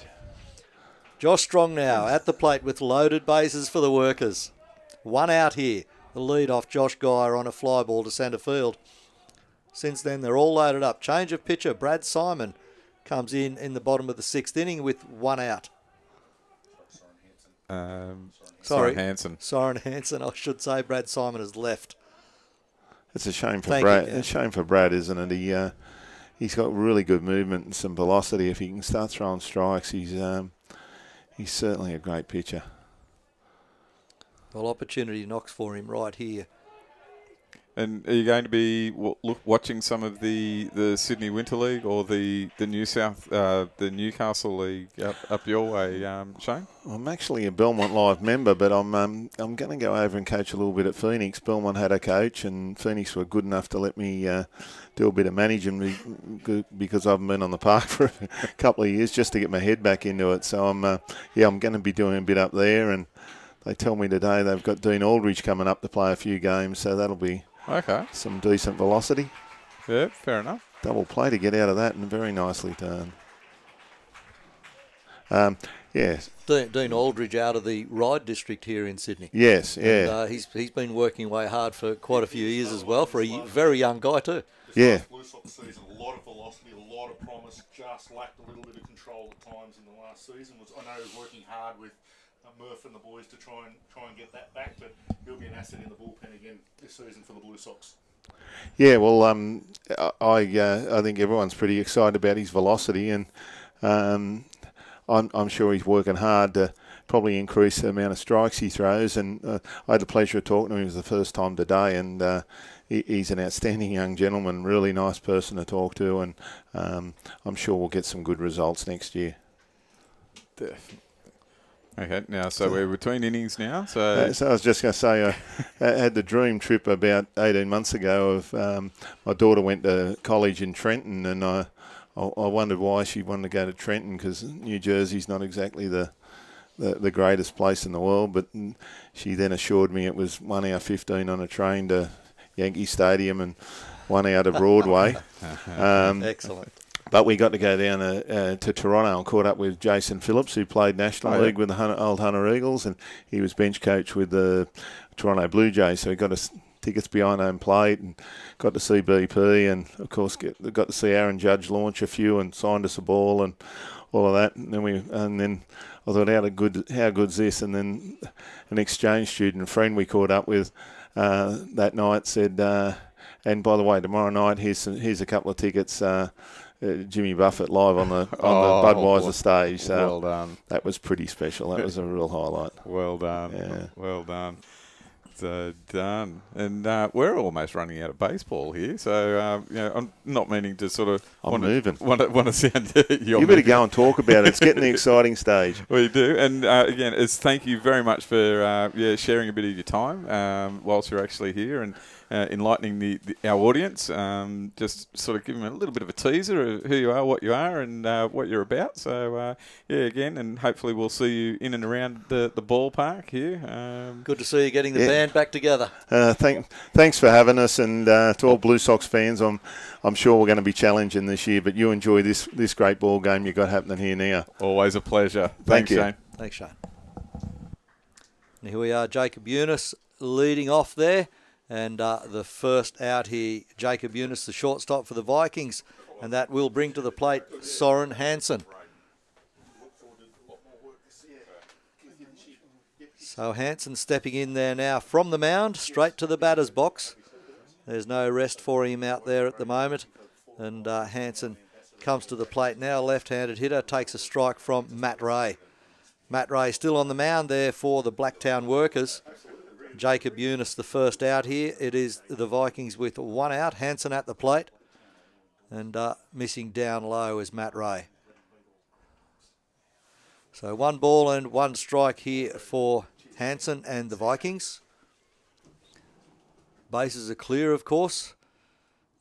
Josh Strong now at the plate with loaded bases for the workers. One out here. The lead off Josh Geyer on a fly ball to centre field. Since then, they're all loaded up. Change of pitcher. Brad Simon comes in the bottom of the 6th inning with one out. Soren Hanson. Soren Hanson, I should say. Brad Simon has left. It's a shame for Brad. It's a shame for Brad, isn't it? He's got really good movement and some velocity. If he can start throwing strikes, he's certainly a great pitcher. Well, opportunity knocks for him right here. And are you going to be watching some of the Sydney Winter League or the Newcastle League up your way, Shane? I'm actually a Belmont Live member, but I'm going to go over and coach a little bit at Phoenix. Belmont had a coach, and Phoenix were good enough to let me do a bit of managing because I haven't been on the park for a couple of years just to get my head back into it. So I'm going to be doing a bit up there, and they tell me today they've got Dean Aldridge coming up to play a few games, so that'll be some decent velocity. Yeah, fair enough. Double play to get out of that, and very nicely done. Yes. Dean Aldridge out of the Ryde district here in Sydney. Yes, yeah. And, he's been working away hard for quite a few years as well, for a very young guy too. Yeah. Blue Sox season, a lot of velocity, a lot of promise, just lacked a little bit of control at times in the last season. I know he was working hard with Murph and the boys to try and get that back, but he'll be an asset in the bullpen again this season for the Blue Sox. Yeah, well, I think everyone's pretty excited about his velocity, and I'm sure he's working hard to probably increase the amount of strikes he throws. And I had the pleasure of talking to him. It was the first time today, and he's an outstanding young gentleman, really nice person to talk to, and I'm sure we'll get some good results next year. Definitely. Okay, now, so we're between innings now. So I was just going to say, I had the dream trip about 18 months ago of my daughter went to college in Trenton, and I wondered why she wanted to go to Trenton, because New Jersey's not exactly the greatest place in the world, but she then assured me it was 1 hour 15 on a train to Yankee Stadium and 1 hour to Broadway. Excellent. But we got to go down to Toronto and caught up with Jason Phillips, who played National League with the old Hunter Eagles, and he was bench coach with the Toronto Blue Jays. So he got us tickets behind home plate and got to see BP, and of course got to see Aaron Judge launch a few and signed us a ball and all of that. And then I thought, how good's this? And then an exchange student friend we caught up with that night said, and by the way, tomorrow night here's a couple of tickets. Jimmy Buffett live on the Budweiser stage. So well done. That was pretty special. That was a real highlight. Well done. Yeah. Well done. So done. And we're almost running out of baseball here. So I'm not meaning to sort of want to sound you better go and talk about it. It's getting the exciting stage. We do. And again, thank you very much for sharing a bit of your time whilst you're actually here and enlightening our audience. Just sort of giving them a little bit of a teaser of who you are, what you are, and what you're about. So again, and hopefully we'll see you in and around the ballpark here. Good to see you getting the band back together. Thanks for having us, and to all Blue Sox fans, I'm sure we're going to be challenging this year, but you enjoy this great ball game you got happening here now. Always a pleasure. Thank you, Shane. Thanks, Shane. And here we are, Jacob Eunice leading off there. And the first out here, Jacob Eunice, the shortstop for the Vikings. And that will bring to the plate Soren Hanson. So Hanson stepping in there now from the mound, straight to the batter's box. There's no rest for him out there at the moment. And Hanson comes to the plate now, left-handed hitter, takes a strike from Matt Ray. Matt Ray still on the mound there for the Blacktown Workers. Jacob Eunice the first out here. It is the Vikings with one out. Hanson at the plate. And missing down low is Matt Ray. So 1 ball and 1 strike here for Hanson and the Vikings. Bases are clear, of course.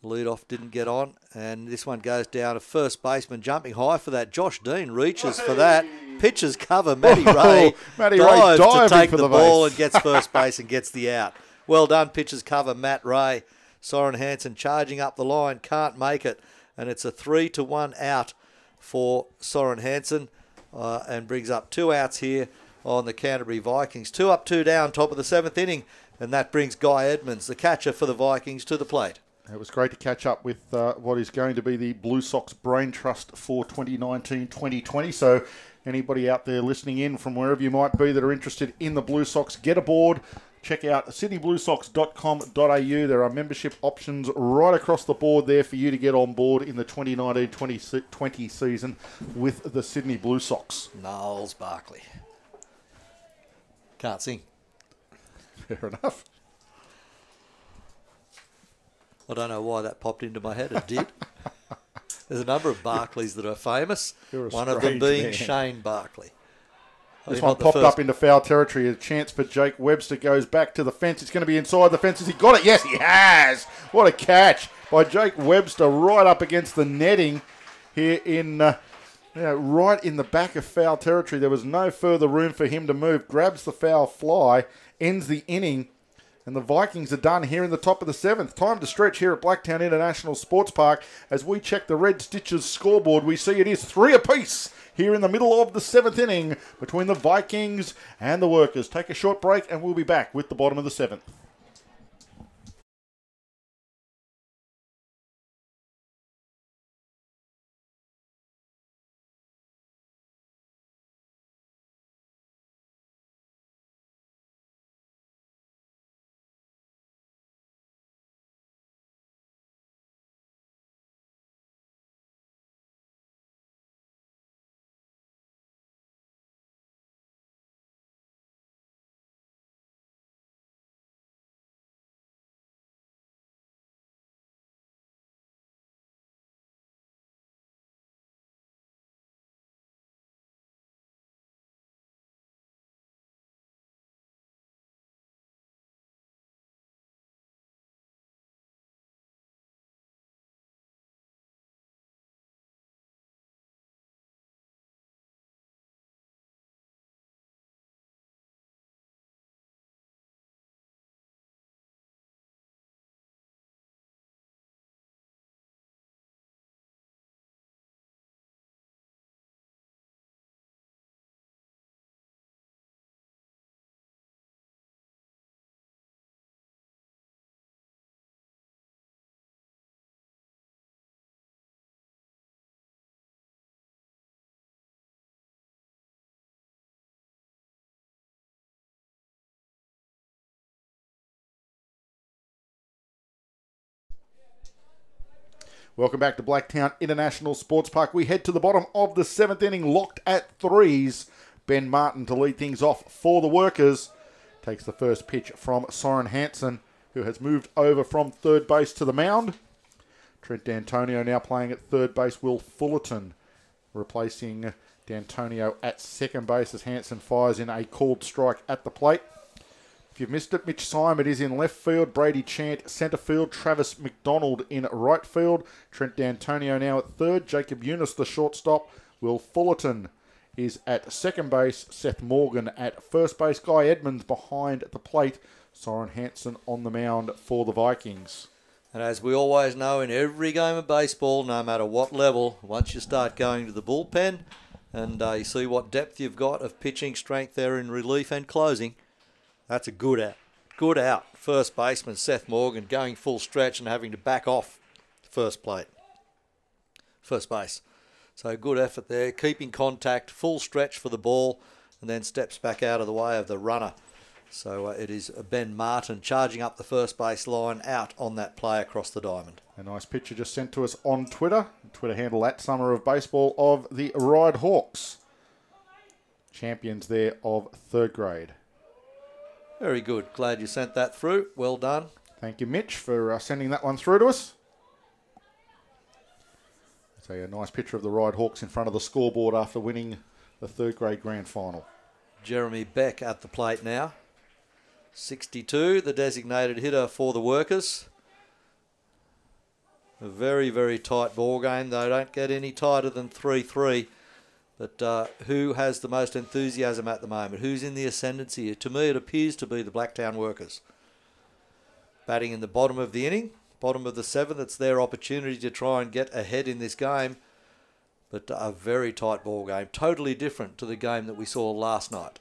Leadoff didn't get on, and this one goes down to first baseman, jumping high for that. Josh Dean reaches for that. Pitches cover. Matty Ray dives to take the ball and gets first base and gets the out. Well done, pitches cover, Matt Ray. Soren Hanson charging up the line, can't make it, and it's a 3-1 out for Soren Hanson, and brings up 2 outs here on the Canterbury Vikings. 2 up, 2 down, top of the 7th inning, and that brings Guy Edmonds, the catcher for the Vikings, to the plate. It was great to catch up with what is going to be the Blue Sox Brain Trust for 2019-2020. So anybody out there listening in from wherever you might be that are interested in the Blue Sox, get aboard. Check out sydneybluesox.com.au. There are membership options right across the board there for you to get on board in the 2019-2020 season with the Sydney Blue Sox. Niles Barkley. Can't sing. Fair enough. I don't know why that popped into my head. It did. There's a number of Barkleys that are famous. One of them being Shane Barkley. This one popped up into foul territory. A chance for Jake Webster goes back to the fence. It's going to be inside the fence. Has he got it? Yes, he has. What a catch by Jake Webster right up against the netting here in, right in the back of foul territory. There was no further room for him to move. Grabs the foul fly, ends the inning. And the Vikings are done here in the top of the 7th. Time to stretch here at Blacktown International Sports Park. As we check the Red Stitches scoreboard, we see it is 3 apiece here in the middle of the 7th inning between the Vikings and the Workers. Take a short break and we'll be back with the bottom of the 7th. Welcome back to Blacktown International Sports Park. We head to the bottom of the 7th inning, locked at 3s. Ben Martin to lead things off for the Workers. Takes the first pitch from Soren Hanson, who has moved over from third base to the mound. Trent D'Antonio now playing at third base. Will Fullerton replacing D'Antonio at second base as Hanson fires in a called strike at the plate. If you've missed it, Mitch Simon is in left field. Brady Chant centre field. Travis McDonald in right field. Trent D'Antonio now at third. Jacob Eunice the shortstop. Will Fullerton is at second base. Seth Morgan at first base. Guy Edmonds behind the plate. Soren Hanson on the mound for the Vikings. And as we always know, in every game of baseball, no matter what level, once you start going to the bullpen and you see what depth you've got of pitching strength there in relief and closing, that's a good out. Good out. First baseman Seth Morgan going full stretch and having to back off first base. So good effort there. Keeping contact, full stretch for the ball, and then steps back out of the way of the runner. So it is Ben Martin charging up the first base line out on that play across the diamond. A nice picture just sent to us on Twitter. Twitter handle at Summer of Baseball of the Ride Hawks. Champions there of third grade. Very good. Glad you sent that through. Well done. Thank you, Mitch, for sending that one through to us. So a nice picture of the Ride Hawks in front of the scoreboard after winning the third grade grand final. Jeremy Beck at the plate now. 62, the designated hitter for the Workers. A very, very tight ball game. They don't get any tighter than 3-3. But who has the most enthusiasm at the moment? Who's in the ascendancy? To me, it appears to be the Blacktown Workers. Batting in the bottom of the inning, bottom of the seventh. It's their opportunity to try and get ahead in this game. But a very tight ball game. Totally different to the game that we saw last night.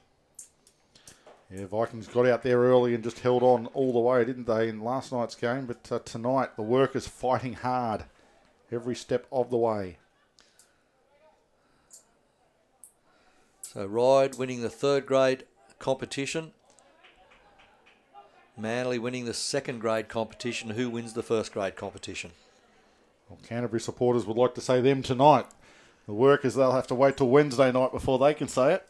Yeah, Vikings got out there early and just held on all the way, didn't they, in last night's game? But tonight, the Workers fighting hard every step of the way. So Ryde winning the third grade competition. Manly winning the second grade competition. Who wins the first grade competition? Well, Canterbury supporters would like to say them tonight. The Workers, they'll have to wait till Wednesday night before they can say it.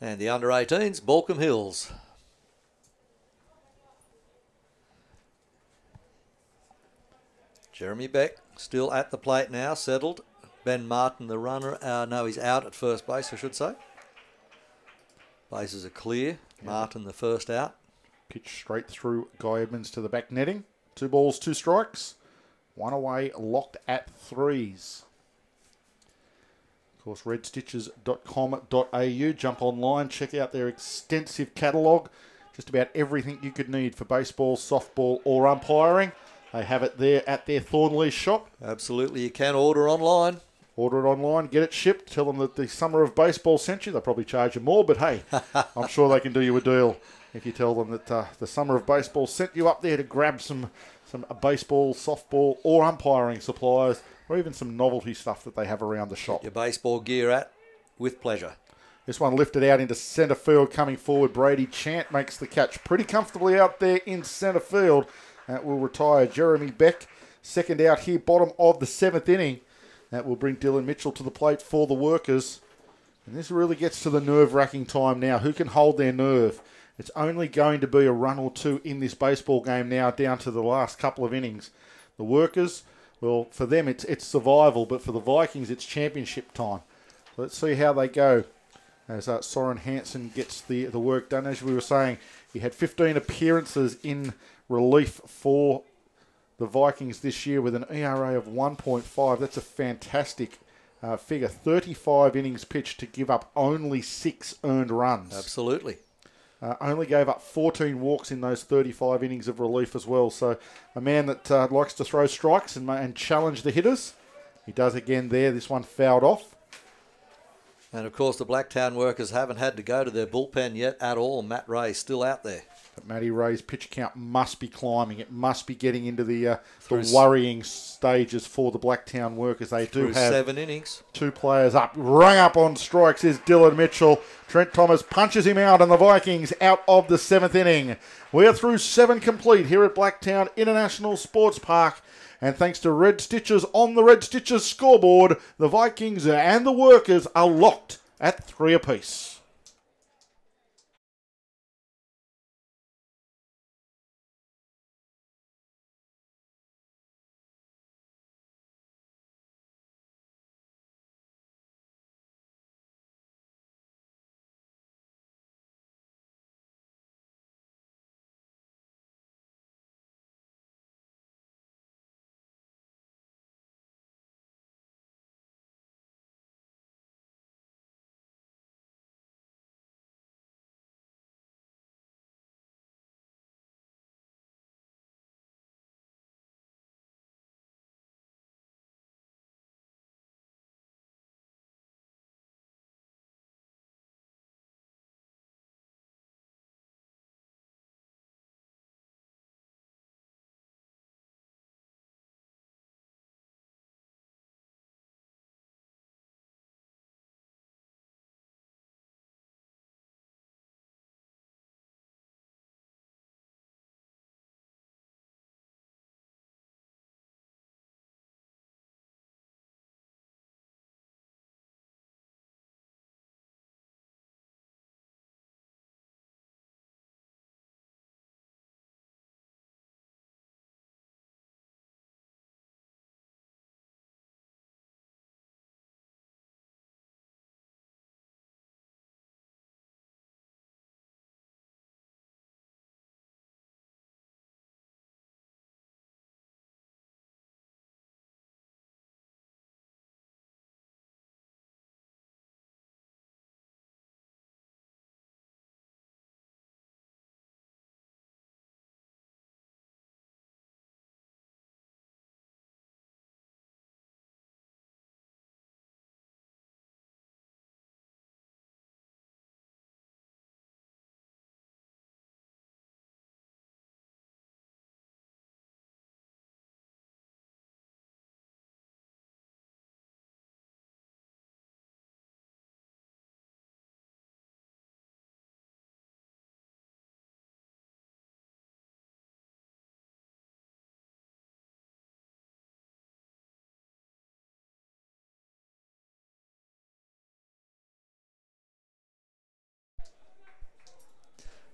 And the under-18s, Balcombe Hills. Jeremy Beck still at the plate now, settled. Ben Martin, the runner. No, he's out at first base, I should say. Bases are clear. Martin, the first out. Pitch straight through Guy Edmonds to the back netting. 2 balls, 2 strikes. 1 away, locked at 3s. Of course, redstitches.com.au. Jump online, check out their extensive catalogue. Just about everything you could need for baseball, softball or umpiring. They have it there at their Thornley shop. Absolutely, you can order online. Order it online, get it shipped. Tell them that the Summer of Baseball sent you. They'll probably charge you more, but hey, I'm sure they can do you a deal if you tell them that the Summer of Baseball sent you up there to grab some baseball, softball or umpiring supplies, or even some novelty stuff that they have around the shop. Your baseball gear at, with pleasure. This one lifted out into centre field, coming forward. Brady Chant makes the catch pretty comfortably out there in centre field. That will retire Jeremy Beck. Second out here, bottom of the 7th inning. That will bring Dylan Mitchell to the plate for the Workers. And this really gets to the nerve-wracking time now. Who can hold their nerve? It's only going to be a run or two in this baseball game now, down to the last couple of innings. The Workers, well, for them it's survival, but for the Vikings it's championship time. Let's see how they go as Soren Hanson gets the work done. As we were saying, he had 15 appearances in relief for the Vikings this year with an ERA of 1.5. That's a fantastic figure. 35 innings pitched to give up only 6 earned runs. Absolutely. Only gave up 14 walks in those 35 innings of relief as well. So a man that likes to throw strikes and challenge the hitters. He does again there. This one fouled off. And of course the Blacktown Workers haven't had to go to their bullpen yet at all. Matt Ray's still out there. But Matty Ray's pitch count must be climbing. It must be getting into the worrying stages for the Blacktown Workers. They do have 7 innings. 2 players up. Rung up on strikes is Dylan Mitchell. Trent Thomas punches him out and the Vikings out of the 7th inning. We're through 7 complete here at Blacktown International Sports Park. And thanks to Red Stitches on the Red Stitches scoreboard, the Vikings and the Workers are locked at 3 apiece.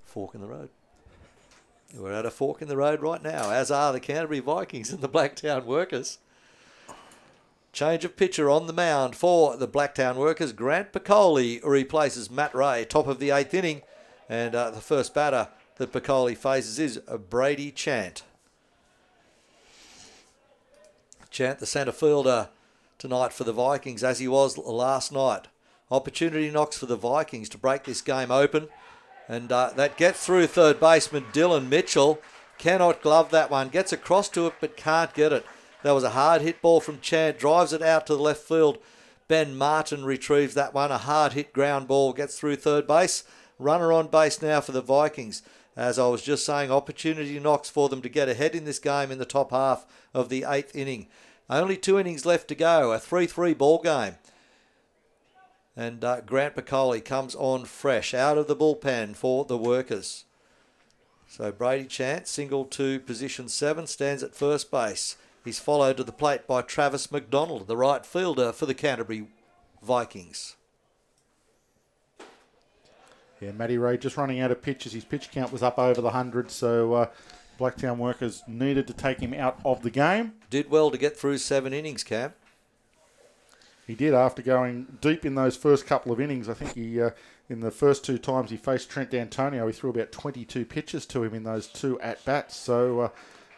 Fork in the road. We're at a fork in the road right now, as are the Canterbury Vikings and the Blacktown Workers. Change of pitcher on the mound for the Blacktown Workers. Grant Piccoli replaces Matt Ray, top of the 8th inning. And the first batter that Piccoli faces is Brady Chant. Chant, the centre fielder tonight for the Vikings, as he was last night. Opportunity knocks for the Vikings to break this game open. And that gets through third baseman Dylan Mitchell. Cannot glove that one. Gets across to it but can't get it. That was a hard hit ball from Chant. Drives it out to the left field. Ben Martin retrieves that one. A hard hit ground ball. Gets through third base. Runner on base now for the Vikings. As I was just saying, opportunity knocks for them to get ahead in this game in the top half of the 8th inning. Only 2 innings left to go. A 3-3 ball game. And Grant Piccoli comes on fresh out of the bullpen for the Workers. So Brady Chant, single to position 7, stands at first base. He's followed to the plate by Travis McDonald, the right fielder for the Canterbury Vikings. Yeah, Matty Ray just running out of pitches. His pitch count was up over the 100, so Blacktown Workers needed to take him out of the game. Did well to get through 7 innings, Cam. He did after going deep in those first couple of innings. I think he, in the first 2 times he faced Trent D'Antonio, he threw about 22 pitches to him in those 2 at-bats. So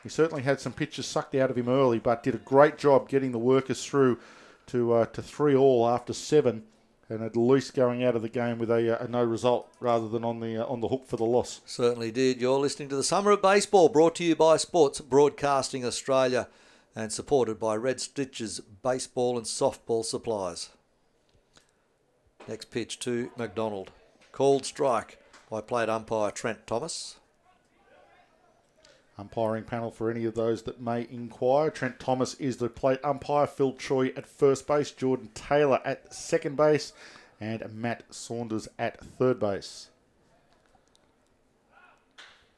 he certainly had some pitches sucked out of him early, but did a great job getting the Workers through to 3-all after 7, and at least going out of the game with a no result rather than on the hook for the loss. Certainly did. You're listening to the Summer of Baseball, brought to you by Sports Broadcasting Australia, and supported by Red Stitches Baseball and Softball Supplies. Next pitch to McDonald. Called strike by plate umpire Trent Thomas. Umpiring panel for any of those that may inquire. Trent Thomas is the plate umpire. Phil Choi at first base. Jordan Taylor at second base. And Matt Saunders at third base.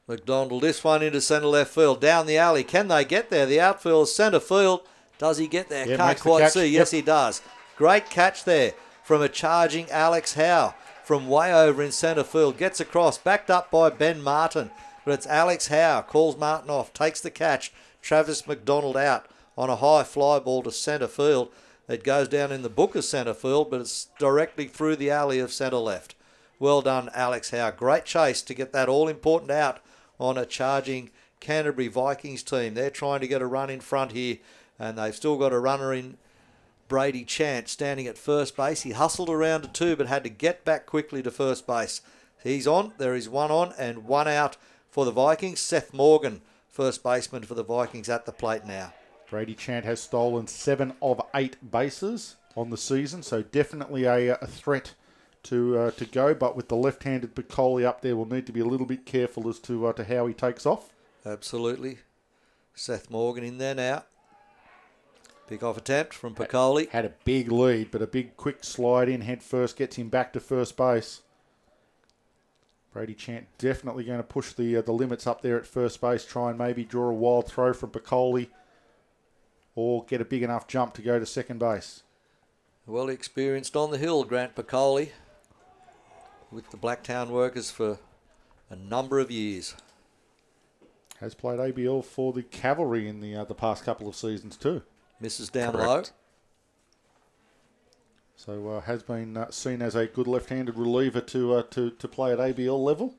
McDonald, this one into centre left field, down the alley. Can they get there? The outfield, centre field. Does he get there? Yeah, can't quite see. Yes, he does. Great catch there from a charging Alex Howe from way over in centre field. Gets across, backed up by Ben Martin. But it's Alex Howe, calls Martin off, takes the catch. Travis McDonald out on a high fly ball to centre field. It goes down in the book of centre field, but it's directly through the alley of centre left. Well done, Alex Howe. Great chase to get that all-important out on a charging Canterbury Vikings team. They're trying to get a run in front here, and they've still got a runner in Brady Chant standing at first base. He hustled around to 2, but had to get back quickly to first base. He's on. There is 1 on and 1 out for the Vikings. Seth Morgan, first baseman for the Vikings, at the plate now. Brady Chant has stolen 7 of 8 bases on the season, so definitely a threat to go. But with the left-handed Piccoli up there, we'll need to be a little bit careful as to how he takes off. Absolutely. Seth Morgan in there now. Pick-off attempt from Piccoli. Had a big lead, but a big quick slide in head first gets him back to first base. Brady Chant definitely going to push the limits up there at first base, try and maybe draw a wild throw from Piccoli or get a big enough jump to go to second base. Well experienced on the hill, Grant Piccoli, with the Blacktown Workers for a number of years. Has played ABL for the Cavalry in the past couple of seasons too. Misses down Correct. low. So has been seen as a good left-handed reliever to play at ABL level.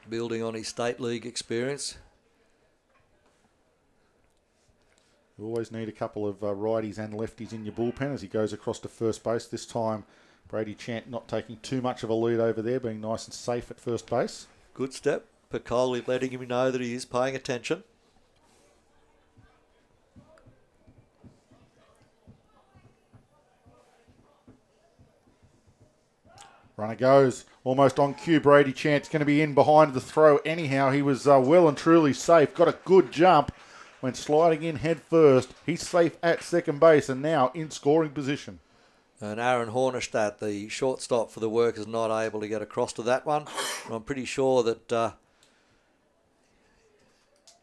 Building on his state league experience. You always need a couple of righties and lefties in your bullpen as he goes across to first base. This time, Brady Chant not taking too much of a lead over there, being nice and safe at first base. Good step. Piccoli letting him know that he is paying attention. Runner goes almost on cue. Brady Chant's going to be in behind the throw anyhow. He was well and truly safe. Got a good jump. Went sliding in head first. He's safe at second base and now in scoring position. And Aaron Hornostaj, the shortstop for the Workers, not able to get across to that one. And I'm pretty sure that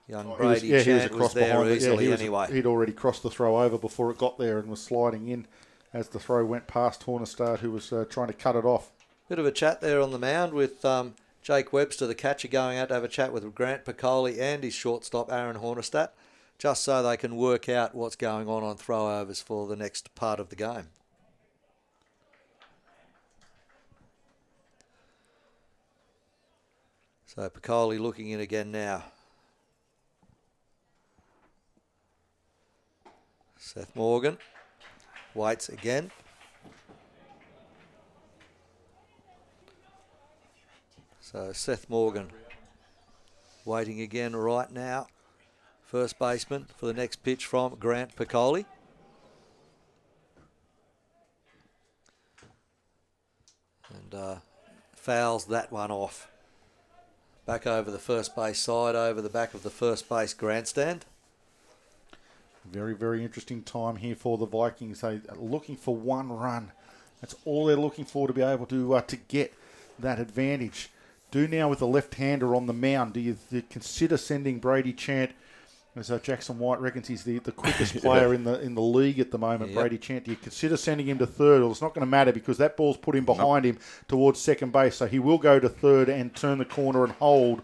young Brady Chant was there easily anyway. He'd already crossed the throw over before it got there and was sliding in as the throw went past Hornostaj, who was trying to cut it off. Bit of a chat there on the mound with Jake Webster, the catcher, going out to have a chat with Grant Piccoli and his shortstop, Aaron Hornostaj, just so they can work out what's going on throwovers for the next part of the game. So Piccoli looking in again now. Seth Morgan waits again. So Seth Morgan waiting again right now. First baseman for the next pitch from Grant Piccoli. And fouls that one off. Back over the first base side, over the back of the first base grandstand. Very, very interesting time here for the Vikings. They are looking for one run. That's all they're looking for to be able to get that advantage. Do now with the left-hander on the mound. Do you consider sending Brady Chant, as Jackson White reckons he's the quickest player in the league at the moment, yep. Brady Chant. Do you consider sending him to third? Well, it's not going to matter because that ball's put him behind him towards second base. So he will go to third and turn the corner and hold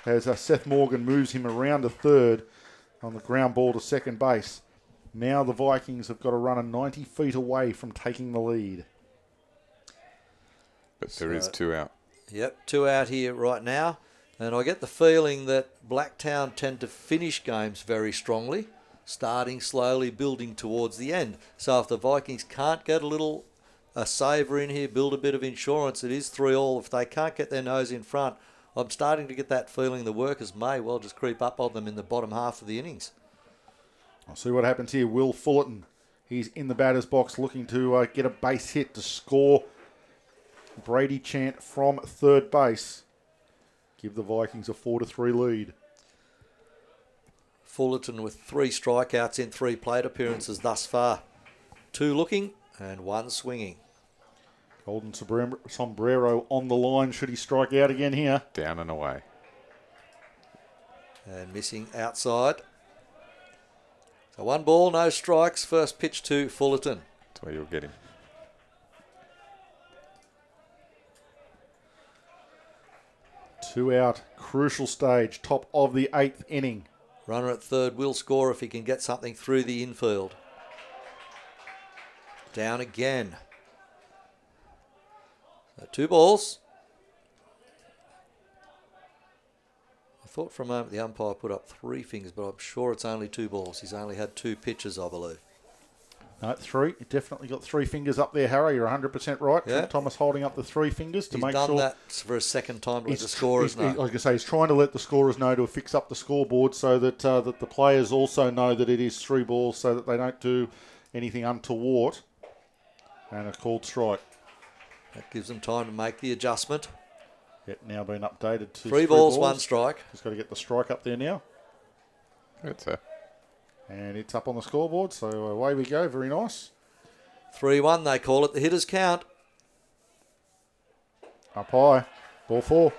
as Seth Morgan moves him around to third on the ground ball to second base. Now the Vikings have got to run 90 feet away from taking the lead. But there is 2 out. Yep, 2 out here right now. And I get the feeling that Blacktown tend to finish games very strongly, starting slowly, building towards the end. So if the Vikings can't get a saver in here, build a bit of insurance, it is 3-all. If they can't get their nose in front, I'm starting to get that feeling the workers may well just creep up on them in the bottom half of the innings. I'll see what happens here. Will Fullerton, he's in the batter's box looking to get a base hit to score. Brady Chant from third base. Give the Vikings a 4-3 lead. Fullerton with 3 strikeouts in 3 plate appearances thus far. 2 looking and 1 swinging. Golden sombrero on the line. Should he strike out again here? Down and away. And missing outside. So 1 ball, no strikes. First pitch to Fullerton. That's where you'll get him. Two out, crucial stage, top of the 8th inning. Runner at third will score if he can get something through the infield. Down again. So 2 balls. I thought for a moment the umpire put up 3 fingers, but I'm sure it's only 2 balls. He's only had 2 pitches, I believe. No, 3. He definitely got 3 fingers up there, Harry. You're 100% right. Yeah. Trent Thomas holding up the 3 fingers to make sure. He's done that for a second time to let the scorers know. Like I say, he's trying to let the scorers know to fix up the scoreboard so that that the players also know that it is 3 balls so that they don't do anything untoward. And a called strike. That gives them time to make the adjustment. Yet now been updated to 3 balls, 1 strike. He's got to get the strike up there now. That's it. And it's up on the scoreboard, so away we go. Very nice. 3-1, they call it. The hitters count. Up high. Ball 4.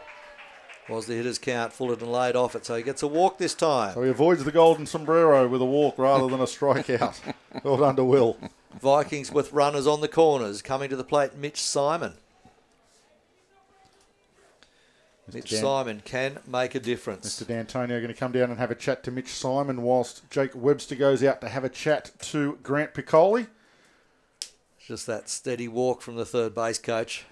Was the hitters count. Fullerton laid off it, so he gets a walk this time. So he avoids the golden sombrero with a walk rather than a strikeout. Well done to Will. Vikings with runners on the corners. Coming to the plate, Mitch Simon. Mitch Simon can make a difference. Mr. D'Antonio going to come down and have a chat to Mitch Simon whilst Jake Webster goes out to have a chat to Grant Piccoli. Just that steady walk from the third base coach.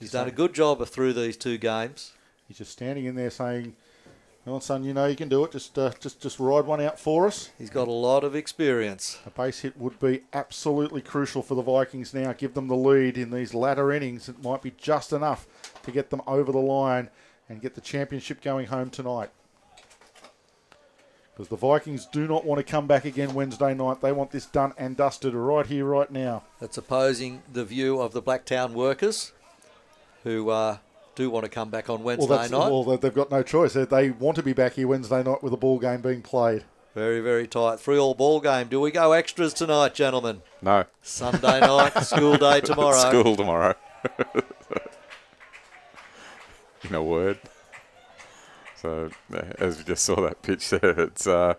He's done a good job through these 2 games. He's just standing in there saying, "Well, son, you know you can do it. Just ride one out for us." He's got a lot of experience. A base hit would be absolutely crucial for the Vikings now. Give them the lead in these latter innings. It might be just enough to get them over the line and get the championship going home tonight. Because the Vikings do not want to come back again Wednesday night. They want this done and dusted right here, right now. That's opposing the view of the Blacktown workers, who do want to come back on Wednesday night. Well, they've got no choice. They want to be back here Wednesday night with a ball game being played. Very, very tight. 3-all ball game. Do we go extras tonight, gentlemen? No. Sunday night, school day tomorrow. School tomorrow. In a word. So, as we just saw that pitch there, it's, well,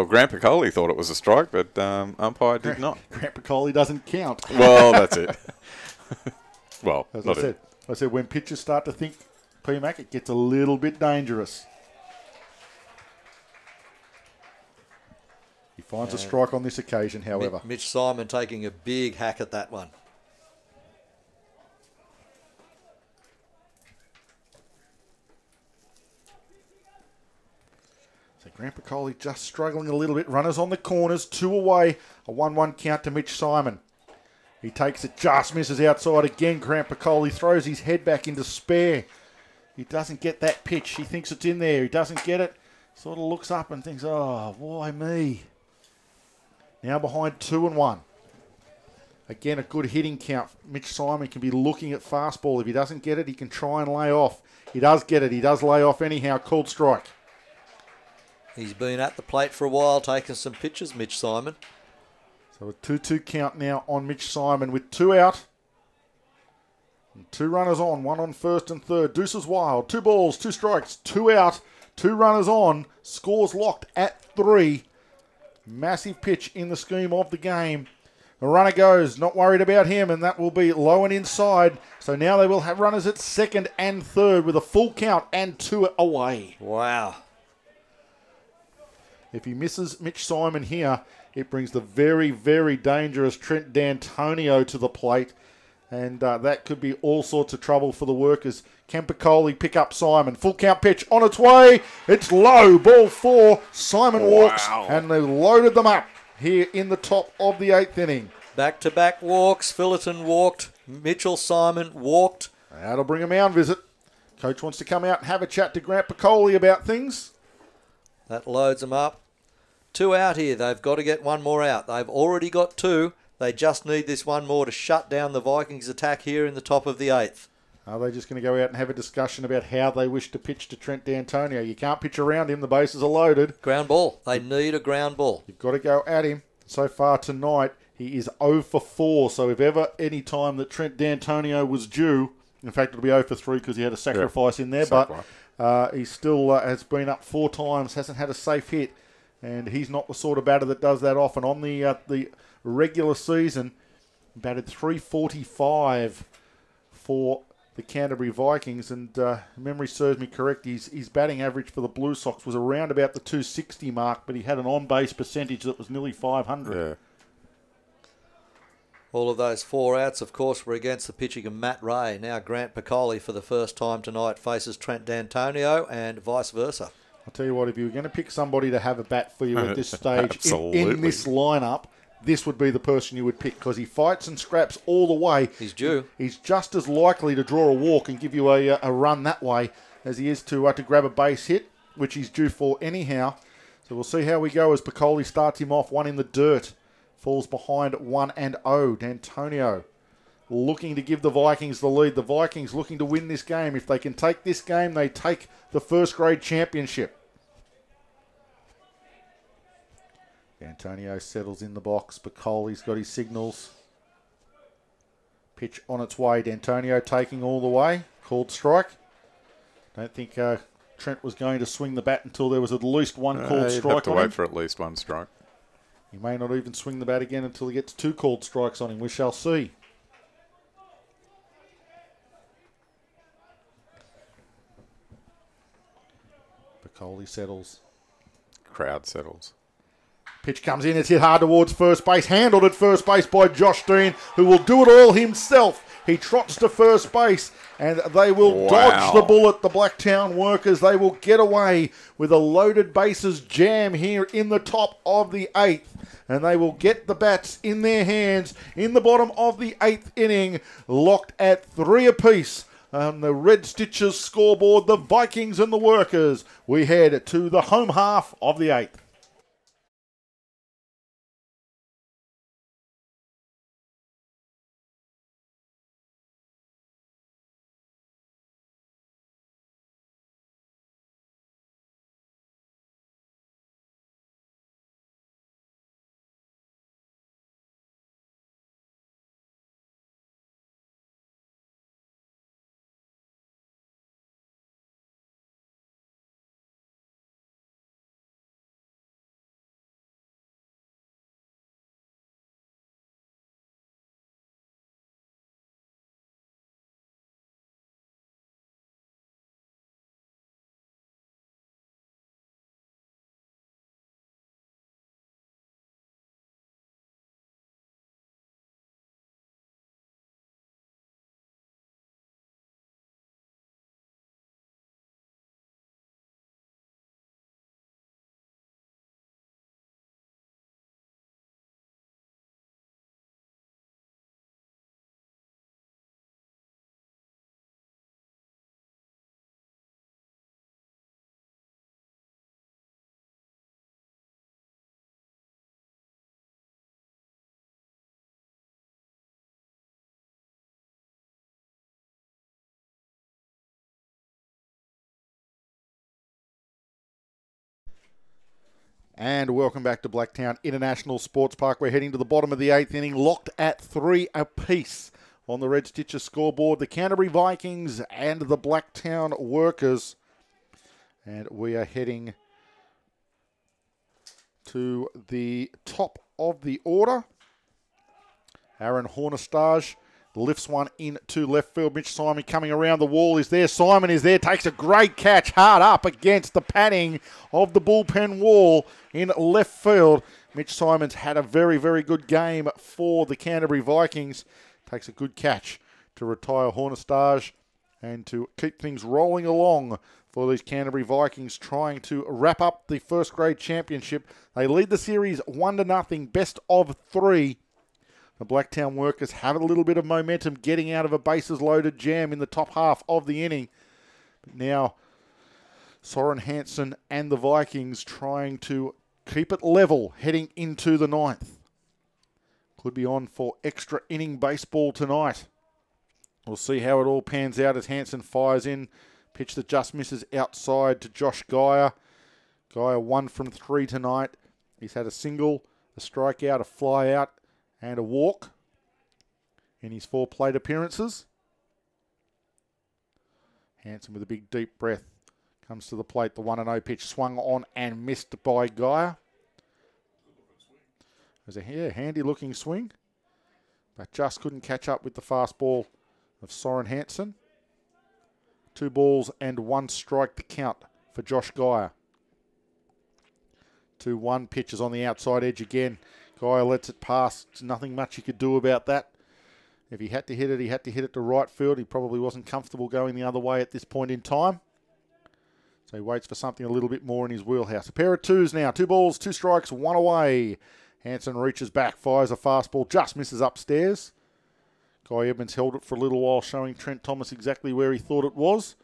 Grant Piccoli thought it was a strike, but umpire did not. Grant Piccoli doesn't count. Well, that's it. Well, as I said, when pitchers start to think PMAC, it gets a little bit dangerous. He finds a strike on this occasion, however. Mitch Simon taking a big hack at that one. So Grant Piccoli just struggling a little bit. Runners on the corners, 2 away. A 1-1 count to Mitch Simon. He takes it, just misses outside again. Grant Piccoli throws his head back into spare. He doesn't get that pitch. He thinks it's in there. He doesn't get it. Sort of looks up and thinks, oh, why me? Now behind 2-1. Again, a good hitting count. Mitch Simon can be looking at fastball. If he doesn't get it, he can try and lay off. He does get it. He does lay off anyhow. Called strike. He's been at the plate for a while, taking some pitches, Mitch Simon. So a 2-2 count now on Mitch Simon with 2 out. And 2 runners on, 1 on first and third. Deuces wild, 2 balls, 2 strikes, 2 out, 2 runners on. Scores locked at 3. Massive pitch in the scheme of the game. The runner goes, not worried about him, and that will be low and inside. So now they will have runners at second and third with a full count and 2 away. Wow. If he misses Mitch Simon here, it brings the very, very dangerous Trent D'Antonio to the plate. And that could be all sorts of trouble for the workers. Can Piccoli pick up Simon? Full count pitch on its way. It's low. Ball 4. Simon walks. And they've loaded them up here in the top of the 8th inning. Back-to-back walks. Philliton walked. Mitchell Simon walked. That'll bring a mound visit. Coach wants to come out and have a chat to Grant Piccoli about things. That loads them up. 2 out here. They've got to get 1 more out. They've already got 2. They just need this 1 more to shut down the Vikings' attack here in the top of the 8th. Are they just going to go out and have a discussion about how they wish to pitch to Trent D'Antonio? You can't pitch around him. The bases are loaded. Ground ball. They need a ground ball. You've got to go at him. So far tonight, he is 0 for 4. So if ever any time that Trent D'Antonio was due, in fact, it'll be 0 for 3 because he had a sacrifice in there, but he still has been up 4 times, hasn't had a safe hit, and he's not the sort of batter that does that often. On the regular season, batted .345 for the Canterbury Vikings, and memory serves me correct, his batting average for the Blue Sox was around about the 260 mark, but he had an on-base percentage that was nearly 500. Yeah. All of those 4 outs, of course, were against the pitching of Matt Ray. Now Grant Piccoli, for the first time tonight, faces Trent D'Antonio and vice versa. I'll tell you what, if you were going to pick somebody to have a bat for you at this stage in this lineup, this would be the person you would pick because he fights and scraps all the way. He's due. He's just as likely to draw a walk and give you a run that way as he is to grab a base hit, which he's due for anyhow. So we'll see how we go as Piccoli starts him off. 1 in the dirt. Falls behind 1-0. D'Antonio looking to give the Vikings the lead. The Vikings looking to win this game. If they can take this game, they take the first grade championship. D'Antonio settles in the box. Piccoli's got his signals. Pitch on its way. D'Antonio taking all the way. Called strike. Don't think Trent was going to swing the bat until there was at least 1 called strike on him. You'd have to wait for at least 1 strike. He may not even swing the bat again until he gets 2 called strikes on him. We shall see. Piccoli settles. Crowd settles. Pitch comes in. It's hit hard towards first base. Handled at first base by Josh Dean, who will do it all himself. He trots to first base, and they will dodge the bullet. The Blacktown workers, they will get away with a loaded bases jam here in the top of the 8th. And they will get the bats in their hands in the bottom of the 8th inning, locked at 3 apiece. On the Red Stitches scoreboard, the Vikings and the workers. We head to the home half of the 8th. And welcome back to Blacktown International Sports Park. We're heading to the bottom of the 8th inning, locked at 3 apiece on the Red Stitcher scoreboard. The Canterbury Vikings and the Blacktown Workers. And we are heading to the top of the order. Aaron Hornostaj lifts one into left field. Mitch Simon coming around the wall is there. Simon is there, takes a great catch hard up against the padding of the bullpen wall in left field. Mitch Simon's had a very, very good game for the Canterbury Vikings. Takes a good catch to retire Hornostaj and to keep things rolling along for these Canterbury Vikings, trying to wrap up the first grade championship. They lead the series 1-0, best of 3. The Blacktown Workers have a little bit of momentum getting out of a bases-loaded jam in the top half of the inning. But now, Soren, Hanson and the Vikings trying to keep it level heading into the 9th. Could be on for extra inning baseball tonight. We'll see how it all pans out as Hanson fires in. Pitch that just misses outside to Josh Geyer. Geyer 1 from 3 tonight. He's had a single, a strikeout, a fly out, and a walk in his 4 plate appearances. Hanson with a big deep breath comes to the plate. The 1-0 pitch swung on and missed by Geyer. It was a handy looking swing, but just couldn't catch up with the fastball of Soren Hanson. 2 balls and 1 strike to count for Josh Geyer. 2-1 pitches on the outside edge again. Geyer lets it pass. There's nothing much he could do about that. If he had to hit it, he had to hit it to right field. He probably wasn't comfortable going the other way at this point in time. So he waits for something a little bit more in his wheelhouse. A pair of 2s now. 2 balls, 2 strikes, 1 away. Hanson reaches back, fires a fastball, just misses upstairs. Guy Edmonds held it for a little while, showing Trent Thomas exactly where he thought it was.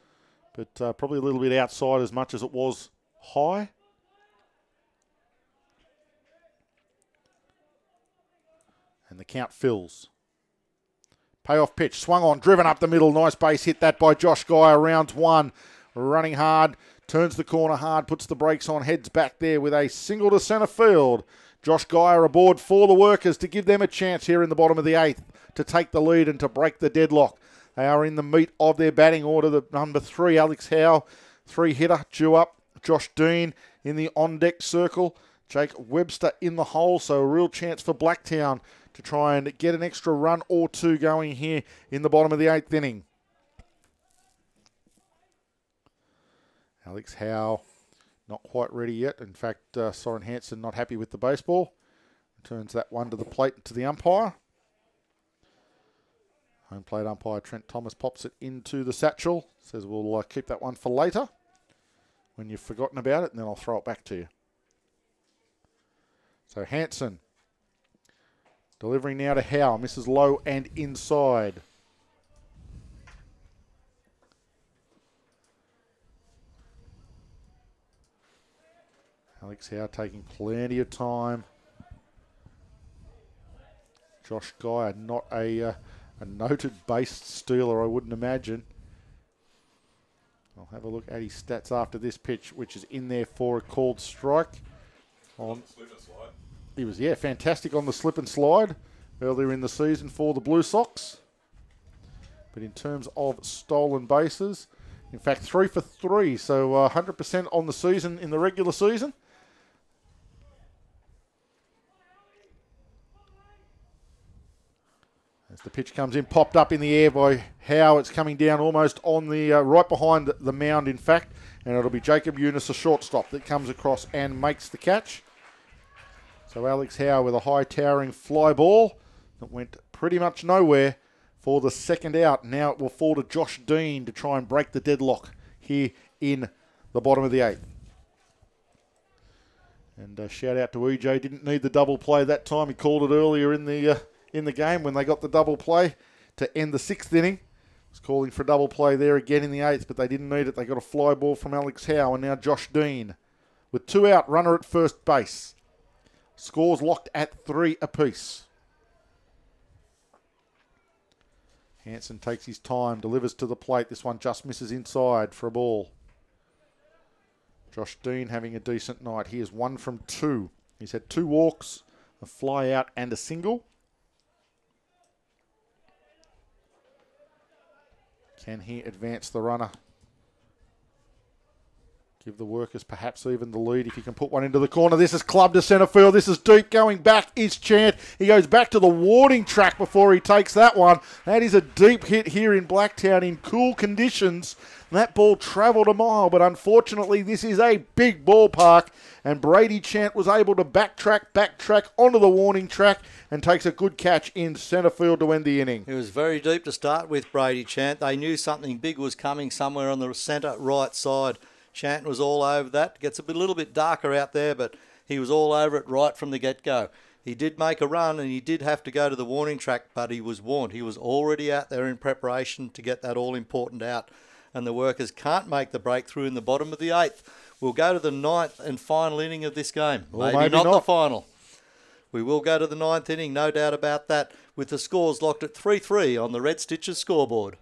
But probably a little bit outside as much as it was high. And the count fills. Payoff pitch, swung on, driven up the middle. Nice base hit that by Josh Geyer. Rounds 1, running hard, turns the corner hard, puts the brakes on, heads back there with a single to centre field. Josh Geyer aboard for the Workers to give them a chance here in the bottom of the 8th to take the lead and to break the deadlock. They are in the meat of their batting order. The number 3, Alex Howe, 3-hitter, due up. Josh Dean in the on-deck circle. Jake Webster in the hole, so a real chance for Blacktown to try and get an extra run or 2 going here in the bottom of the 8th inning. Alex Howe not quite ready yet. In fact, Soren Hanson not happy with the baseball. Turns that one to the plate to the umpire. Home plate umpire Trent Thomas pops it into the satchel. Says we'll keep that one for later when you've forgotten about it, and then I'll throw it back to you. So Hanson delivering now to Howe. Misses low and inside. Alex Howe taking plenty of time. Josh Geyer, not a noted base stealer, I wouldn't imagine. I'll have a look at his stats after this pitch, which is in there for a called strike. He was, fantastic on the slip and slide earlier in the season for the Blue Sox. But in terms of stolen bases, in fact, 3 for 3, so 100% on the season in the regular season. As the pitch comes in, popped up in the air by Howe. It's coming down almost on the right behind the mound, in fact. And it'll be Jacob Eunice, a shortstop, that comes across and makes the catch. So Alex Howe with a high towering fly ball that went pretty much nowhere for the second out. Now it will fall to Josh Dean to try and break the deadlock here in the bottom of the 8th. And shout out to EJ. Didn't need the double play that time. He called it earlier in the game when they got the double play to end the 6th inning. Was calling for a double play there again in the 8th, but they didn't need it. They got a fly ball from Alex Howe, and now Josh Dean with 2 out, runner at first base. Scores locked at 3 apiece. Hanson takes his time, delivers to the plate. This one just misses inside for a ball. Josh Dean having a decent night. He is 1 from 2. He's had 2 walks, a fly out and a single. Can he advance the runner? Give the Workers perhaps even the lead if he can put one into the corner. This is clubbed to centre field. This is deep. Going back is Chant. He goes back to the warning track before he takes that one. That is a deep hit here in Blacktown in cool conditions. That ball travelled a mile, but unfortunately this is a big ballpark, and Brady Chant was able to backtrack onto the warning track and takes a good catch in centre field to end the inning. It was very deep to start with, Brady Chant. They knew something big was coming somewhere on the centre right side. Chant was all over that. Gets a little bit darker out there, but he was all over it right from the get-go. He did make a run and he did have to go to the warning track, but he was warned. He was already out there in preparation to get that all-important out. And the Workers can't make the breakthrough in the bottom of the 8th. We'll go to the 9th and final inning of this game. Maybe not the final. We will go to the 9th inning, no doubt about that, with the scores locked at 3-3 on the Red Stitches scoreboard.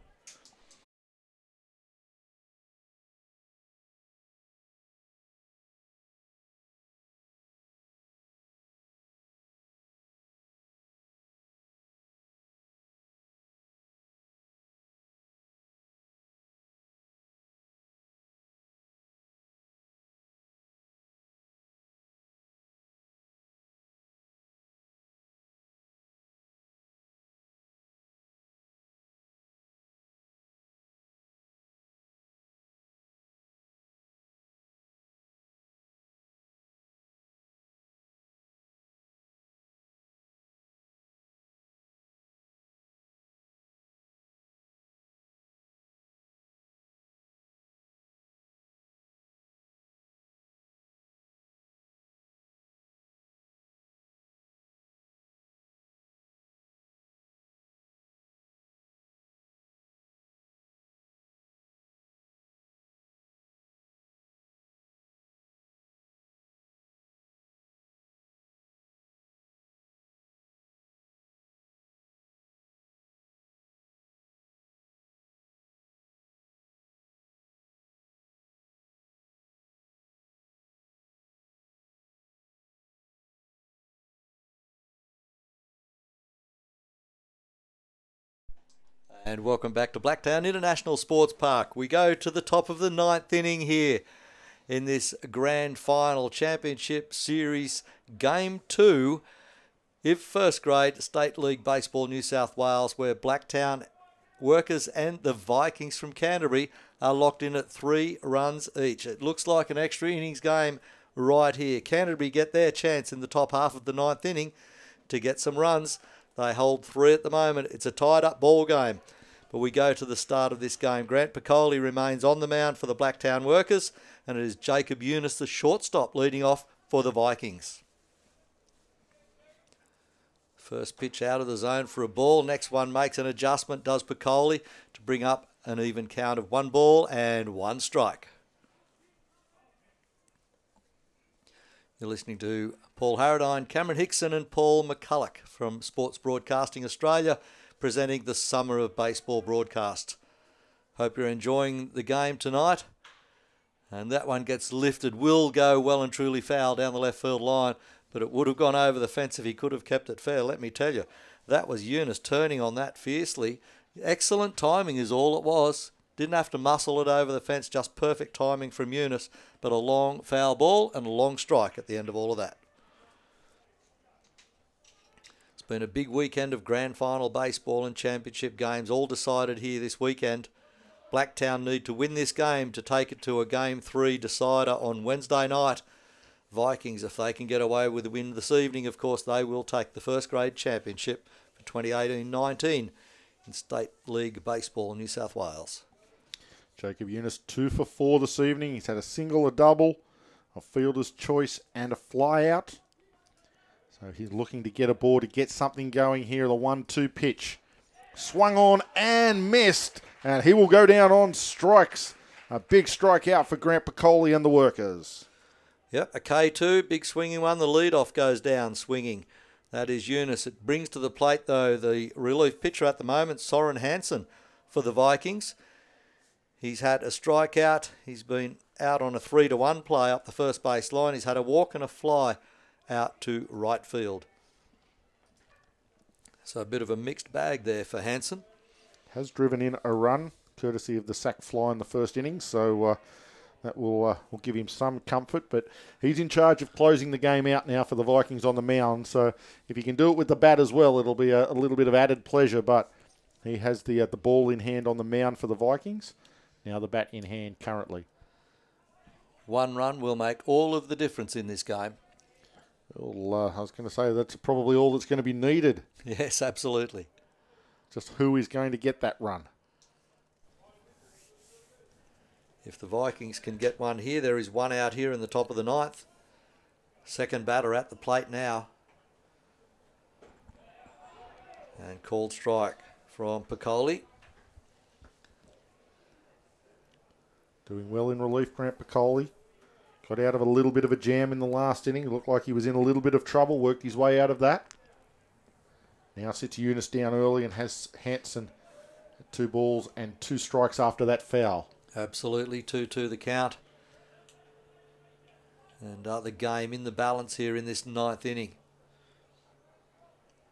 And welcome back to Blacktown International Sports Park. We go to the top of the 9th inning here in this grand final championship series, game 2, if first grade State League Baseball New South Wales, where Blacktown Workers and the Vikings from Canterbury are locked in at 3 runs each. It looks like an extra innings game right here. Canterbury get their chance in the top half of the 9th inning to get some runs. They hold 3 at the moment. It's a tied-up ball game. But we go to the start of this game. Grant Piccoli remains on the mound for the Blacktown Workers, and it is Jacob Eunice, the shortstop, leading off for the Vikings. First pitch out of the zone for a ball. Next one makes an adjustment, does Piccoli, to bring up an even count of 1 ball and 1 strike. You're listening to Paul Harradine, Cameron Hickson and Paul McCulloch from Sports Broadcasting Australia, presenting the Summer of Baseball broadcast. Hope you're enjoying the game tonight. And that one gets lifted, will go well and truly foul down the left field line, but it would have gone over the fence if he could have kept it fair. Let me tell you, that was Eunice turning on that fiercely. Excellent timing is all it was. Didn't have to muscle it over the fence, just perfect timing from Eunice, but a long foul ball and a long strike at the end of all of that. It's been a big weekend of grand final baseball and championship games, all decided here this weekend. Blacktown need to win this game to take it to a Game 3 decider on Wednesday night. Vikings, if they can get away with the win this evening, of course, they will take the first grade championship for 2018-19 in State League Baseball in New South Wales. Jacob Eunice 2 for 4 this evening. He's had a single, a double, a fielder's choice and a fly out. So he's looking to get aboard to get something going here. The 1-2 pitch. Swung on and missed. And he will go down on strikes. A big strikeout for Grant Piccoli and the Workers. Yep, a K2, big swinging one. The leadoff goes down swinging. That is Eunice. It brings to the plate, though, the relief pitcher at the moment, Soren Hanson, for the Vikings. He's had a strikeout. He's been out on a 3-1 play up the first base line. He's had a walk and a fly out to right field. So a bit of a mixed bag there for Hanson. Has driven in a run, courtesy of the sack fly in the first innings, so that will give him some comfort. But he's in charge of closing the game out now for the Vikings on the mound. So if he can do it with the bat as well, it'll be a little bit of added pleasure. But he has the ball in hand on the mound for the Vikings. Now the bat in hand currently. One run will make all of the difference in this game. Well, I was going to say that's probably all that's going to be needed. Yes, absolutely. Just who is going to get that run. If the Vikings can get one here, there is one out here in the top of the ninth. Second batter at the plate now. And called strike from Piccoli. Doing well in relief, Grant Piccoli. Got out of a little bit of a jam in the last inning. Looked like he was in a little bit of trouble. Worked his way out of that. Now sits Eunice down early and has Hanson 2 balls and 2 strikes after that foul. Absolutely, 2-2 the count. And the game in the balance here in this 9th inning.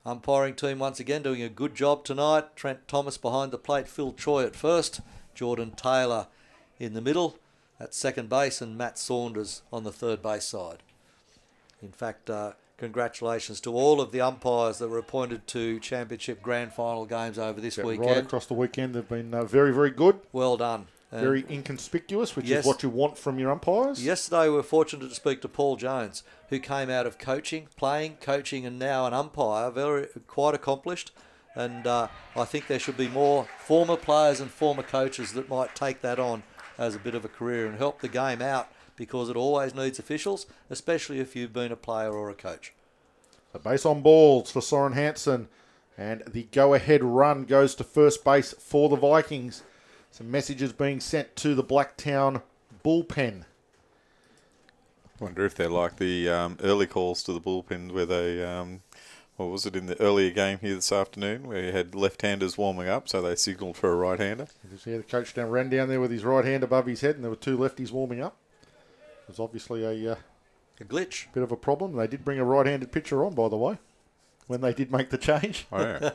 Umpiring team once again doing a good job tonight. Trent Thomas behind the plate, Phil Choi at first, Jordan Taylor in the middle at second base, and Matt Saunders on the third base side. In fact, congratulations to all of the umpires that were appointed to championship grand final games over this weekend. Right across the weekend, they've been very, very good. Well done. Very inconspicuous, which is what you want from your umpires. Yesterday we were fortunate to speak to Paul Jones, who came out of coaching, and now an umpire, quite accomplished. And I think there should be more former players and former coaches that might take that on as a bit of a career and help the game out, because it always needs officials, especially if you've been a player or a coach. The base on balls for Soren Hanson, and the go-ahead run goes to first base for the Vikings. Some messages being sent to the Blacktown bullpen. I wonder if they're like the early calls to the bullpen where they, what was it in the earlier game here this afternoon, where you had left-handers warming up, so they signalled for a right-hander. You see the coach ran down there with his right hand above his head, and there were 2 lefties warming up. It was obviously a glitch. Bit of a problem. They did bring a right-handed pitcher on, by the way, when they did make the change. Oh, yeah.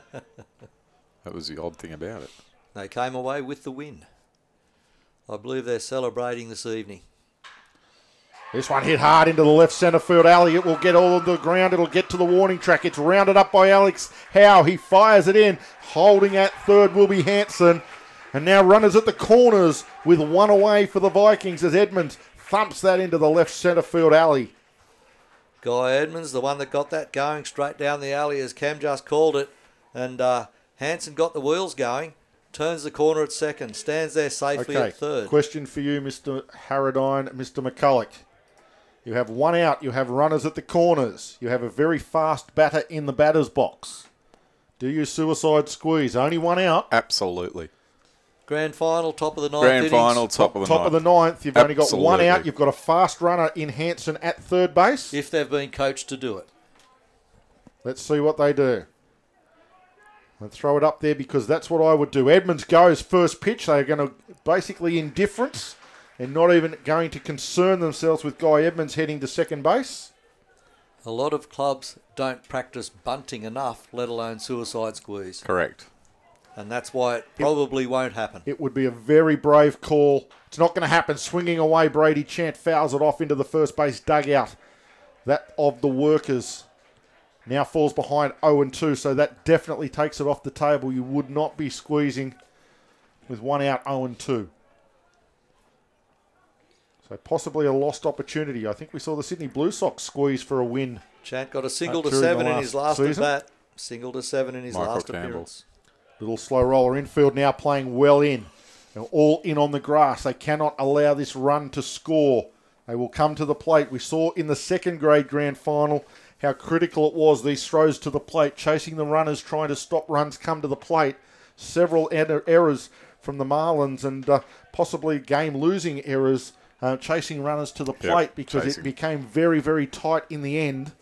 That was the odd thing about it. They came away with the win. I believe they're celebrating this evening. This one hit hard into the left centre field alley. It will get all of the ground. It'll get to the warning track. It's rounded up by Alex Howe. He fires it in. Holding at third will be Hanson. And now runners at the corners with 1 away for the Vikings as Edmonds thumps that into the left centre field alley. Guy Edmonds, the one that got that going straight down the alley, as Cam just called it. And Hanson got the wheels going. Turns the corner at second. Stands there safely at third. Question for you, Mr. Harradine, Mr. McCulloch. You have 1 out. You have runners at the corners. You have a very fast batter in the batter's box. Do you suicide squeeze? Only 1 out. Absolutely. Grand final, top of the 9th Grand innings. final, top of the 9th. Top of the 9th. You've only got 1 out. You've got a fast runner in Hanson at third base. If they've been coached to do it. Let's see what they do. And throw it up there because that's what I would do. Edmonds goes first pitch. They're going to basically indifference and not even going to concern themselves with Guy Edmonds heading to second base. A lot of clubs don't practice bunting enough, let alone suicide squeeze. Correct. And that's why it probably won't happen. It would be a very brave call. It's not going to happen. Swinging away, Brady Chant fouls it off into the first base dugout. That of the Workers now falls behind 0-2, so that definitely takes it off the table. You would not be squeezing with 1 out, 0-2. So possibly a lost opportunity. I think we saw the Sydney Blue Sox squeeze for a win. Chant got a single to 7 in his last season. at bat. Single to 7 in his last appearance. Little slow roller infield now playing well in. They're all in on the grass. They cannot allow this run to score. They will come to the plate. We saw in the second grade grand final how critical it was, these throws to the plate, chasing the runners, trying to stop runs come to the plate. Several errors from the Marlins and possibly game-losing errors chasing runners to the plate because it became very, very tight in the end.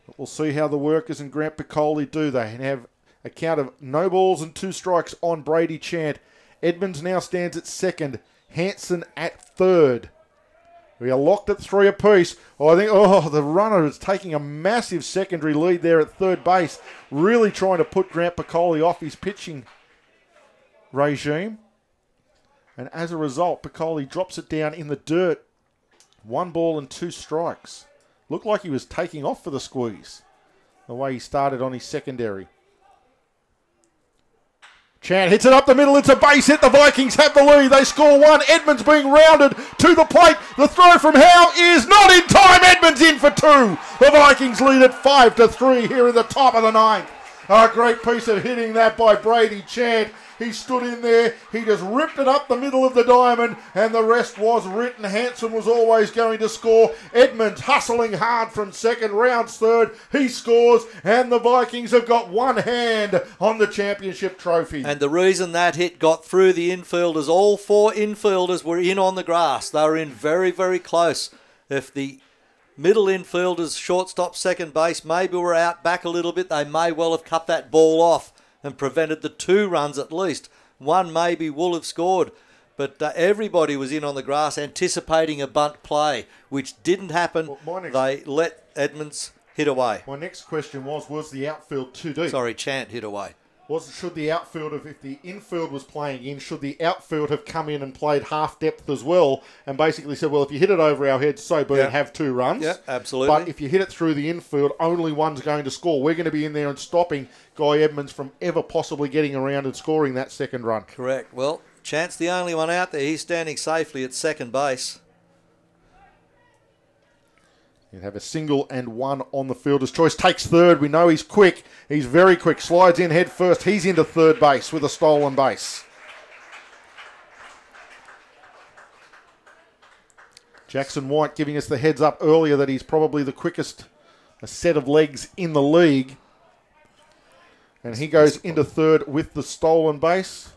But we'll see how the Workers and Grant Piccoli do. They have a count of no balls and 2 strikes on Brady Chant. Edmonds now stands at second. Hanson at third. We are locked at 3 apiece. I think, the runner is taking a massive secondary lead there at third base, really trying to put Grant Piccoli off his pitching regime. And as a result, Piccoli drops it down in the dirt. 1 ball and 2 strikes. Looked like he was taking off for the squeeze, the way he started on his secondary. Chant hits it up the middle. It's a base hit. The Vikings have the lead. They score 1. Edmonds being rounded to the plate. The throw from Howe is not in time. Edmonds in for 2. The Vikings lead at 5-3 here in the top of the 9th. A great piece of hitting that by Brady Chant. He stood in there. He just ripped it up the middle of the diamond, and the rest was written. Hanson was always going to score. Edmonds hustling hard from second, rounds third. He scores, and the Vikings have got one hand on the championship trophy. And the reason that hit got through the infielders, all 4 infielders were in on the grass. They were in very, very close. If the middle infielders, shortstop, second base, maybe were out back a little bit, they may well have cut that ball off and prevented the 2 runs at least. 1 maybe will have scored. But everybody was in on the grass anticipating a bunt play, which didn't happen. They let Edmonds hit away. My next question was the outfield too deep? Sorry, Chant hit away. Should the outfield if the infield was playing in, should the outfield have come in and played half depth as well and basically said, well, if you hit it over our heads, so be it, have 2 runs. Yeah, absolutely. But if you hit it through the infield, only one's going to score. We're going to be in there and stopping Guy Edmonds from ever possibly getting around and scoring that second run. Correct. Well, Chant's the only one out there. He's standing safely at second base. He'd have a single and 1 on the fielder's choice. Takes third. We know he's quick. He's very quick. Slides in head first. He's into third base with a stolen base. Jackson White giving us the heads up earlier that he's probably the quickest set of legs in the league. And he goes into third with the stolen base.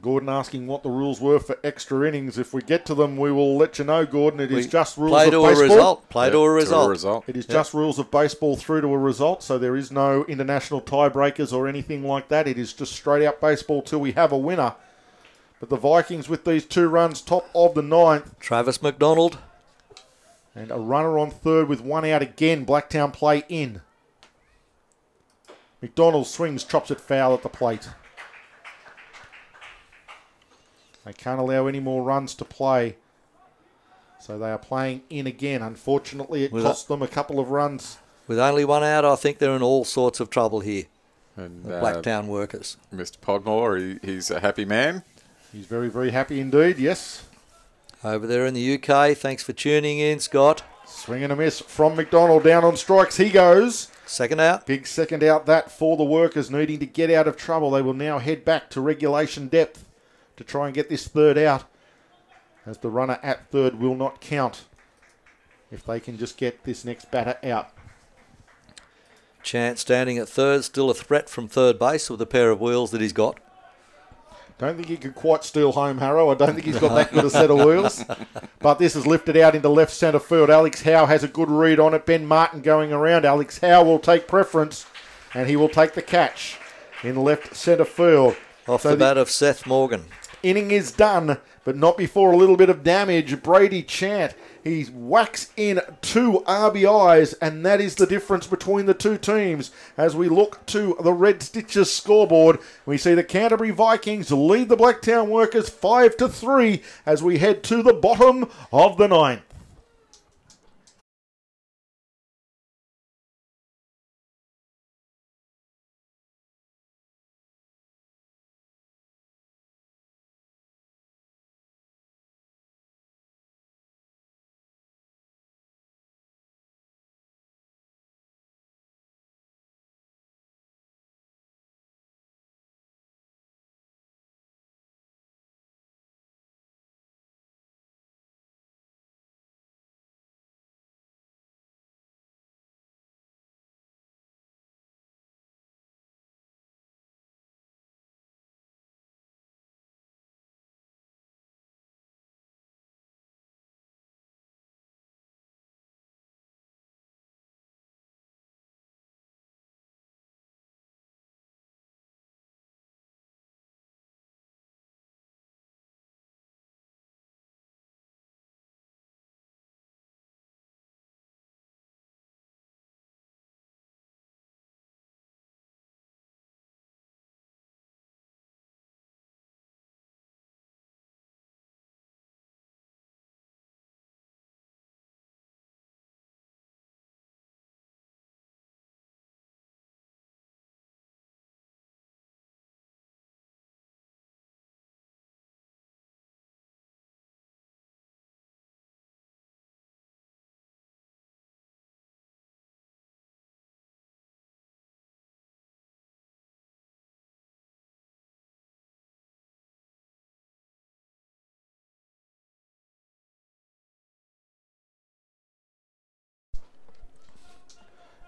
Gordon asking what the rules were for extra innings. If we get to them, we will let you know, Gordon. It is just rules of baseball. Play to a result. It is just rules of baseball through to a result, so there is no international tiebreakers or anything like that. It is just straight out baseball till we have a winner. But the Vikings with these 2 runs, top of the 9th. Travis McDonald. And a runner on third with 1 out again. Blacktown play in. McDonald swings, chops it foul at the plate. They can't allow any more runs to play. So they are playing in again. Unfortunately, it cost them a couple of runs. With only 1 out, I think they're in all sorts of trouble here. And the Blacktown workers. Mr. Podmore, he's a happy man. He's very, very happy indeed, yes. Over there in the UK, thanks for tuning in, Scott. Swing and a miss from McDonald. Down on strikes he goes. Second out. Big second out that for the workers needing to get out of trouble. They will now head back to regulation depth to try and get this third out, as the runner at third will not count if they can just get this next batter out. Chant standing at third, still a threat from third base with the pair of wheels that he's got. Don't think he could quite steal home, Harrow. I don't think he's got that good a set of wheels. But this is lifted out into left centre field. Alex Howe has a good read on it. Ben Martin going around. Alex Howe will take preference, and he will take the catch in left centre field. Off the bat of Seth Morgan. Inning is done, but not before a little bit of damage. Brady Chant, he whacks in 2 RBIs, and that is the difference between the 2 teams. As we look to the Red Stitches scoreboard, we see the Canterbury Vikings lead the Blacktown Workers 5-3 as we head to the bottom of the 9th.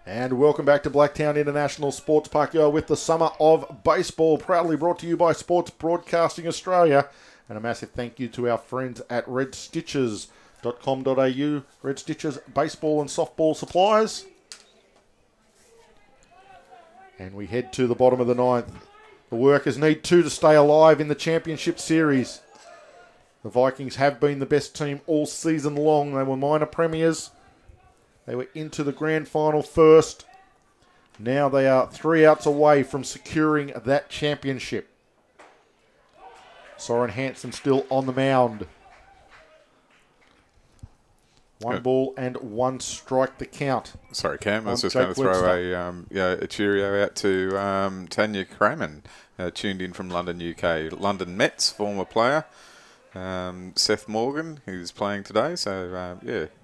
And welcome back to Blacktown International Sports Park. You are with the Summer of Baseball, proudly brought to you by Sports Broadcasting Australia. And a massive thank you to our friends at redstitches.com.au. Red Stitches baseball and softball suppliers. And we head to the bottom of the ninth. The Workers need 2 to stay alive in the championship series. The Vikings have been the best team all season long. They were minor premiers. They were into the grand final first. Now they are 3 outs away from securing that championship. Soren Hanson still on the mound. 1 ball and 1 strike the count. Sorry, Cam. I was just going to throw a cheerio out to Tanya Craman, tuned in from London, UK. London Mets former player. Seth Morgan, who's playing today. So,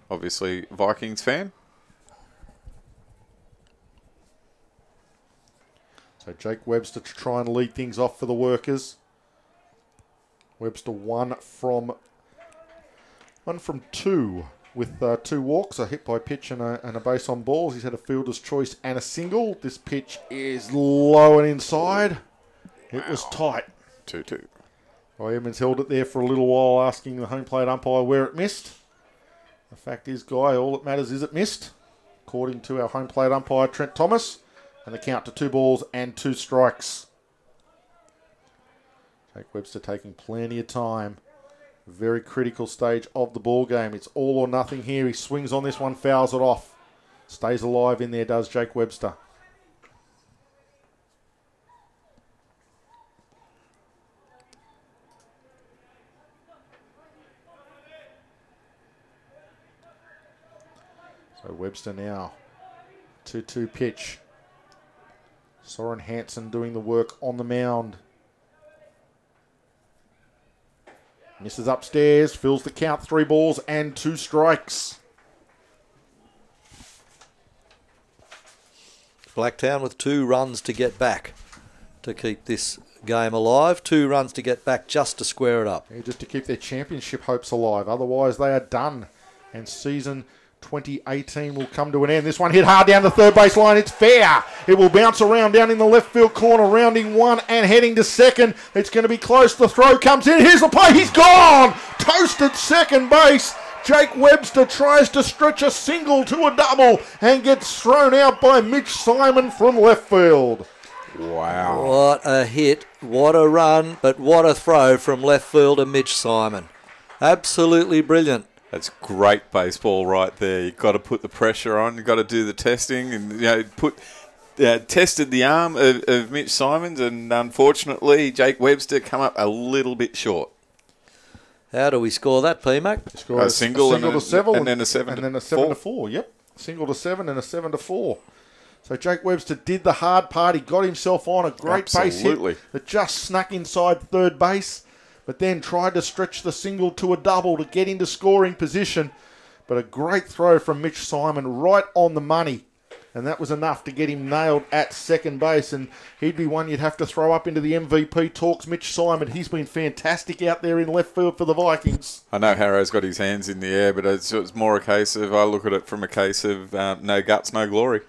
obviously Vikings fan. So Jake Webster to try and lead things off for the Workers. Webster 1 from 2 with 2 walks, a hit by pitch and a base on balls. He's had a fielder's choice and a single. This pitch is low and inside. It was tight. 2-2. Edmonds held it there for a little while, asking the home plate umpire where it missed. The fact is, Guy, all that matters is it missed, according to our home plate umpire, Trent Thomas. And the count to 2 balls and 2 strikes. Jake Webster taking plenty of time. Very critical stage of the ball game. It's all or nothing here. He swings on this one, fouls it off. Stays alive in there, does Jake Webster. So Webster now. 2-2 pitch. Soren Hanson doing the work on the mound. Misses upstairs, fills the count, 3 balls and 2 strikes. Blacktown with 2 runs to get back to keep this game alive. 2 runs to get back just to square it up. Yeah, just to keep their championship hopes alive. Otherwise they are done. And season 2018 will come to an end. This one hit hard down the third base line. It's fair. It will bounce around down in the left field corner, rounding 1 and heading to second. It's going to be close. The throw comes in. Here's the play. He's gone. Toasted second base. Jake Webster tries to stretch a single to a double and gets thrown out by Mitch Simon from left field. Wow. What a hit. What a run. But what a throw from left fielder Mitch Simon. Absolutely brilliant. That's great baseball right there. You've got to put the pressure on. You've got to do the testing and tested the arm of Mitch Simons, and unfortunately Jake Webster come up a little bit short. How do we score that, PMAC? A single to 7 and then a 7 and then a 4. to 4. Yep, single to 7 and a 7 to 4. So Jake Webster did the hard part. He got himself on a great base hit that just snuck inside third base, but then tried to stretch the single to a double to get into scoring position. But a great throw from Mitch Simon right on the money. And that was enough to get him nailed at second base. And he'd be one you'd have to throw up into the MVP talks. Mitch Simon, he's been fantastic out there in left field for the Vikings. I know Harrow's got his hands in the air, but it's more a case of, I look at it from a case of no guts, no glory.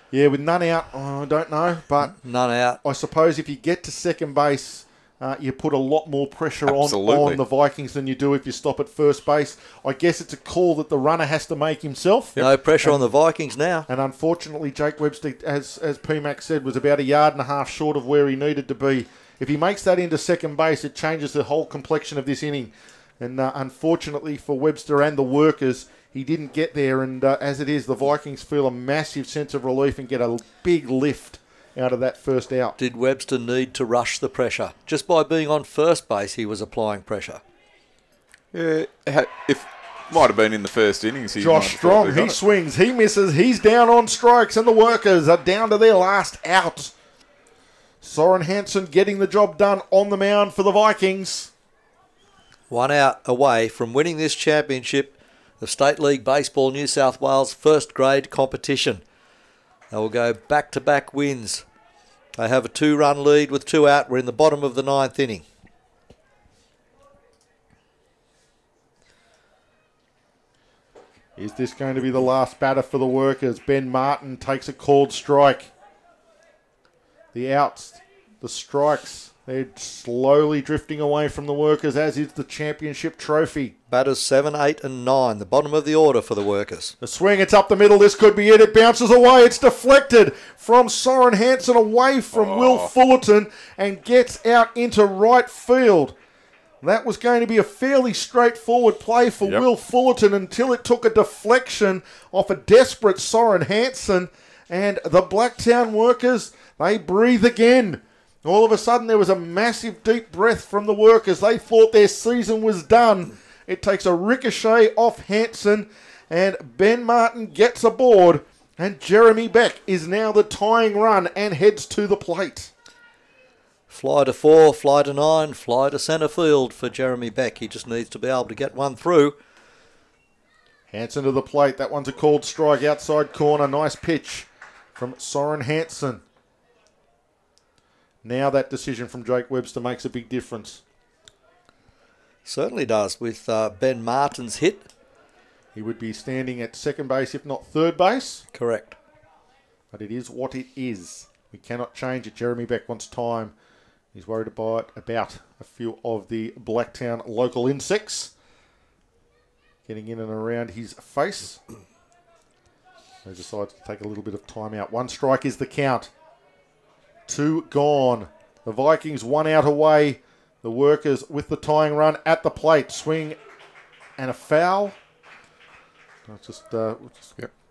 Yeah, with none out, I don't know. But none out. I suppose if you get to second base, you put a lot more pressure on the Vikings than you do if you stop at first base. I guess it's a call that the runner has to make himself. Yep. No pressure on the Vikings now. And unfortunately, Jake Webster, as PMAC said, was about 1.5 yards short of where he needed to be. If he makes that into second base, it changes the whole complexion of this inning. And unfortunately for Webster and the Workers, he didn't get there. And as it is, the Vikings feel a massive sense of relief and get a big lift out of that first out. Did Webster need to rush the pressure? Just by being on first base, he was applying pressure. Yeah, if might have been in the first innings. Josh Strong, he swings, he misses, he's down on strikes, and the Workers are down to their last out. Soren Hanson getting the job done on the mound for the Vikings. 1 out away from winning this championship of State League Baseball New South Wales first grade competition. They will go back-to-back wins. They have a 2-run lead with 2 out. We're in the bottom of the 9th inning. Is this going to be the last batter for the Workers? Ben Martin takes a called strike. The outs, the strikes, they're slowly drifting away from the Workers, as is the championship trophy. Batters 7, 8 and 9, the bottom of the order for the Workers. The swing, it's up the middle. This could be it. It bounces away. It's deflected from Soren Hanson away from Will Fullerton and gets out into right field. That was going to be a fairly straightforward play for Will Fullerton until it took a deflection off a desperate Soren Hanson. And the Blacktown Workers, they breathe again. All of a sudden, there was a massive deep breath from the Workers. They thought their season was done. It takes a ricochet off Hanson, and Ben Martin gets aboard, and Jeremy Beck is now the tying run and heads to the plate. Fly to 4, fly to 9, fly to centre field for Jeremy Beck. He just needs to be able to get one through. Hanson to the plate. That one's a called strike outside corner. Nice pitch from Soren Hanson. Now that decision from Jake Webster makes a big difference. Certainly does with Ben Martin's hit. He would be standing at second base, if not third base. Correct. But it is what it is. We cannot change it. Jeremy Beck wants time. He's worried about a few of the Blacktown local insects getting in and around his face. He decides to take a little bit of time out. 1 strike is the count. 2 gone. The Vikings 1 out away. The Workers with the tying run at the plate. Swing and a foul. I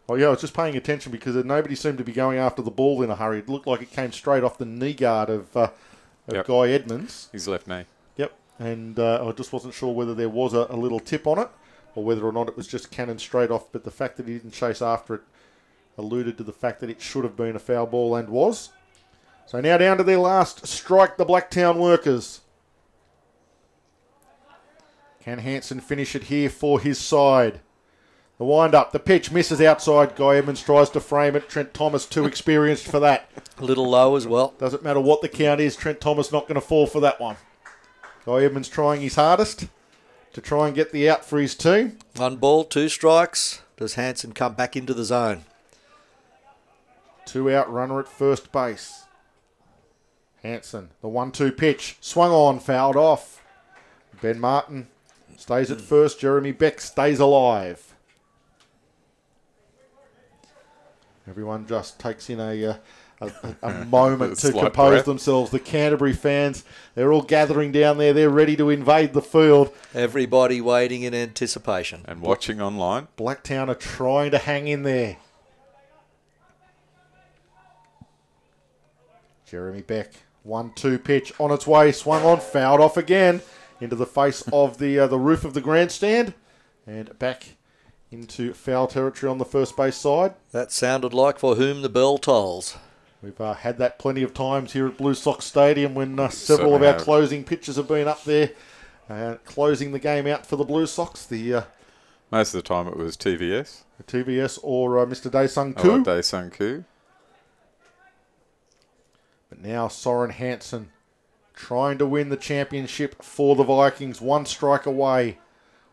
was just paying attention because nobody seemed to be going after the ball in a hurry. It looked like it came straight off the knee guard of Guy Edmonds. His left knee. Yep. And I just wasn't sure whether there was a little tip on it or whether or not it was just cannon straight off. But the fact that he didn't chase after it alluded to the fact that it should have been a foul ball and was. So now down to their last strike, the Blacktown Workers. Can Hanson finish it here for his side? The wind-up, the pitch misses outside. Guy Edmonds tries to frame it. Trent Thomas too experienced for that. A little low as well. Doesn't matter what the count is. Trent Thomas not going to fall for that one. Guy Edmonds trying his hardest to try and get the out for his team. 1 ball, 2 strikes. Does Hanson come back into the zone? 2 out runner at first base. Hanson, the 1-2 pitch. Swung on, fouled off. Ben Martin stays at first. Jeremy Beck stays alive. Everyone just takes in a moment to compose themselves. The Canterbury fans, they're all gathering down there. They're ready to invade the field. Everybody waiting in anticipation. And watching online. Blacktown are trying to hang in there. Jeremy Beck, 1-2 pitch on its way. Swung on, fouled off again into the face of the roof of the grandstand. And back into foul territory on the first base side. That sounded like For Whom the Bell Tolls. We've had that plenty of times here at Blue Sox Stadium when several of our closing pitches have been up there closing the game out for the Blue Sox. Most of the time it was TVS. TVS or Mr. Dae-Sung Koo. Oh, Dae-Sung Koo. But now Soren Hanson trying to win the championship for the Vikings. 1 strike away.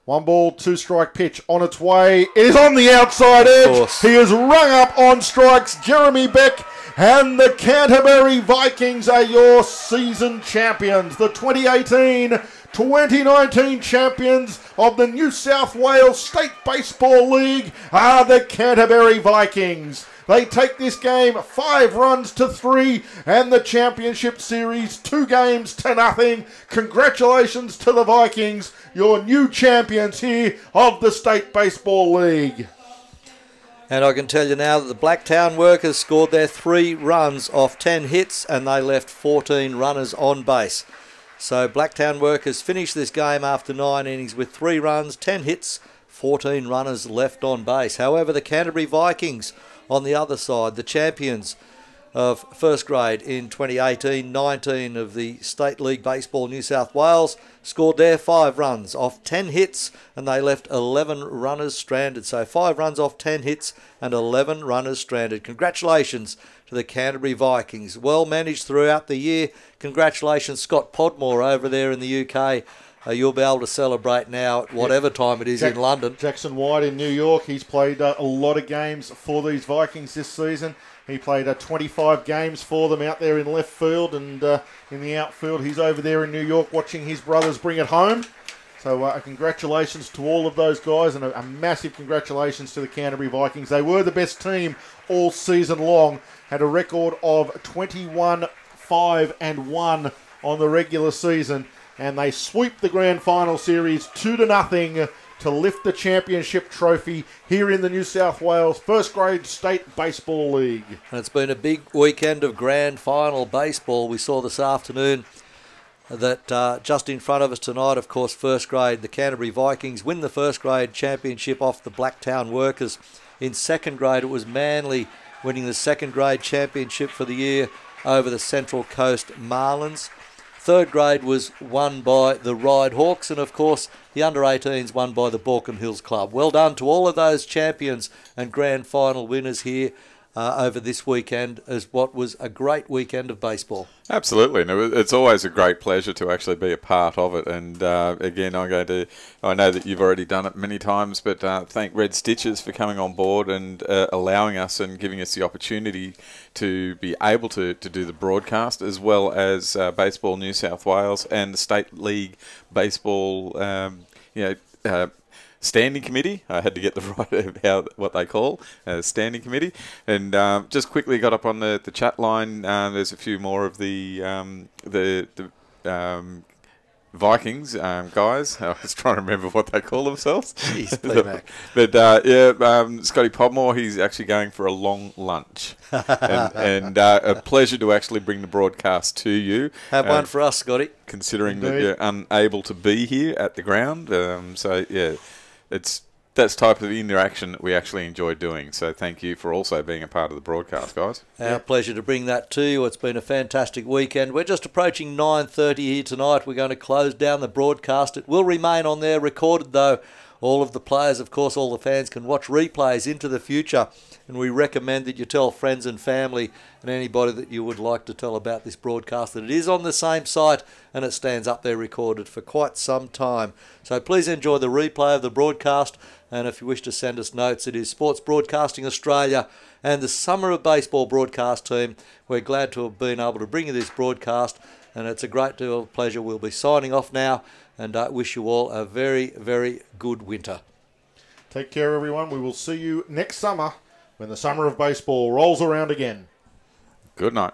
1 ball, 2 strike pitch on its way. It is on the outside edge. He is rung up on strikes. Jeremy Beck and the Canterbury Vikings are your season champions. The 2018-2019 champions of the New South Wales State Baseball League are the Canterbury Vikings. They take this game 5 runs to 3 and the championship series 2 games to nothing. Congratulations to the Vikings, your new champions here of the State Baseball League. And I can tell you now that the Blacktown Workers scored their 3 runs off 10 hits and they left 14 runners on base. So Blacktown Workers finished this game after 9 innings with 3 runs, 10 hits, 14 runners left on base. However, the Canterbury Vikings on the other side, the champions of first grade in 2018-19 of the State League Baseball New South Wales, scored their 5 runs off 10 hits and they left 11 runners stranded. So 5 runs off 10 hits and 11 runners stranded. Congratulations to the Canterbury Vikings. Well managed throughout the year. Congratulations Scott Podmore over there in the UK you'll be able to celebrate now at whatever time it is in London. Jackson White in New York, he's played a lot of games for these Vikings this season. He played 25 games for them out there in left field, and in the outfield he's over there in New York watching his brothers bring it home. So congratulations to all of those guys, and a massive congratulations to the Canterbury Vikings. They were the best team all season long, had a record of 21-5-1 on the regular season, and they sweep the grand final series 2-0 to lift the championship trophy here in the New South Wales First Grade State Baseball League. And it's been a big weekend of grand final baseball. We saw this afternoon that just in front of us tonight, of course, first grade, the Canterbury Vikings win the first grade championship off the Blacktown Workers. In second grade, it was Manly winning the second grade championship for the year over the Central Coast Marlins. Third grade was won by the Ryde Hawks, and of course the under-18s won by the Baulkham Hills Club. Well done to all of those champions and grand final winners here over this weekend, as what was a great weekend of baseball. Absolutely, and it's always a great pleasure to actually be a part of it. And again, I know that you've already done it many times, but thank Red Stitches for coming on board and allowing us and giving us the opportunity to be able to do the broadcast, as well as Baseball New South Wales and the State League Baseball Standing Committee. I had to get the right what they call Standing Committee. And just quickly got up on the chat line. There's a few more of the Vikings guys. I was trying to remember what they call themselves. Jeez, P-Mac. But Scotty Podmore, he's actually going for a long lunch. and a pleasure to actually bring the broadcast to you. Have one for us, Scotty. Considering that you're unable to be here at the ground. So, yeah. That's type of interaction that we actually enjoy doing. So thank you for also being a part of the broadcast, guys. Our pleasure to bring that to you. It's been a fantastic weekend. We're just approaching 9:30 here tonight. We're going to close down the broadcast. It will remain on there recorded, though. All of the players, of course, all the fans can watch replays into the future. And we recommend that you tell friends and family and anybody that you would like to tell about this broadcast that it is on the same site and it stands up there recorded for quite some time. So please enjoy the replay of the broadcast, and if you wish to send us notes, it is Sports Broadcasting Australia and the Summer of Baseball broadcast team. We're glad to have been able to bring you this broadcast, and it's a great deal of pleasure. We'll be signing off now, and I wish you all a very, very good winter. Take care, everyone. We will see you next summer when the Summer of Baseball rolls around again. Good night.